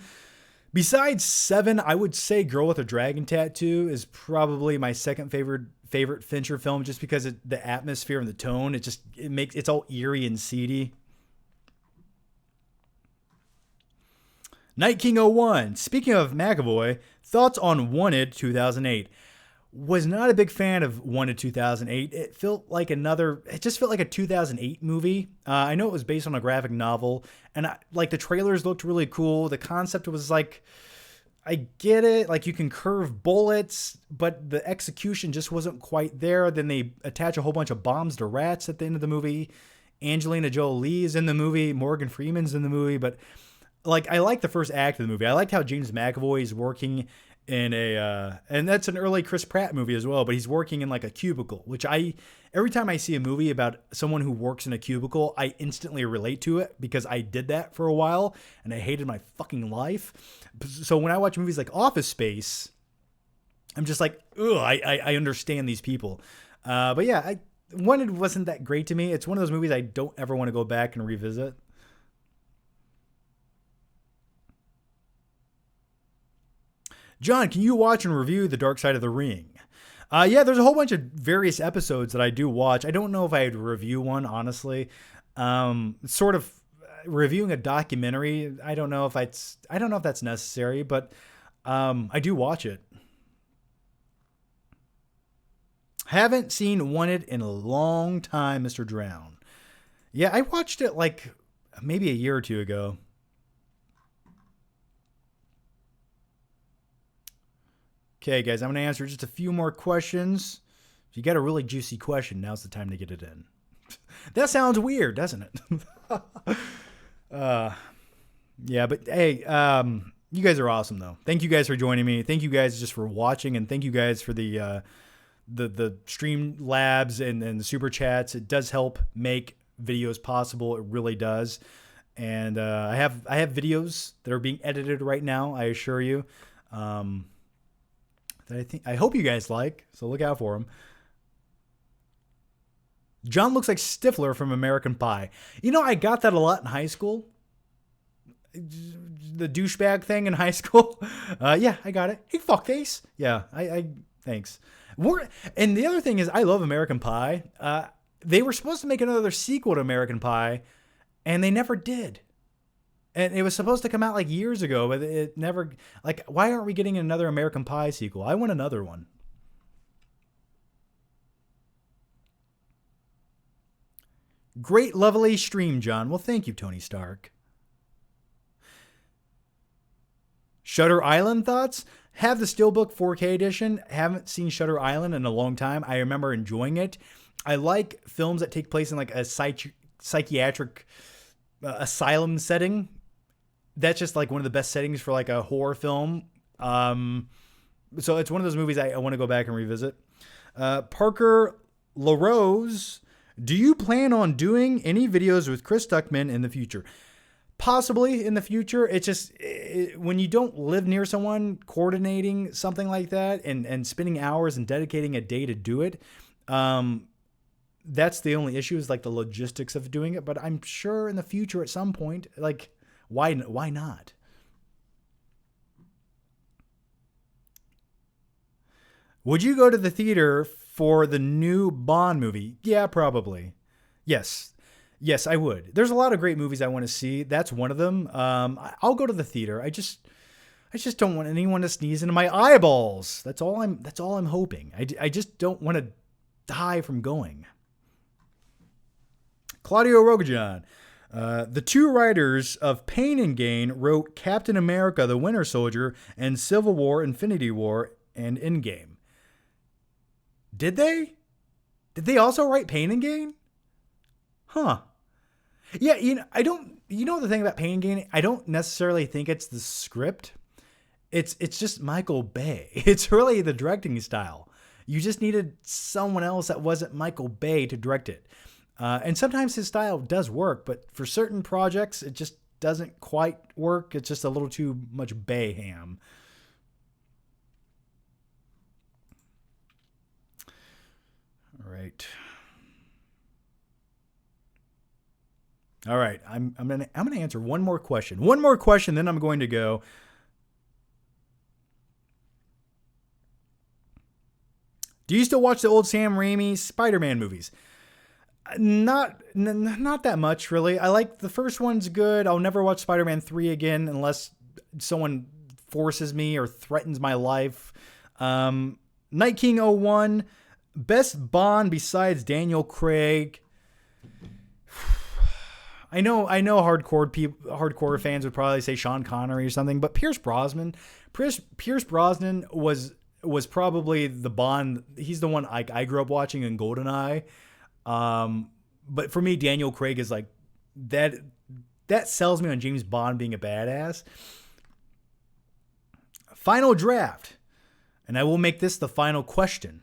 Besides Seven, I would say Girl with a Dragon Tattoo is probably my second favorite Fincher film, just because the atmosphere and the tone, it's all eerie and seedy. Night King 01. Speaking of McAvoy, thoughts on Wanted 2008. Was not a big fan of Wanted 2008. It just felt like a 2008 movie. I know it was based on a graphic novel, and the trailers looked really cool. The concept was like, I get it. Like, you can curve bullets, but the execution just wasn't quite there. Then they attach a whole bunch of bombs to rats at the end of the movie. Angelina Jolie is in the movie. Morgan Freeman's in the movie. But I like the first act of the movie. I liked how James McAvoy is working in and that's an early Chris Pratt movie as well, but he's working in like a cubicle, which every time I see a movie about someone who works in a cubicle, I instantly relate to it, because I did that for a while and I hated my fucking life. So when I watch movies like Office Space, I'm just like, ugh, I understand these people. But yeah, Wanted wasn't that great to me. It's one of those movies I don't ever want to go back and revisit. John, can you watch and review The Dark Side of the Ring? Yeah, there's a whole bunch of various episodes that I do watch. I don't know if I'd review one, honestly. Sort of reviewing a documentary, I don't know if that's necessary, but I do watch it. Haven't seen Wanted in a long time, Mr. Drown. Yeah, I watched it like maybe a year or two ago. Okay, guys, I'm going to answer just a few more questions. If you got a really juicy question, now's the time to get it in. That sounds weird, doesn't it? Yeah, but hey, you guys are awesome, though. Thank you guys for joining me. Thank you guys just for watching, and thank you guys for the stream labs and the super chats. It does help make videos possible. It really does. And I have videos that are being edited right now, I assure you, that I hope you guys like, so look out for them. John looks like Stifler from American Pie. You know, I got that a lot in high school. The douchebag thing in high school. Yeah, I got it. Hey, fuckface. Yeah, I thanks. And the other thing is, I love American Pie. They were supposed to make another sequel to American Pie, and they never did. And it was supposed to come out like years ago, but it never. Like, why aren't we getting another American Pie sequel? I want another one. Great, lovely stream, John. Well, thank you, Tony Stark. Shutter Island thoughts? Have the Steelbook 4K edition. Haven't seen Shutter Island in a long time. I remember enjoying it. I like films that take place in like a psychiatric asylum setting. That's just like one of the best settings for like a horror film. So it's one of those movies I want to go back and revisit. Parker LaRose, do you plan on doing any videos with Chris Stuckman in the future? Possibly in the future. It's just when you don't live near someone, coordinating something like that and spending hours and dedicating a day to do it, that's the only issue, is like the logistics of doing it. But I'm sure in the future at some point, like, why not? Would you go to the theater for the new Bond movie? Yeah, probably. Yes, I would. There's a lot of great movies I want to see. That's one of them. I'll go to the theater. I just don't want anyone to sneeze into my eyeballs. That's all I'm hoping. I just don't want to die from going. Claudio Rogajan. The two writers of Pain and Gain wrote Captain America, the Winter Soldier, and Civil War, Infinity War, and Endgame. Did they? Did they also write Pain and Gain? Huh. Yeah, the thing about Pain and Gain, I don't necessarily think it's the script. It's just Michael Bay. It's really the directing style. You just needed someone else that wasn't Michael Bay to direct it. And sometimes his style does work, but for certain projects, it just doesn't quite work. It's just a little too much Bayham. All right. I'm gonna answer one more question. Then I'm going to go. Do you still watch the old Sam Raimi Spider-Man movies? Not that much, really. I like the first one's good. I'll never watch Spider-Man 3 again unless someone forces me or threatens my life. Night King 01, best Bond besides Daniel Craig. I know hardcore fans would probably say Sean Connery or something, but Pierce Brosnan was probably the Bond. He's the one I grew up watching in GoldenEye. But for me, Daniel Craig is like that sells me on James Bond being a badass. Final draft. And I will make this the final question.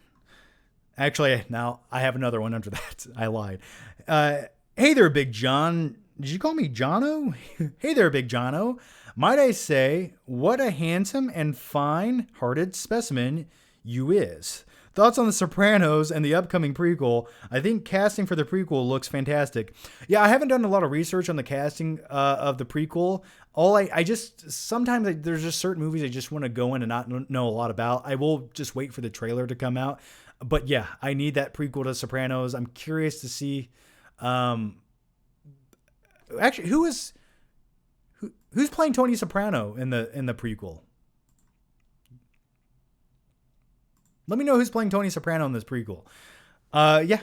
Actually, now I have another one under that. I lied. Hey there, Big John. Did you call me Jono? Hey there, Big Jono. Might I say, what a handsome and fine-hearted specimen you is. Thoughts on The Sopranos and the upcoming prequel? I think casting for the prequel looks fantastic. Yeah, I haven't done a lot of research on the casting of the prequel. Sometimes there's just certain movies I just want to go in and not know a lot about. I will just wait for the trailer to come out. But yeah, I need that prequel to Sopranos. I'm curious to see. Actually, who's playing Tony Soprano in the prequel? Let me know who's playing Tony Soprano in this prequel. Yeah,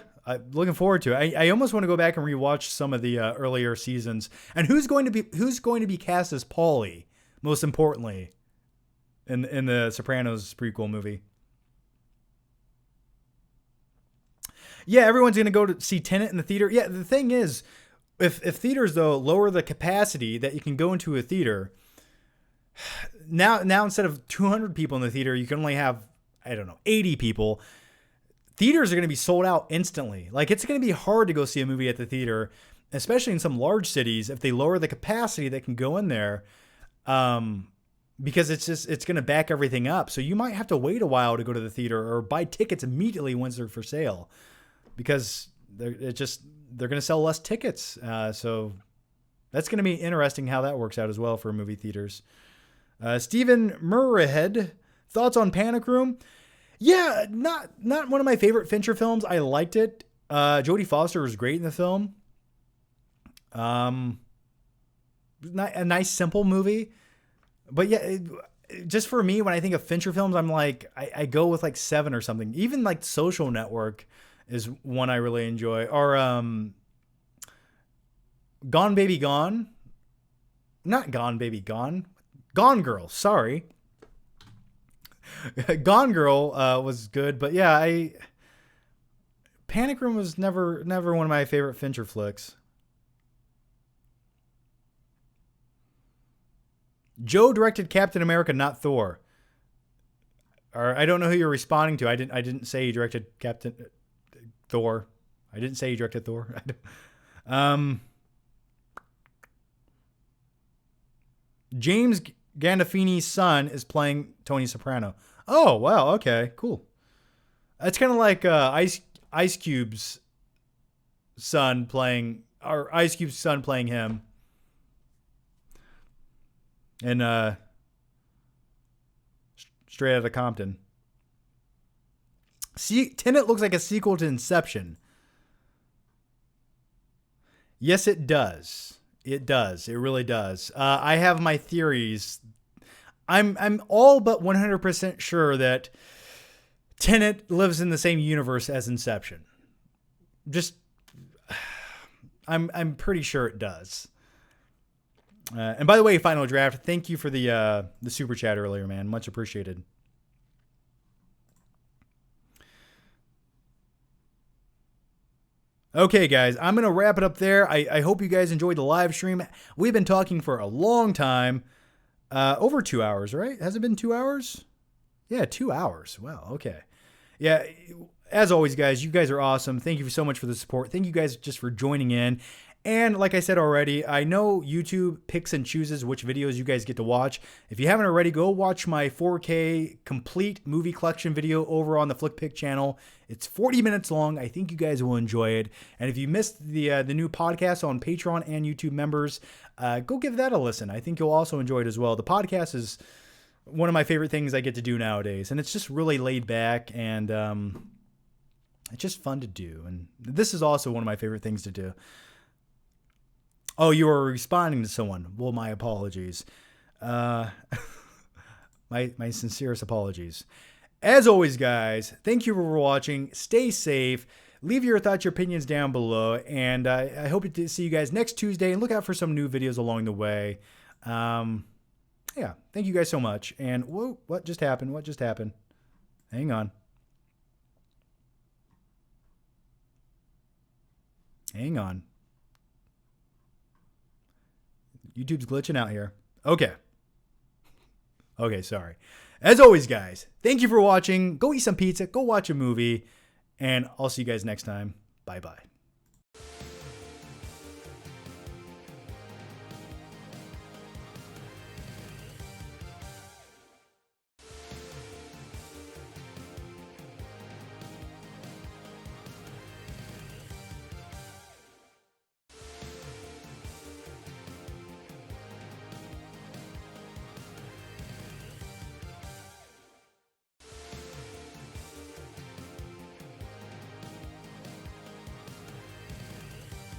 looking forward to it. I almost want to go back and rewatch some of the earlier seasons. And who's going to be cast as Paulie? Most importantly, in the Sopranos prequel movie. Yeah, everyone's going to go to see Tenet in the theater. Yeah, the thing is, if theaters though lower the capacity that you can go into a theater, now instead of 200 people in the theater, you can only have 80 people. Theaters are going to be sold out instantly. Like, it's going to be hard to go see a movie at the theater. especially in some large cities, if they lower the capacity that can go in there, because it's going to back everything up. So you might have to wait a while to go to the theater or buy tickets immediately once they're for sale, because they're going to sell less tickets. So that's going to be interesting how that works out as well for movie theaters. Stephen Murrayhead, thoughts on Panic Room? Yeah, not one of my favorite Fincher films. I liked it. Jodie Foster was great in the film. A nice simple movie, but yeah, just for me, when I think of Fincher films, I'm like, I go with like 7 or something. Even like Social Network is one I really enjoy. Or Gone Baby Gone. Not Gone Baby Gone. Gone Girl. Sorry. Gone Girl was good, but yeah, Panic Room was never one of my favorite Fincher flicks. Joe directed Captain America, not Thor. Or I don't know who you're responding to. I didn't say he directed Captain Thor. I didn't say he directed Thor. James Gandolfini's son is playing Tony Soprano. Oh, wow. Okay, cool. It's kind of like Ice Cube's son playing him. And Straight Outta Compton. Tenet looks like a sequel to Inception. Yes, it does. It does. It really does. I have my theories. I'm all but 100% sure that Tenet lives in the same universe as Inception. I'm pretty sure it does. And by the way, Final Draft, thank you for the super chat earlier, man. Much appreciated. Okay, guys, I'm going to wrap it up there. I hope you guys enjoyed the live stream. We've been talking for a long time. Over 2 hours, right? Has it been 2 hours? Yeah, 2 hours. Wow, okay. Yeah, as always, guys, you guys are awesome. Thank you so much for the support. Thank you guys just for joining in. And like I said already, I know YouTube picks and chooses which videos you guys get to watch. If you haven't already, go watch my 4K complete movie collection video over on the Flickpick channel. It's 40 minutes long. I think you guys will enjoy it. And if you missed the new podcast on Patreon and YouTube members, go give that a listen. I think you'll also enjoy it as well. The podcast is one of my favorite things I get to do nowadays. And it's just really laid back, and it's just fun to do. And this is also one of my favorite things to do. Oh, you were responding to someone. Well, my apologies. My sincerest apologies. As always, guys, thank you for watching. Stay safe. Leave your thoughts, your opinions down below. And I hope to see you guys next Tuesday. And look out for some new videos along the way. Yeah, thank you guys so much. And whoa, what just happened? What just happened? Hang on. Hang on. YouTube's glitching out here. Okay. Okay, sorry. As always, guys, thank you for watching. Go eat some pizza. Go watch a movie. And I'll see you guys next time. Bye-bye.